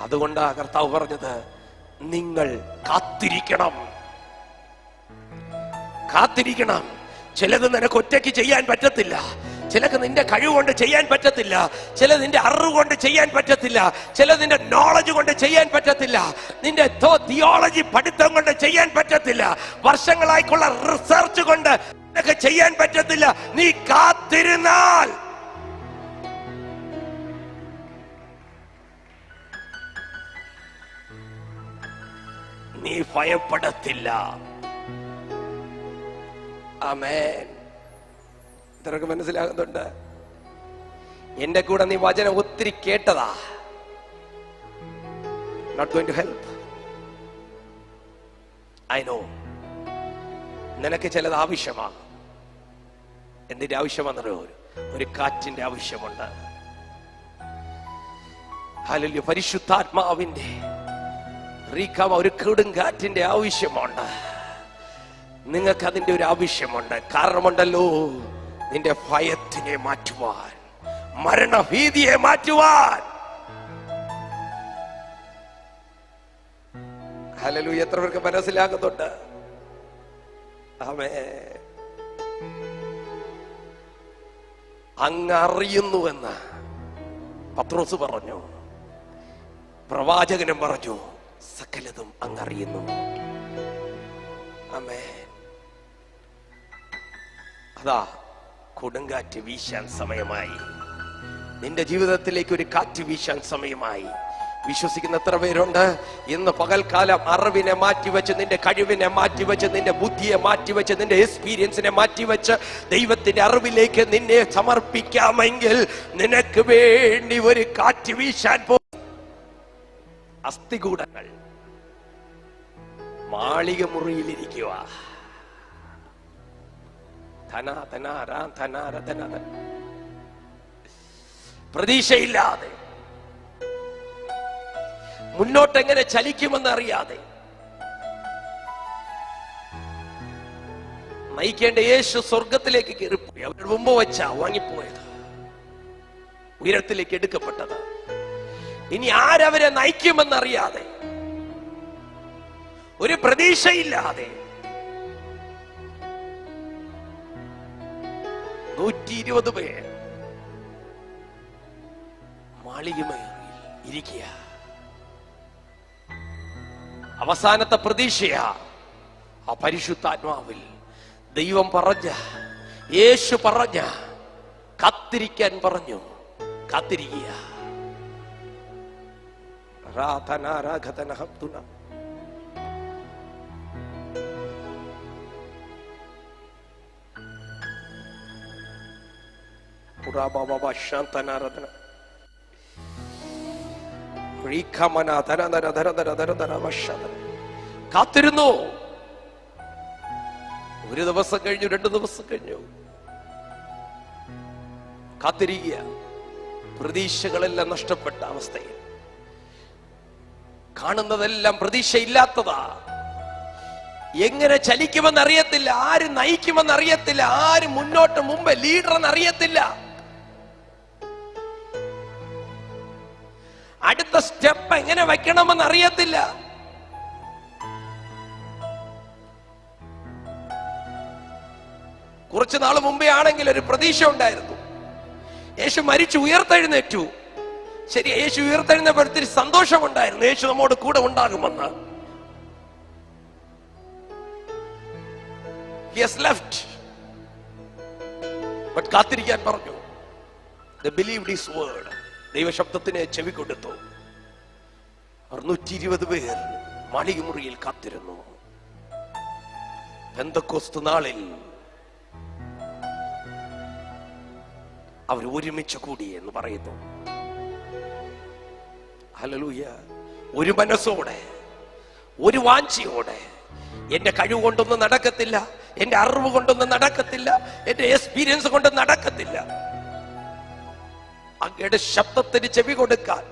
അതുകൊണ്ടാ കർത്താവ് പറഞ്ഞത്, നിങ്ങൾ കാത്തിരിക്കണം, കാത്തിരിക്കണം. ചിലത് നിനക്ക് ഒറ്റയ്ക്ക് ചെയ്യാൻ പറ്റത്തില്ല, ചിലക്ക് നിന്റെ കഴിവുകൊണ്ട് ചെയ്യാൻ പറ്റത്തില്ല, ചില നിന്റെ അറിവ് കൊണ്ട് ചെയ്യാൻ പറ്റത്തില്ല, ചില നിന്റെ നോളജ് കൊണ്ട് ചെയ്യാൻ പറ്റത്തില്ല, നിന്റെ തിയോളജി പഠിത്തം കൊണ്ട് ചെയ്യാൻ പറ്റത്തില്ല, വർഷങ്ങളായിട്ടുള്ള റിസർച്ച് കൊണ്ട് നിനക്ക് ചെയ്യാൻ പറ്റത്തില്ല. നീ കാത്തിരുന്നാൽ നീ ഭയപ്പെടത്തില്ല. ആമേൻ. ഇത്രയൊക്കെ മനസ്സിലാകുന്നുണ്ട്. എന്റെ കൂടെ നീ വചനം ഒത്തിരി കേട്ടതാ, not going to help. I know. നിനക്ക് ചിലത് ആവശ്യമാണ്. എന്തിന്റെ ആവശ്യമാണെന്നറിയോ? ഒരു കാറ്റിന്റെ ആവശ്യമുണ്ട്. ഹല്ലേലൂയ. പരിശുദ്ധാത്മാവിന്റെ ഒരു കൊടുങ്കാറ്റിന്റെ ആവശ്യമുണ്ട്. നിങ്ങൾക്ക് അതിന്റെ ഒരു ആവശ്യമുണ്ട്. കാരണമുണ്ടല്ലോ, നിന്റെ ഭയത്തിനെ മാറ്റുവാൻ, മരണഭീതിയെ മാറ്റുവാൻ. ഹല്ലേലൂയ. എത്ര പേർക്ക് മനസ്സിലാകുന്നുണ്ട്? ആമേൻ. അങ്ങ് അറിയുന്നുവെന്ന് പത്രോസ് പറഞ്ഞു, പ്രവാചകനും പറഞ്ഞു, സകലതും അങ്ങ് അറിയുന്നു. ആമേൻ. അതാ കൊടുങ്കാറ്റ് വീശാൻ സമയമായി. നിന്റെ ജീവിതത്തിലേക്ക് ഒരു കാറ്റ് വീശാൻ സമയമായി. വിശ്വസിക്കുന്ന എത്ര പേരുണ്ട്? ഇന്ന് പകൽക്കാലം അറിവിനെ മാറ്റിവെച്ച്, നിന്റെ കഴിവിനെ മാറ്റിവെച്ച്, നിന്റെ ബുദ്ധിയെ മാറ്റിവെച്ച്, നിന്റെ എക്സ്പീരിയൻസിനെ മാറ്റിവെച്ച് ദൈവത്തിന്റെ അറിവിലേക്ക് നിന്നെ സമർപ്പിക്കാമെങ്കിൽ നിനക്ക് വേണ്ടി ഒരു കാറ്റ് വീശാൻ പോ. അസ്ഥികൂടങ്ങൾ മാളിക മുറിയിലിരിക്കുക. പ്രതീക്ഷയില്ലാതെ, മുന്നോട്ട് എങ്ങനെ ചലിക്കുമെന്ന് അറിയാതെ, നയിക്കേണ്ട യേശു സ്വർഗത്തിലേക്ക് കയറിപ്പോയി. അവരുടെ മുമ്പ് വെച്ചാ വാങ്ങിപ്പോയത്, ഉയരത്തിലേക്ക് എടുക്കപ്പെട്ടത്. ഇനി ആരവരെ നയിക്കുമെന്നറിയാതെ, ഒരു പ്രതീക്ഷയില്ലാതെ 120 പേർ മാളികമേറിൽ ഇരിക്കുക. അവസാനത്തെ പ്രതീക്ഷയാ ആ പരിശുദ്ധാത്മാവിൽ ദൈവം പറഞ്ഞ, യേശു പറഞ്ഞ, കാത്തിരിക്കാൻ പറഞ്ഞു. കാത്തിരിക്കുക. കാത്തിരുന്നു. ഒരു ദിവസം കഴിഞ്ഞു, 2 ദിവസം കഴിഞ്ഞു. കാത്തിരിക്കുക. പ്രതീക്ഷകളെല്ലാം നഷ്ടപ്പെട്ട അവസ്ഥയിൽ, കാണുന്നതെല്ലാം പ്രതീക്ഷയില്ലാത്തതാ. എങ്ങനെ ചലിക്കുമെന്ന് അറിയത്തില്ല, ആര് നയിക്കുമെന്ന് അറിയത്തില്ല, ആര് മുന്നോട്ട് മുമ്പ് ലീഡർ എന്ന് അറിയത്തില്ല. അടുത്ത സ്റ്റെപ്പ് എങ്ങനെ വെക്കണമെന്ന് അറിയത്തില്ല. കുറച്ചു നാൾ മുമ്പേ ആണെങ്കിൽ ഒരു പ്രതീക്ഷ ഉണ്ടായിരുന്നു. യേശു മരിച്ചു ഉയർത്തെഴുന്നേറ്റു. ശരി, യേശു ഉയർത്തെഴുന്നേറ്റത്തിൽ സന്തോഷമുണ്ടായിരുന്നു, യേശു നമ്മോട് കൂടെ ഉണ്ടാകുമെന്ന്. He has left. But കാത്തിരിക്കാൻ പറഞ്ഞു. They believed his word. ദൈവശബ്ദത്തിന് ചെവി കൊടുത്തു. 120 പേർ മാളികമുറിയിൽ കാത്തിരുന്നു. പെന്തക്കോസ്ത് നാളിൽ അവർ ഒരുമിച്ച് കൂടി എന്ന് പറയുന്നു. ഹല്ലേലൂയ. ഒരു മനസ്സോടെ, ഒരു വാഞ്ചയോടെ. എന്റെ കഴിവ് കൊണ്ടൊന്നും നടക്കത്തില്ല, എന്റെ അറിവ് കൊണ്ടൊന്നും നടക്കത്തില്ല, എന്റെ എക്സ്പീരിയൻസ് കൊണ്ട് നടക്കത്തില്ല. അങ്ങയുടെ ശബ്ദത്തിന് ചെവി കൊടുക്കാൻ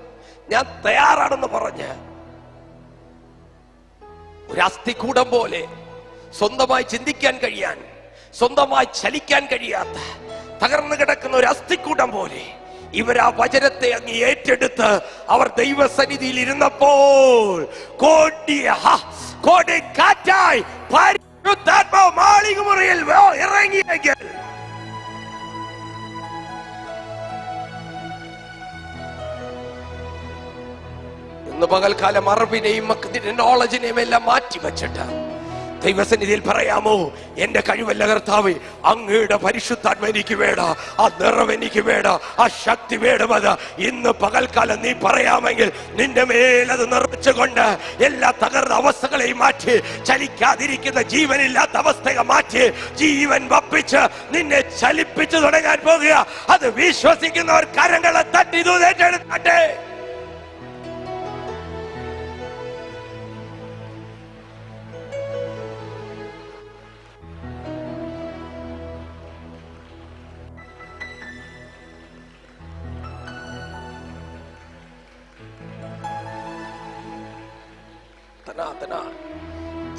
ഞാൻ തയ്യാറാണെന്ന് പറഞ്ഞ് ഒരു അസ്ഥികൂടം പോലെ സ്വന്തമായി ചിന്തിക്കാൻ കഴിയാൻ, സ്വന്തമായി ചലിക്കാൻ കഴിയാത്ത തകർന്നു കിടക്കുന്ന ഒരു അസ്ഥികൂടം പോലെ ഇവർ ആ വചനത്തെ അങ്ങ് ഏറ്റെടുത്ത് അവർ ദൈവസന്നിധിയിൽ ഇരുന്നപ്പോൾ കൊടുങ്കാറ്റായി പരിശുദ്ധാത്മാവ് മാളികമുറിയിൽ ഇറങ്ങിയെങ്കിൽ ഇന്ന് പകൽക്കാലം അറിവിനെയും നോളജിനെയും എല്ലാം മാറ്റി വെച്ചിട്ട് ദൈവസന്നിധിയിൽ പറയാമോ, എന്റെ കഴിവല്ല കർത്താവേ, അങ്ങയുടെ പരിശുദ്ധാത്മ എനിക്ക് വേണ്ട, ആ നിറവ് എനിക്ക് വേണ്ട, ആ ശക്തി വേണമെന്ന് ഇന്ന് പകൽക്കാലം നീ പറയാമെങ്കിൽ നിന്റെ മേലത് നിറച്ചുകൊണ്ട് എല്ലാ തകർന്ന അവസ്ഥകളെയും മാറ്റി, ചലിക്കാതിരിക്കുന്ന ജീവനില്ലാത്ത അവസ്ഥയെ മാറ്റി ജീവൻ വപ്പിച്ച് നിന്നെ ചലിപ്പിച്ചു തുടങ്ങാൻ പോകുക. അത് വിശ്വസിക്കുന്നവർ കരങ്ങളെ തട്ടി ഏറ്റെടുക്കട്ടെ.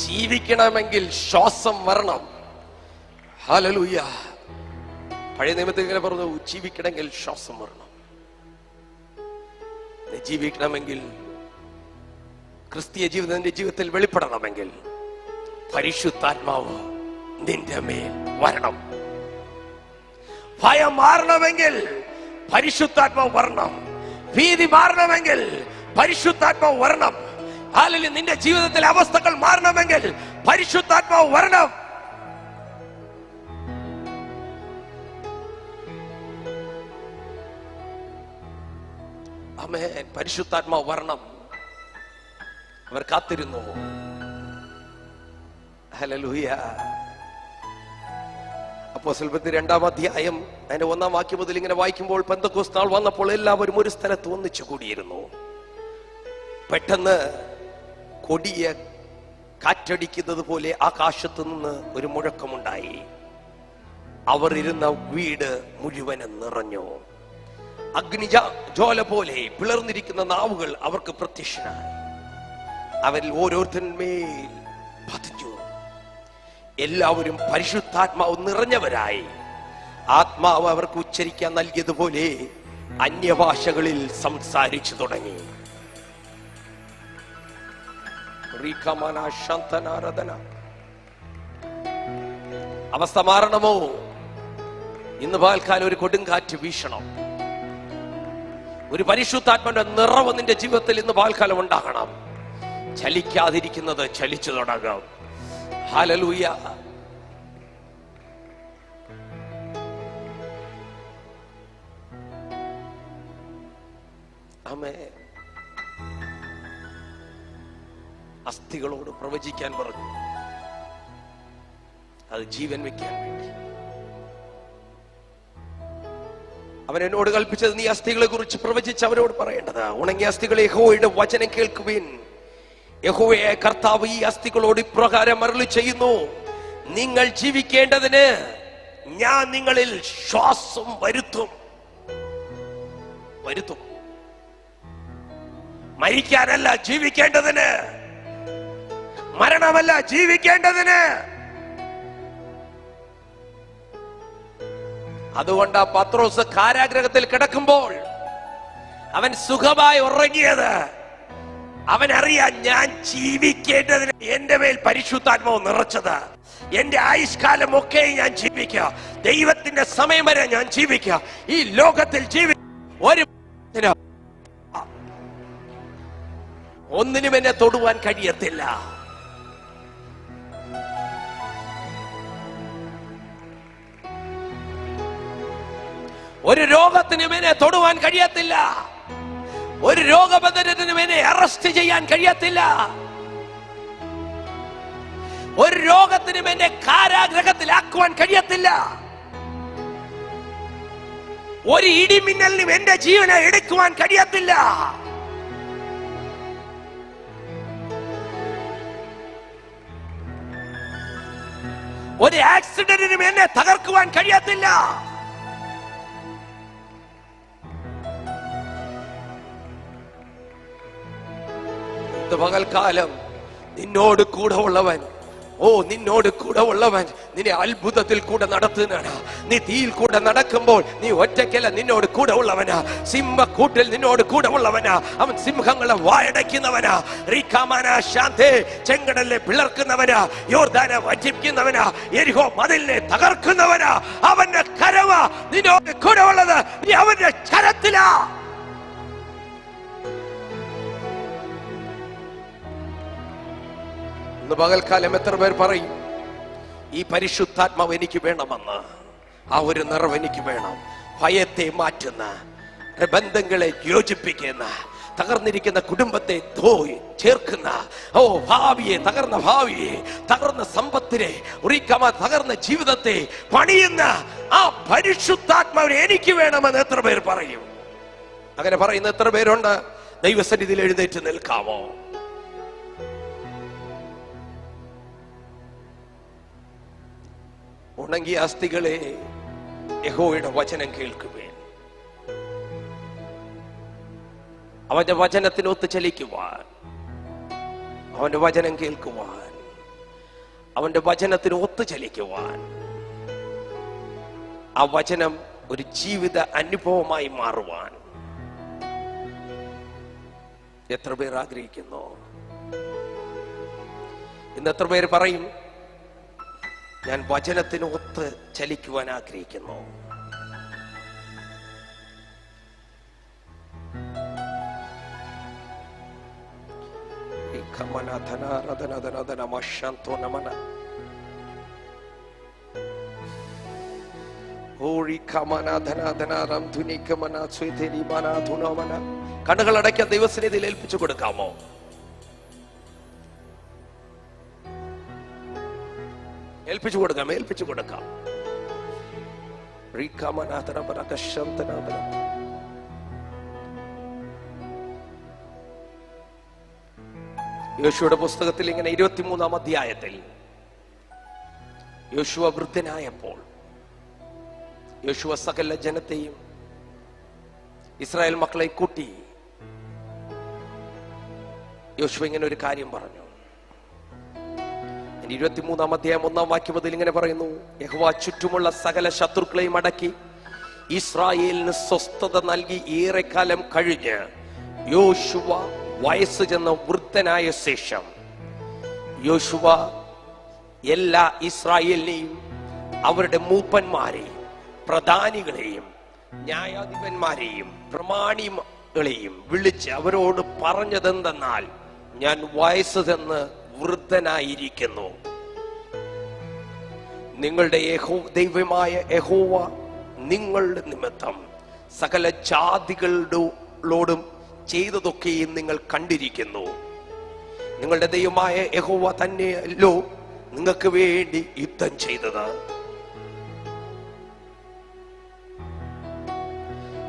ജീവിക്കണമെങ്കിൽ ശ്വാസം വരണം. ഹല്ലേലൂയ. പഴയ നിയമത്തിൽ ഇങ്ങനെ പറഞ്ഞു, ജീവിക്കണമെങ്കിൽ ശ്വാസം വരണം. ജീവിക്കണമെങ്കിൽ, ക്രിസ്തീയ ജീവിതത്തിന്റെ ജീവിതത്തിൽ വെളിപ്പെടണമെങ്കിൽ പരിശുദ്ധാത്മാവ് നിന്റെ മേൽ വരണം. ഭയം മാറണമെങ്കിൽ പരിശുദ്ധാത്മാവ് വരണം. ഭീതി മാറണമെങ്കിൽ പരിശുദ്ധാത്മാവ് വരണം. അല്ലെങ്കിൽ നിന്റെ ജീവിതത്തിലെ അവസ്ഥകൾ മാറണമെങ്കിൽ പരിശുദ്ധാത്മാവ് വരണം. ആമേൻ. പരിശുദ്ധാത്മാവ് വരണം. അവർ കാത്തിരുന്നു. ഹല്ലേലൂയ. അപ്പോസ്തലപ്രവൃത്തി 2-ാം അധ്യായം അതിന്റെ 1-ാം വാക്യം മുതൽ ഇങ്ങനെ വായിക്കുമ്പോൾ, പെന്തക്കോസ്ത് നാൾ വന്നപ്പോൾ എല്ലാവരും ഒരു സ്ഥലത്ത് ഒന്നിച്ചു കൂടിയിരുന്നു. പെട്ടെന്ന് കൊടിയ കാറ്റടിക്കുന്നത് പോലെ ആകാശത്തു നിന്ന് ഒരു മുഴക്കമുണ്ടായി. അവർ ഇരുന്ന വീട് മുഴുവനും നിറഞ്ഞു. അഗ്നിജ്വാല പോലെ പിളർന്നിരിക്കുന്ന നാവുകൾ അവർക്ക് പ്രത്യക്ഷനായി. അവരിൽ ഓരോരുത്തന്മേൽ പതിഞ്ഞു. എല്ലാവരും പരിശുദ്ധാത്മാവ് നിറഞ്ഞവരായി. ആത്മാവ് അവർക്ക് ഉച്ചരിക്കാൻ നൽകിയതുപോലെ അന്യഭാഷകളിൽ സംസാരിച്ചു തുടങ്ങി. അവസ്ഥ മാറണമോ? ഇന്ന് പകൽക്കാലം ഒരു കൊടുങ്കാറ്റ് വീശണം. ഒരു പരിശുദ്ധാത്മാവിന്റെ നിറവ് നിന്റെ ജീവിതത്തിൽ ഇന്ന് പകൽക്കാലം ഉണ്ടാകണം. ചലിക്കാതിരിക്കുന്നത് ചലിച്ചു തുടങ്ങും. ഹല്ലേലൂയ. ആമേൻ. അസ്ഥികളോട് പ്രവചിക്കാൻ പറഞ്ഞു. അത് ജീവൻ വെക്കാൻ വേണ്ടി. അവൻ എന്നോട് കൽപ്പിച്ചത്, നീ അസ്ഥികളെ കുറിച്ച് പ്രവചിച്ച് അവരോട് പറയേണ്ടത്, ഉണങ്ങിയ അസ്ഥികളെ യഹോവയുടെ വചനം കേൾക്കുവിൻ. യഹോവയായ കർത്താവ് ഈ അസ്ഥികളോട് ഇപ്രകാരം അരുളി ചെയ്യുന്നു, നിങ്ങൾ ജീവിക്കേണ്ടതിന് ഞാൻ നിങ്ങളിൽ ശ്വാസം വരുത്തും. മരിക്കാനല്ല, ജീവിക്കേണ്ടതിന്. മരണമല്ല, ജീവിക്കേണ്ടതിന്. അതുകൊണ്ട് പത്രോസ് കാരാഗ്രഹത്തിൽ കിടക്കുമ്പോൾ അവൻ സുഖമായി ഉറങ്ങിയത്. അവൻ അറിയാൻ, ഞാൻ ജീവിക്കേണ്ടതിന് എന്റെ മേൽ പരിശുദ്ധാത്മാവ് നിറച്ചത്. എന്റെ ആയുഷ്കാലം ഒക്കെ ഞാൻ ജീവിക്കുക. ദൈവത്തിന്റെ സമയം വരെ ഞാൻ ജീവിക്കുക. ഈ ലോകത്തിൽ ഒന്നിനും എന്നെ തൊടുവാൻ കഴിയത്തില്ല. ഒരു രോഗത്തിനും എന്നെ തൊടുവാൻ കഴിയത്തില്ല. ഒരു രോഗബന്ധനത്തിനും എന്നെ അറസ്റ്റ് ചെയ്യാൻ കഴിയത്തില്ല. ഒരു രോഗത്തിനും എന്നെ കാരാഗ്രഹത്തിലാക്കുവാൻ കഴിയത്തില്ല. ഒരു ഇടിമിന്നലിനും എന്റെ ജീവനെ എടുക്കുവാൻ കഴിയത്തില്ല. ഒരു ആക്സിഡന്റിനും എന്നെ തകർക്കുവാൻ കഴിയത്തില്ല. പകൽക്കാലം നിന്നോട് കൂടെ ഉള്ളവൻ, നിന്നോട് കൂടെ ഉള്ളവൻ നിന്നെ അത്ഭുതത്തിൽ കൂടെ നടത്തുന്നതാണ്. നീ തീയിൽ കൂടെ നടക്കുമ്പോൾ നീ ഒറ്റയ്ക്കല്ല, നിന്നോട് കൂടെ ഉള്ളവനാ. സിംഹക്കൂട്ടിൽ നിന്നോട് കൂടെ ഉള്ളവനാ. അവൻ സിംഹങ്ങളെ വായടയ്ക്കുന്നവനാ. ചെങ്കടലിനെ പിളർക്കുന്നവനാ. യോർദാനെ വറ്റിക്കുന്നവനാ. യെരിഹോ മതിലിനെ തകർക്കുന്നവനാ. അവന്റെ കരവ നിന്നോട് കൂടെ ഉള്ളത്. നീ അവന്റെ കരത്തിലാ. പകൽക്കാലം എത്ര പേർ പറയും, ഈ പരിശുദ്ധാത്മാവ് എനിക്ക് വേണമെന്ന്? ആ ഒരു നിറവ് എനിക്ക് വേണം. ഭയത്തെ മാറ്റുന്ന, ബന്ധങ്ങളെ യോജിപ്പിക്കുന്ന, തകർന്നിരിക്കുന്ന കുടുംബത്തെ ചേർക്കുന്ന, ഭാവിയെ, തകർന്ന ഭാവിയെ, തകർന്ന സമ്പത്തിനെ, തകർന്ന ജീവിതത്തെ പണിയുന്ന ആ പരിശുദ്ധാത്മാവിനെ എനിക്ക് വേണമെന്ന് എത്ര പേർ പറയും? അങ്ങനെ പറയുന്ന എത്ര പേരുണ്ട്? ദൈവസന്നിധിയിൽ എഴുന്നേറ്റ് നിൽക്കാമോ? ഉണങ്ങിയ അസ്ഥികളെ, യഹോവയുടെ വചനം കേൾക്കുവേൻ. അവന്റെ വചനത്തിനൊത്ത് ചലിക്കുവാൻ, അവന്റെ വചനം കേൾക്കുവാൻ, അവന്റെ വചനത്തിന് ഒത്തുചലിക്കുവാൻ, ആ വചനം ഒരു ജീവിത അനുഭവമായി മാറുവാൻ എത്ര പേർ ആഗ്രഹിക്കുന്നു? ഇന്ന് എത്ര പേര് പറയും, ഞാൻ വചനത്തിന് ഒത്ത് ചലിക്കുവാൻ ആഗ്രഹിക്കുന്നു? കണ്ണുകളടയ്ക്കാൻ ദൈവസന്നിധിയിൽ ഏൽപ്പിച്ചു കൊടുക്കാമോ? ഏൽപ്പിച്ചു കൊടുക്കാം, ഏൽപ്പിച്ചു കൊടുക്കാം. യോശുവയുടെ പുസ്തകത്തിൽ ഇങ്ങനെ 23-ാം അധ്യായത്തിൽ യോശുവ വൃദ്ധനായപ്പോൾ യോശുവ സകല ജനത്തെയും ഇസ്രായേൽ മക്കളെ കൂട്ടി യോശുവ ഇങ്ങനെ ഒരു കാര്യം പറഞ്ഞു. 23-ാം അധ്യായം 1-ാം വാക്യം മുതൽ ഇങ്ങനെ പറയുന്നു: യഹോവ ചുറ്റുമുള്ള സകല ശത്രുക്കളെയും അടക്കി ഇസ്രായേലിന് സ്വസ്ഥത നൽകി ഏറെക്കാലം കഴിഞ്ഞ് യോശുവ വയസ്സ് ചെന്ന വൃദ്ധനായ ശേഷം യോശുവ എല്ലാ ഇസ്രായേലിനെയും അവരുടെ മൂപ്പന്മാരെയും പ്രധാനികളെയും ന്യായാധിപന്മാരെയും പ്രമാണികളെയും വിളിച്ച് അവരോട് പറഞ്ഞതെന്തെന്നാൽ, ഞാൻ വയസ്സ് ചെന്ന് വൃദ്ധനായിരിക്കുന്നു. നിങ്ങളുടെ ദൈവമായ യഹോവ നിങ്ങളുടെ നിമിത്തം സകല ജാതികളോടും ചെയ്തതൊക്കെയും നിങ്ങൾ കണ്ടിരിക്കുന്നു. നിങ്ങളുടെ ദൈവമായ യഹോവ തന്നെയല്ലോ നിങ്ങൾക്ക് വേണ്ടി യുദ്ധം ചെയ്തത്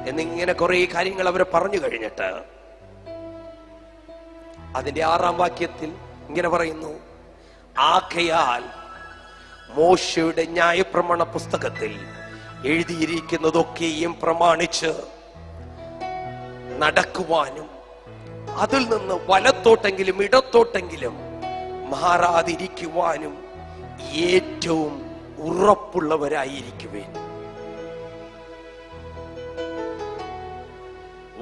എന്നിങ്ങനെ കുറെ കാര്യങ്ങൾ അവരെ പറഞ്ഞു കഴിഞ്ഞിട്ട് അതിന്റെ 6-ാം വാക്യത്തിൽ ഇങ്ങനെ പറയുന്നു: ആകയാൽ മോശയുടെ ന്യായപ്രമാണ പുസ്തകത്തിൽ എഴുതിയിരിക്കുന്നതൊക്കെയും പ്രമാണിച്ച് നടക്കുവാനും അതിൽ നിന്ന് വലത്തോട്ടെങ്കിലും ഇടത്തോട്ടെങ്കിലും മാറാതിരിക്കുവാനും ഏറ്റവും ഉറപ്പുള്ളവരായിരിക്കുവേൻ.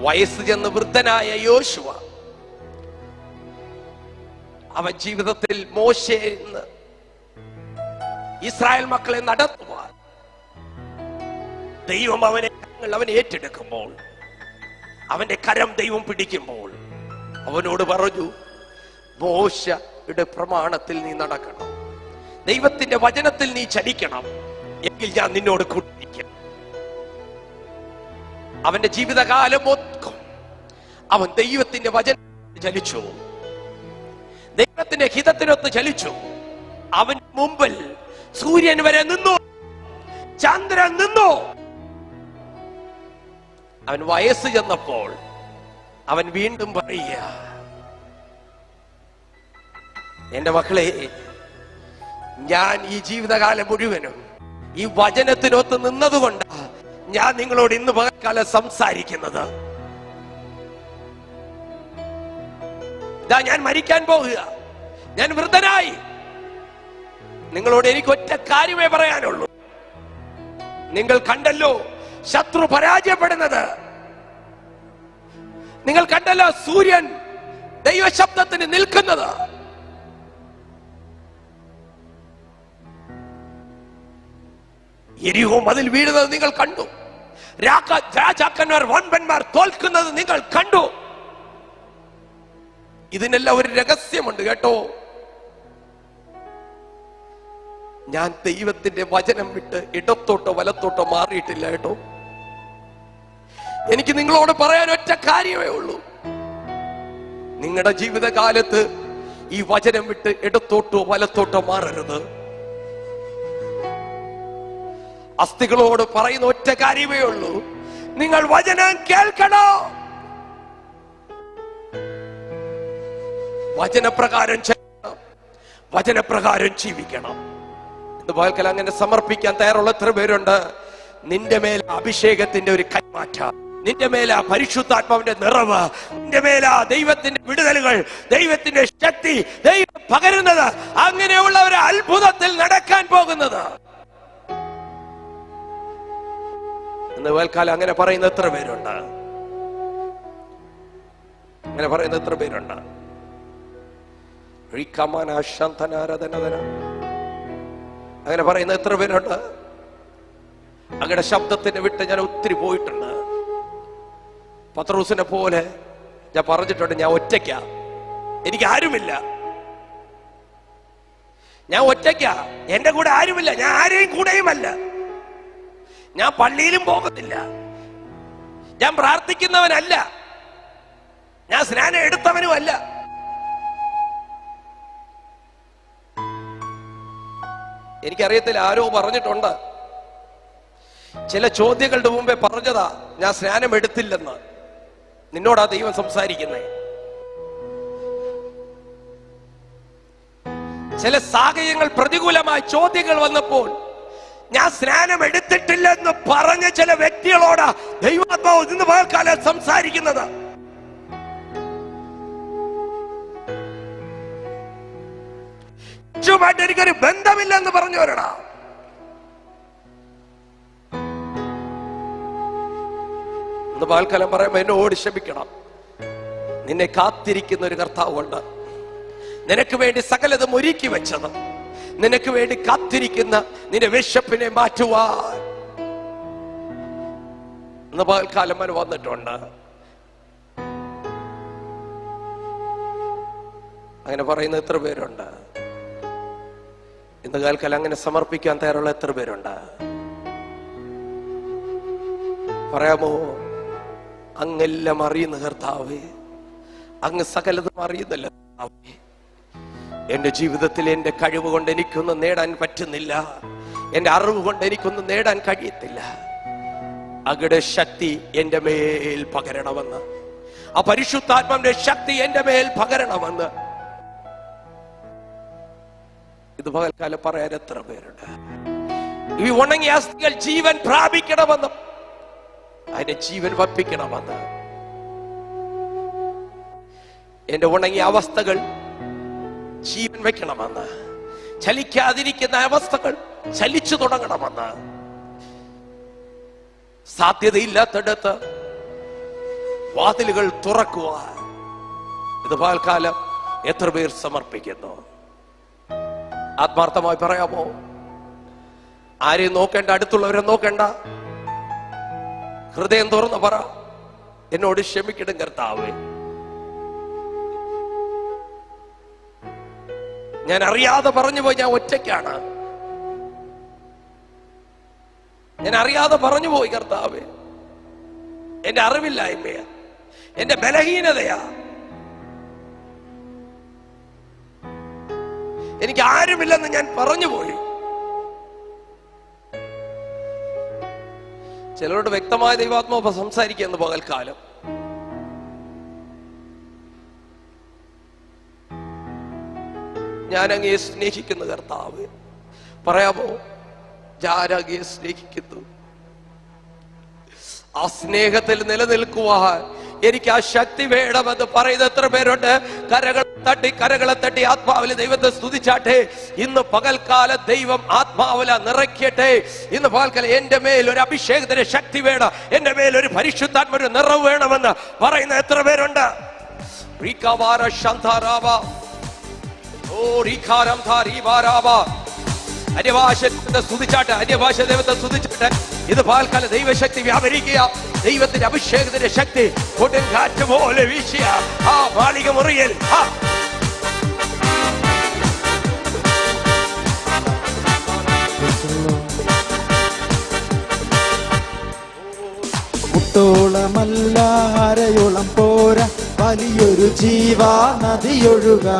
വയസ്സ് ചെന്ന് വൃദ്ധനായ യോശുവ അവൻ ജീവിതത്തിൽ മോശയെ ഇസ്രായേൽ മക്കളെ നടത്തുവാൻ ദൈവം അവനെ ഏറ്റെടുക്കുമ്പോൾ, അവന്റെ കരം ദൈവം പിടിക്കുമ്പോൾ അവനോട് പറഞ്ഞു, മോശയുടെ പ്രമാണത്തിൽ നീ നടക്കണം, ദൈവത്തിന്റെ വചനത്തിൽ നീ ചലിക്കണം, എങ്കിൽ ഞാൻ നിന്നോട് കൂട്ടിരിക്കും. അവന്റെ ജീവിതകാലം മൊത്തം അവൻ ദൈവത്തിന്റെ വചനത്തിൽ ചലിച്ചു, ദൈവത്തിന്റെ ഹിതത്തിനൊത്ത് ചലിച്ചു. അവൻ മുമ്പിൽ സൂര്യൻ വരെ നിന്നു, ചന്ദ്രൻ നിന്നു. അവൻ വയസ്സ് ചെന്നപ്പോൾ അവൻ വീണ്ടും പറയുക, എന്റെ മക്കളെ, ഞാൻ ഈ ജീവിതകാലം മുഴുവനും ഈ വചനത്തിനൊത്ത് നിന്നതുകൊണ്ടാണ് ഞാൻ നിങ്ങളോട് ഇന്ന് പകൽക്കാലം സംസാരിക്കുന്നത്. ഇതാ ഞാൻ മരിക്കാൻ പോകുക, ഞാൻ വൃദ്ധനായി. നിങ്ങളോട് എനിക്ക് ഒറ്റ കാര്യമേ പറയാനുള്ളൂ. നിങ്ങൾ കണ്ടല്ലോ ശത്രു പരാജയപ്പെടുന്നത്, നിങ്ങൾ കണ്ടല്ലോ സൂര്യൻ ദൈവശബ്ദത്തിന് നിൽക്കുന്നത്. യെരിഹോ മതിൽ വീഴുന്നത് നിങ്ങൾ കണ്ടു, രാജാക്കന്മാർ വൻപന്മാർ തോൽക്കുന്നത് നിങ്ങൾ കണ്ടു. ഇതിനെല്ലാം ഒരു രഹസ്യമുണ്ട് കേട്ടോ. ഞാൻ ദൈവത്തിന്റെ വചനം വിട്ട് ഇടത്തോട്ടോ വലത്തോട്ടോ മാറിയിട്ടില്ല കേട്ടോ. എനിക്ക് നിങ്ങളോട് പറയാൻ ഒറ്റ കാര്യമേ ഉള്ളൂ. നിങ്ങളുടെ ജീവിതകാലത്ത് ഈ വചനം വിട്ട് ഇടത്തോട്ടോ വലത്തോട്ടോ മാറരുത്. അസ്ഥികളോട് പറയുന്ന ഒറ്റ കാര്യമേ ഉള്ളൂ, നിങ്ങൾ വചനം കേൾക്കണോ, വചനപ്രകാരം ചെയ്യണം, വചനപ്രകാരം ജീവിക്കണം. ഇന്ന് പകൽക്കാലം അങ്ങനെ സമർപ്പിക്കാൻ തയ്യാറുള്ള എത്ര പേരുണ്ട്? നിന്റെ മേൽ അഭിഷേകത്തിന്റെ ഒരു കൈമാറ്റം, നിന്റെ മേല പരിശുദ്ധാത്മാവിന്റെ നിറവ്, നിന്റെ മേല ദൈവത്തിന്റെ വിടുതലുകൾ, ദൈവത്തിന്റെ ശക്തി ദൈവം പകരുന്നത്, അങ്ങനെയുള്ള ഒരു അത്ഭുതത്തിൽ നടക്കാൻ പോകുന്നത്. ഇന്ന് വേൽക്കാലം അങ്ങനെ പറയുന്ന എത്ര പേരുണ്ട്? അങ്ങനെ പറയുന്ന എത്ര പേരുണ്ട്? അങ്ങനെ പറയുന്ന എത്ര പേരുണ്ട്? അങ്ങയുടെ ശബ്ദത്തിന് വിട്ട് ഞാൻ ഒത്തിരി പോയിട്ടുണ്ട്. പത്രോസിനെ പോലെ ഞാൻ പറഞ്ഞിട്ടുണ്ട്, ഞാൻ ഒറ്റയ്ക്കാ, എനിക്ക് ആരുമില്ല, ഞാൻ ഒറ്റയ്ക്കാ, എന്റെ കൂടെ ആരുമില്ല, ഞാൻ ആരെയും കൂടെയുമല്ല, ഞാൻ പള്ളിയിലും പോകുന്നില്ല, ഞാൻ പ്രാർത്ഥിക്കുന്നവനല്ല, ഞാൻ സ്നാനം എടുത്തവനുമല്ല. എനിക്കറിയത്തില്ല, ആരോ പറഞ്ഞിട്ടുണ്ട്, ചില ചോദ്യങ്ങളുടെ മുമ്പേ പറഞ്ഞതാ ഞാൻ സ്നാനം എടുത്തില്ലെന്ന്. നിന്നോടാ ദൈവം സംസാരിക്കുന്നേ. ചില സാഹചര്യങ്ങൾ പ്രതികൂലമായ ചോദ്യങ്ങൾ വന്നപ്പോൾ ഞാൻ സ്നാനം എടുത്തിട്ടില്ലെന്ന് പറഞ്ഞ ചില വ്യക്തികളോടാ ദൈവാത്മാവ് ഇന്ന് പകൽക്കാലം സംസാരിക്കുന്നത്. ുമായിട്ട് എനിക്കൊരു ബന്ധമില്ലെന്ന് പറഞ്ഞവരടാ. ഇന്ന് പകൽക്കാലം പറയുമ്പോ എന്നോട് ക്ഷമിക്കണം. നിന്നെ കാത്തിരിക്കുന്ന ഒരു കർത്താവുണ്ട്, നിനക്ക് വേണ്ടി സകലതും ഒരുക്കി വെച്ചത്, നിനക്ക് വേണ്ടി കാത്തിരിക്കുന്ന നിന്റെ വിശപ്പിനെ മാറ്റുവാൻ ഇന്ന് പകൽക്കാലം അവൻ വന്നിട്ടുണ്ട്. അങ്ങനെ പറയുന്ന എത്ര പേരുണ്ട്? ഇന്ന് കാലക്കാലം അങ്ങനെ സമർപ്പിക്കാൻ തയ്യാറുള്ള എത്ര പേരുണ്ട്? പറയാമോ? അങ്ങെല്ലാം അറിയുന്ന കർത്താവേ, അങ്ങ് സകലതും അറിയുന്നില്ല കർത്താവേ. എന്റെ ജീവിതത്തിൽ എന്റെ കഴിവ് കൊണ്ട് എനിക്കൊന്നും നേടാൻ പറ്റുന്നില്ല, എന്റെ അറിവ് കൊണ്ട് എനിക്കൊന്നും നേടാൻ കഴിയത്തില്ല. അങ്ങയുടെ ശക്തി എന്റെ മേൽ പകരണമെന്ന്, ആ പരിശുദ്ധാത്മാവിന്റെ ശക്തി എന്റെ മേൽ പകരണമെന്ന് ഇത് പകൽക്കാലം പറയാൻ എത്ര പേരുണ്ട്? ഈ ഉണങ്ങിയ അസ്ഥികൾ ജീവൻ പ്രാപിക്കണമെന്ന്, അതിന്റെ ജീവൻ വപ്പിക്കണമെന്ന്, എന്റെ ഉണങ്ങിയ അവസ്ഥകൾ ജീവൻ വെക്കണമെന്ന്, ചലിക്കാതിരിക്കുന്ന അവസ്ഥകൾ ചലിച്ചു തുടങ്ങണമെന്ന്, സാധ്യതയില്ലാത്തടത്ത് വാതിലുകൾ തുറക്കുവാൻ ഇത് പകൽക്കാലം എത്ര പേർ സമർപ്പിക്കുന്നു? ആത്മാർത്ഥമായി പറയാമോ? ആരെയും നോക്കേണ്ട, അടുത്തുള്ളവരെ നോക്കേണ്ട, ഹൃദയം തുറന്ന് പറ, എന്നോട് ക്ഷമിക്കണം കർത്താവേ, ഞാൻ അറിയാതെ പറഞ്ഞു പോയി, ഞാൻ ഒറ്റയ്ക്കാണ്, ഞാൻ അറിയാതെ പറഞ്ഞു പോയി കർത്താവേ, എന്റെ അറിവില്ലായ്മയാ, എന്റെ ബലഹീനതയാ, എനിക്ക് ആരുമില്ലെന്ന് ഞാൻ പറഞ്ഞുപോയി. ചിലരോട് വ്യക്തമായ ദൈവാത്മാവ് സംസാരിക്കുന്നു പകൽക്കാലം. ഞാൻ അങ്ങയെ സ്നേഹിക്കുന്ന കർത്താവ്, പറയാമോ? ഞാൻ അങ്ങയെ സ്നേഹിക്കുന്നു. ആ സ്നേഹത്തിൽ നിലനിൽക്കുവാൻ എനിക്ക് ആ ശക്തി വേണമെന്ന് പറയുന്ന എത്ര പേരുണ്ട്? കരകളെ തട്ടി ആത്മാവിലെ ദൈവത്തെ സ്തുതിച്ചാട്ടെ. ഇന്ന് പകൽക്കാല ദൈവം ആത്മാവില നിറയ്ക്കട്ടെ. ഇന്ന് പകൽക്കാലം എന്റെ മേൽ ഒരു അഭിഷേകത്തിന്റെ ശക്തി വേണം, എന്റെ മേൽ ഒരു പരിശുദ്ധാത്മാവിന്റെ നിറവ് വേണമെന്ന് പറയുന്ന എത്ര പേരുണ്ട്? അന്യഭാഷ സ്തുതിച്ചാട്ടെ, അന്യഭാഷ ദൈവത്തെ സ്തുതിച്ചാട്ടെ. ഇത് പകൽക്കാല ദൈവശക്തി വ്യാപരിക്കുക, ദൈവത്തിന്റെ അഭിഷേകത്തിന്റെ ശക്തി കൊടും കാറ്റ് പോലെ വീശിയ ആ മാളിക മുറിയിൽ മുട്ടോളമല്ല അരയോളം പോരാ, വലിയൊരു ജീവാ നദിയൊഴുകാ.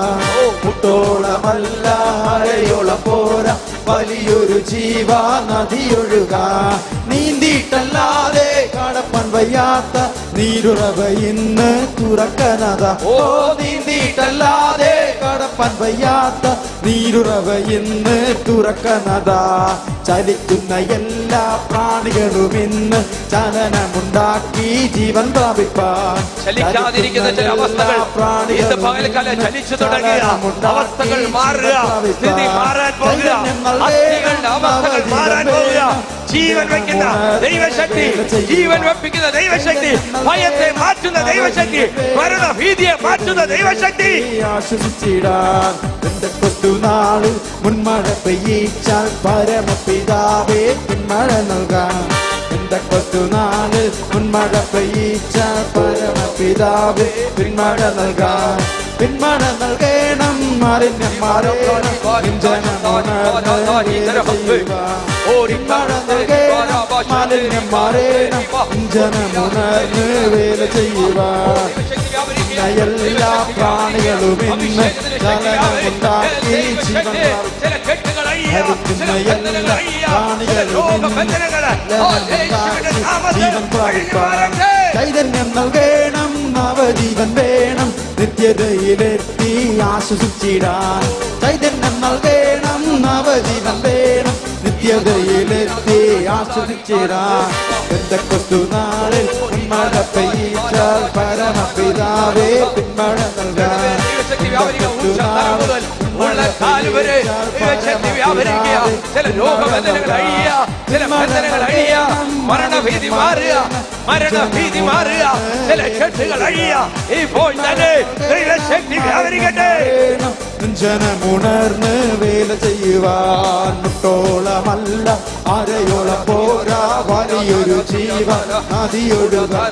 മുട്ടോളമല്ല അരയോളം പോരാ, വലിയൊരു ജീവാ നദിയൊഴുകാ. നീന്തിയിട്ടല്ലാതെ കടപ്പാൻ വയ്യാത്ത നീരുറവ ഇന്ന് തുറക്കനത. ഓ നീന്തിയിട്ടല്ലാതെ കടപ്പാൻ കടപ്പാൻ വയ്യാത്ത നീരുറവ ഇന്ന് തുറക്കണതാ. ചലിക്കുന്ന എല്ലാ പ്രാണികളും ഇന്ന് ചലനമുണ്ടാക്കി ജീവൻ പ്രാപിപ്പാൻ. ചലിക്കാതിരിക്കുന്ന ചില അവസ്ഥകൾ ഇന്ന് പകൽക്കാലം ചലിച്ചു തുടങ്ങിയ അവസ്ഥകൾ മാറുക, സ്ഥിതി മാറാൻ പോകുക, അസ്ഥികളുടെ അവസ്ഥകൾ മാറാൻ പോകുക. ജീവൻ വയ്ക്കുന്ന ദൈവശക്തി, ജീവൻ വെപ്പിക്കുന്ന ദൈവശക്തി, ഭയത്തെ മാറ്റുന്ന ദൈവശക്തി, മരണഭീതിയെ മാറ്റുന്ന ദൈവശക്തി. ആശ്വസിച്ചിടാൻ എന്റെ കൊത്തുനാളിൽ മുൻമഴ പെയ്യിച്ചാൽ പരമപിതാവേ പിന്മഴ നൽകാം. എന്റെ കൊത്തുനാളിൽ മുൻമഴ പെയ്യിച്ചാൽ പരമപിതാവേ പിന്മഴ നൽകാം. പിന്മഴ നൽകണം, മാലിന്യം മാറേണം, മാലിന്യം മാറേണം, ജനമുണർന്ന് വേല ചെയ്യുവാൻ. എല്ലാ പ്രാണികളും ഇന്ന് ചലനമുണ്ടാക്കി ജീവൻ പ്രാപിപ്പാൻ. ചൈതന്യം നൽകണം, നവജീവൻ വേണം, നിത്യതയിലെത്തി ആശ്വസിച്ചിടാൻ. ചൈതന്യം നൽകണം, നവജീവൻ വേണം, നിത്യതയിലെത്തി ആശ്വസിച്ചിടാൻ. എന്റെ കൊത്തുനാളിൽ മഴ പെയ്യിച്ചാൽ പരമപിതാവേ പിന്മഴ നൽകാൻ. ചില രോഗബന്ധനങ്ങൾ അഴിയ, ചില ബന്ധനങ്ങൾ അഴിയ, മരണഭീതി മാറുക, മരണഭീതി മാറുക, ചില കെട്ടുകൾ അഴിയ. ഇപ്പോൾ തന്നെ ദൈവശക്തി വ്യാപരിക്കട്ടെ. ജനമുണർന്ന് വേല ചെയ്യുവാൻ. മുട്ടോളമല്ല അരയോളം പോരാ, വലിയൊരു ജീവ നദിയൊഴുകാൻ.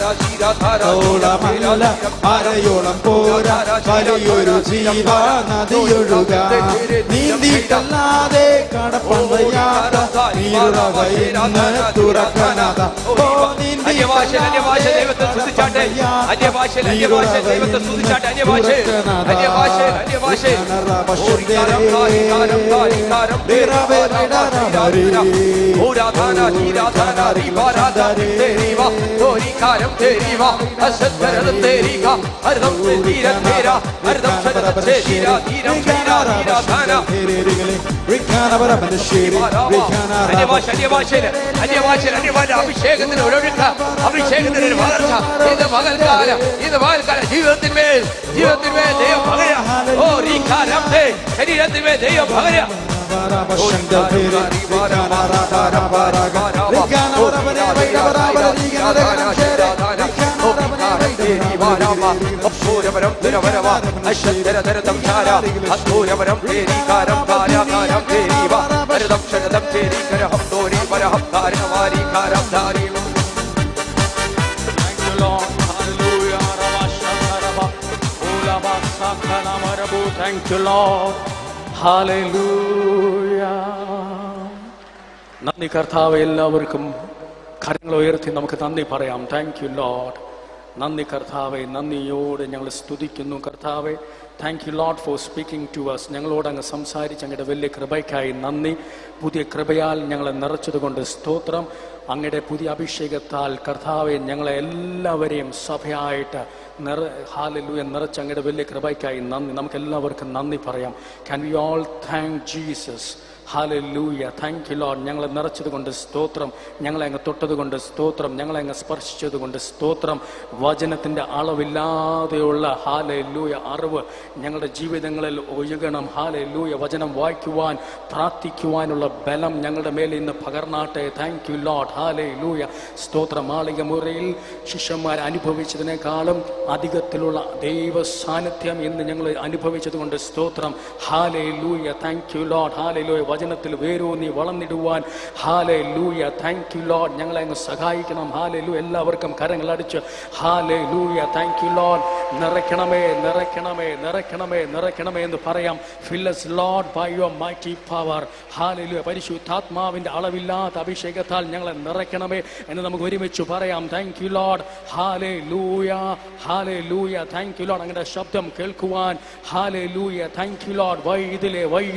അരയോളം പോരാ, വലിയൊരു ജീവ നദിയൊഴുകാൻ. നീന്തിയിട്ടല്ലാതെ കടപ്പാൻ വയ്യാത്ത നീരുറവ ഇന്ന് തുറക്കണത. ദൈവത്തെ സ്തുതിച്ചാട്ടെ, അന്യഭാഷ ദൈവത്തെ സ്തുതിച്ചാട്ടെ, അന്യഭാഷ അന്യഭാഷ അന്യഭാഷ. അഭിഷേകത്തിന് ഒരൊഴുക്ക, അഭിഷേകത്തിന് ഒരു വളർച്ച. ഇത് പകൽക്കാലം, ഇത് പകൽക്കാലം ജീവിതത്തിന്മേൽ ദൈവം പകരാ. ഓ റീകാരത്തെ ശരീരത്തിന്മേൽ ദൈവം പകരാ. Thank you, Lord. Hallelujah. നന്ദി കർത്താവേ, എല്ലാവർക്കും കരങ്ങൾ ഉയർത്തി നമുക്ക് നന്ദി പറയാം. Thank you lord. നന്ദി കർത്താവേ, നന്ദിയോട് ഞങ്ങൾ സ്തുതിക്കുന്നു കർത്താവേ. Thank you lord for speaking to us. ഞങ്ങളോട് അങ്ങ് സംസാരിച്ച് അങ്ങയുടെ വലിയ കൃപയ്ക്കായി നന്ദി. പുതിയ കൃപയാൽ ഞങ്ങളെ നിറച്ചതുകൊണ്ട് സ്തോത്രം. അങ്ങയുടെ പുതിയ അഭിഷേകത്താൽ കർത്താവെ ഞങ്ങളെ എല്ലാവരെയും സഭയായിട്ട് ഹല്ലേലൂയ നിറച്ച് അങ്ങയുടെ വലിയ കൃപയ്ക്കായി നന്ദി. നമുക്ക് എല്ലാവർക്കും നന്ദി പറയാം. Can we all thank Jesus. Hallelujah. Thank you Lord. ഞങ്ങളെ നിറച്ചത് കൊണ്ട് സ്തോത്രം. ഞങ്ങളെ അങ്ങ് തൊട്ടത് കൊണ്ട് സ്തോത്രം. ഞങ്ങളെ അങ്ങ് സ്പർശിച്ചത് കൊണ്ട് സ്തോത്രം. വചനത്തിൻ്റെ അളവില്ലാതെയുള്ള ഹല്ലേലൂയ അറിവ് ഞങ്ങളുടെ ജീവിതങ്ങളിൽ ഒഴുകണം. ഹല്ലേലൂയ. വചനം വായിക്കുവാൻ പ്രാർത്ഥിക്കുവാനുള്ള ബലം ഞങ്ങളുടെ മേലെ ഇന്ന് പകർന്നാട്ടെ. Thank you Lord. ഹല്ലേലൂയ. സ്തോത്രം. മാളിക മുറിയിൽ ശിഷ്യന്മാർ അനുഭവിച്ചതിനേക്കാളും അധികത്തിലുള്ള ദൈവ സാന്നിധ്യം ഇന്ന് ഞങ്ങൾ അനുഭവിച്ചത് കൊണ്ട് സ്തോത്രം. Hallelujah. Thank you Lord. Hallelujah. വചനത്തിൽ വേരൂന്നി വളർന്നിടുവാൻ ഹല്ലേലൂയ. Thank you Lord. ഞങ്ങളെ അങ്ങ് സഹായിക്കണം. ഹല്ലേലൂയ. എല്ലാവർക്കും കരങ്ങളടിച്ച് ഹല്ലേലൂയ. Thank you Lord. നിറയ്ക്കണമേ, നിറയ്ക്കണമേ, നിറയ്ക്കണമേ, നിറയ്ക്കണമേ എന്ന് പറയാം. Fill us Lord by your mighty power. Hallelujah. പരിശുദ്ധാത്മാവിന്റെ അളവില്ലാത്ത അഭിഷേകത്താൽ ഞങ്ങളെ നിറയ്ക്കണമേ എന്ന് നമുക്ക് ഒരുമിച്ച് പറയാം. Thank you Lord. Hallelujah. Hallelujah. Thank you lord. അങ്ങയുടെ ശബ്ദം കേൾക്കുവാൻ ഹല്ലേലൂയ. Thank you lord. വൈ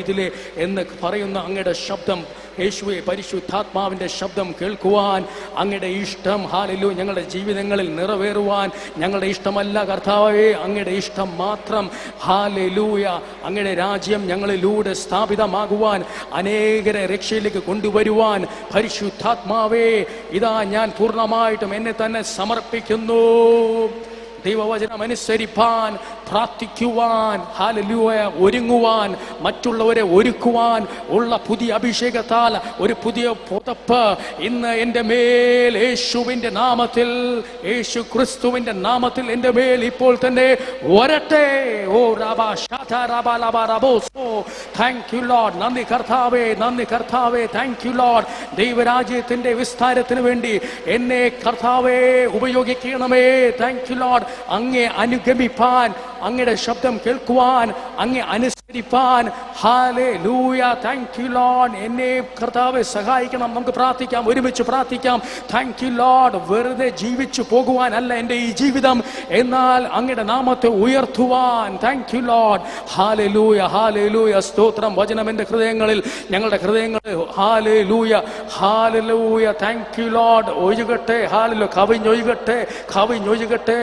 ഇതിലെ എന്ന് പറയുന്ന പറയുന്ന അങ്ങയുടെ ശബ്ദം യേശുവേ, പരിശുദ്ധാത്മാവിന്റെ ശബ്ദം കേൾക്കുവാൻ, അങ്ങയുടെ ഇഷ്ടം ഹല്ലേലൂയ ഞങ്ങളുടെ ജീവിതങ്ങളിൽ നിറവേറുവാൻ, ഞങ്ങളുടെ ഇഷ്ടമല്ല കർത്താവേ, അങ്ങയുടെ ഇഷ്ടം മാത്രം ഹല്ലേലൂയ, അങ്ങയുടെ രാജ്യം ഞങ്ങളിലൂടെ സ്ഥാപിതമാകുവാൻ, അനേകരെ രക്ഷയിലേക്ക് കൊണ്ടുവരുവാൻ പരിശുദ്ധാത്മാവേ, ഇതാ ഞാൻ പൂർണ്ണമായിട്ടും എന്നെ തന്നെ സമർപ്പിക്കുന്നു. ദൈവവചനം അനുസരിപ്പാൻ, പ്രാർത്ഥിക്കുവാൻ, ഹല്ലേലൂയ ഒരുങ്ങുവാൻ, മറ്റുള്ളവരെ ഒരുക്കുവാൻ ഉള്ള പുതിയ അഭിഷേകത്താൽ ഒരു പുതിയ പുതപ്പ് ഇന്ന് എൻ്റെ മേൽ യേശുവിൻ്റെ നാമത്തിൽ, യേശു ക്രിസ്തുവിൻ്റെ നാമത്തിൽ എൻ്റെ മേൽ ഇപ്പോൾ തന്നെ വരട്ടെ. ഓ റബാ ഷാതാ റബാ ലബാ റബോസോ. Thank you lord. നന്ദി കർത്താവേ, നന്ദി കർത്താവേ. Thank you lord. ദൈവരാജ്യത്തിൻ്റെ വിസ്താരത്തിന് വേണ്ടി എന്നെ കർത്താവേ ഉപയോഗിക്കണമേ. Thank you Lord. അങ്ങേ അനുഗമിപ്പാൻ, അങ്ങയുടെ ശബ്ദം കേൾക്കുവാൻ, അങ്ങേ അനുസരിപ്പാൻ. ഹല്ലേലൂയ. Thank you lord. എന്നെ കർത്താവേ സഹായിക്കണം. നമുക്ക് പ്രാർത്ഥിക്കാം, ഒരുമിച്ച് പ്രാർത്ഥിക്കാം. Thank you lord. വെറുതെ ജീവിച്ചു പോകുവാനല്ല എൻ്റെ ഈ ജീവിതം, എന്നാൽ അങ്ങയുടെ നാമത്തെ ഉയർത്തുവാൻ. Thank you Lord. ഹല്ലേലൂയ, ഹല്ലേലൂയ. സ്തോത്രം. വചനം എൻ്റെ ഹൃദയങ്ങളിൽ, ഞങ്ങളുടെ ഹൃദയങ്ങളിൽ ഹല്ലേലൂയ, ഹല്ലേലൂയ. Thank you lord. ഒഴുകട്ടെ. ഹല്ലേലൂയ. കവിഞ്ഞൊഴുകട്ടെ, കവിഞ്ഞൊഴുകട്ടെ.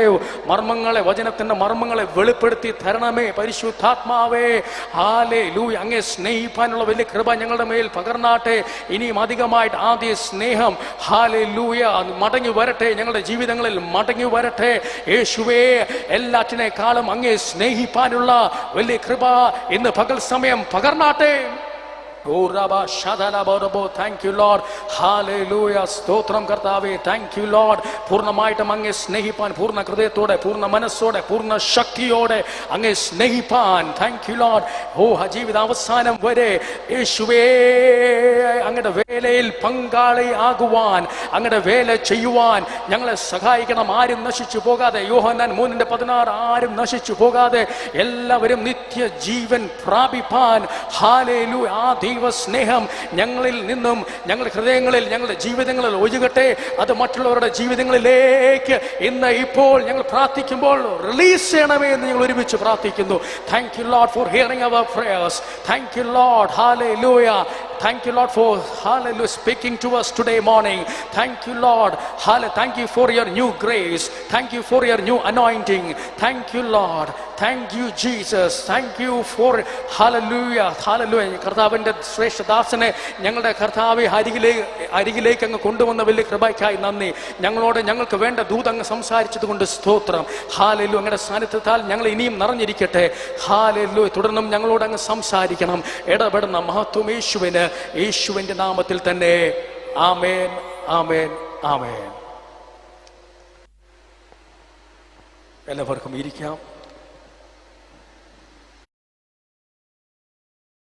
മർമ്മങ്ങളെ, വചനത്തിന്റെ മർമ്മങ്ങളെ വെളിപ്പെടുത്തി തരണമേ പരിശുദ്ധാത്മാവേ. ഹല്ലേലൂയ. അങ്ങേ സ്നേഹിപ്പാനുള്ള വലിയ കൃപ ഞങ്ങളുടെ മേൽ പകർന്നാട്ടെ. ഇനിയും അധികമായിട്ട് ആദ്യ സ്നേഹം ഹല്ലേലൂയ മടങ്ങി വരട്ടെ, ഞങ്ങളുടെ ജീവിതങ്ങളിൽ മടങ്ങി വരട്ടെ. യേശുവേ, എല്ലാറ്റിനേക്കാളും അങ്ങേ സ്നേഹിപ്പാനുള്ള വലിയ കൃപ ഇന്ന് പകൽ സമയം പകർന്നാട്ടെ. Thank you Lord. ഹല്ലേലൂയ. സ്തോത്രം കർത്താവേ. Thank you lord. പൂർണ്ണമായിട്ടും അങ്ങേ സ്നേഹിപ്പാൻ, പൂർണ്ണ ഹൃദയത്തോടെ, പൂർണ്ണ മനസ്സോടെ, പൂർണ്ണ ശക്തിയോടെ അങ്ങേ സ്നേഹിപ്പാൻ. Thank you lord. ഓ ജീവിത അവസാനം വരെ യേശുവേ അങ്ങയുടെ വേലയിൽ പങ്കാളി ആകുവാൻ, അങ്ങയുടെ വേല ചെയ്യുവാൻ ഞങ്ങളെ സഹായിക്കണം. ആരും നശിച്ചു പോകാതെ, യോഹന്നാൻ 3:16, ആരും നശിച്ചു പോകാതെ എല്ലാവരും നിത്യജീവൻ പ്രാപിപ്പാൻ. ഹല്ലേലൂയ. ആ ദൈവസ്നേഹം ഞങ്ങളിൽ നിന്നും ഞങ്ങളുടെ ഹൃദയങ്ങളിൽ, ഞങ്ങളുടെ ജീവിതങ്ങളിൽ ഒഴുകട്ടെ. അത് മറ്റുള്ളവരുടെ ജീവിതങ്ങളിലേക്ക് ഇന്ന് ഇപ്പോൾ ഞങ്ങൾ പ്രാർത്ഥിക്കുമ്പോൾ റിലീസ് ചെയ്യണമേ എന്ന് ഞങ്ങൾ ഒരുമിച്ച് പ്രാർത്ഥിക്കുന്നു. Thank you lord for hearing our prayers. Thank you Lord. Hallelujah. Thank you Lord for hallelujah speaking to us today morning. Thank you Lord. Hallelujah. Thank you for your new grace. Thank you for your new anointing. Thank you Lord. Thank you Jesus. Thank you for hallelujah. Hallelujah. കർത്താവിന്റെ ശ്രേഷ്ഠദാസനെ ഞങ്ങളുടെ കർത്താവെ അരികിലേക്ക് അങ്ങ് കൊണ്ടുവന്ന വലിയ കൃപയ്ക്കായി നന്ദി. ഞങ്ങളോട് ഞങ്ങൾക്ക് വേണ്ട ദൂത് അങ്ങ് സംസാരിച്ചത് കൊണ്ട് സ്തോത്രം. ഹല്ലേലൂയ. അങ്ങയുടെ സാന്നിധ്യത്താൽ ഞങ്ങൾ ഇനിയും നിറഞ്ഞിരിക്കട്ടെ. ഹല്ലേലൂയ. തുടർന്നും ഞങ്ങളോട് അങ്ങ് സംസാരിക്കണം. ഇടപെടുന്ന മഹത്വം യേശുവിന്, യേശുവിന്റെ നാമത്തിൽ തന്നെ. ആമേൻ, ആമേൻ, ആമേൻ. എല്ലാവർക്കും ഇരിക്കാം.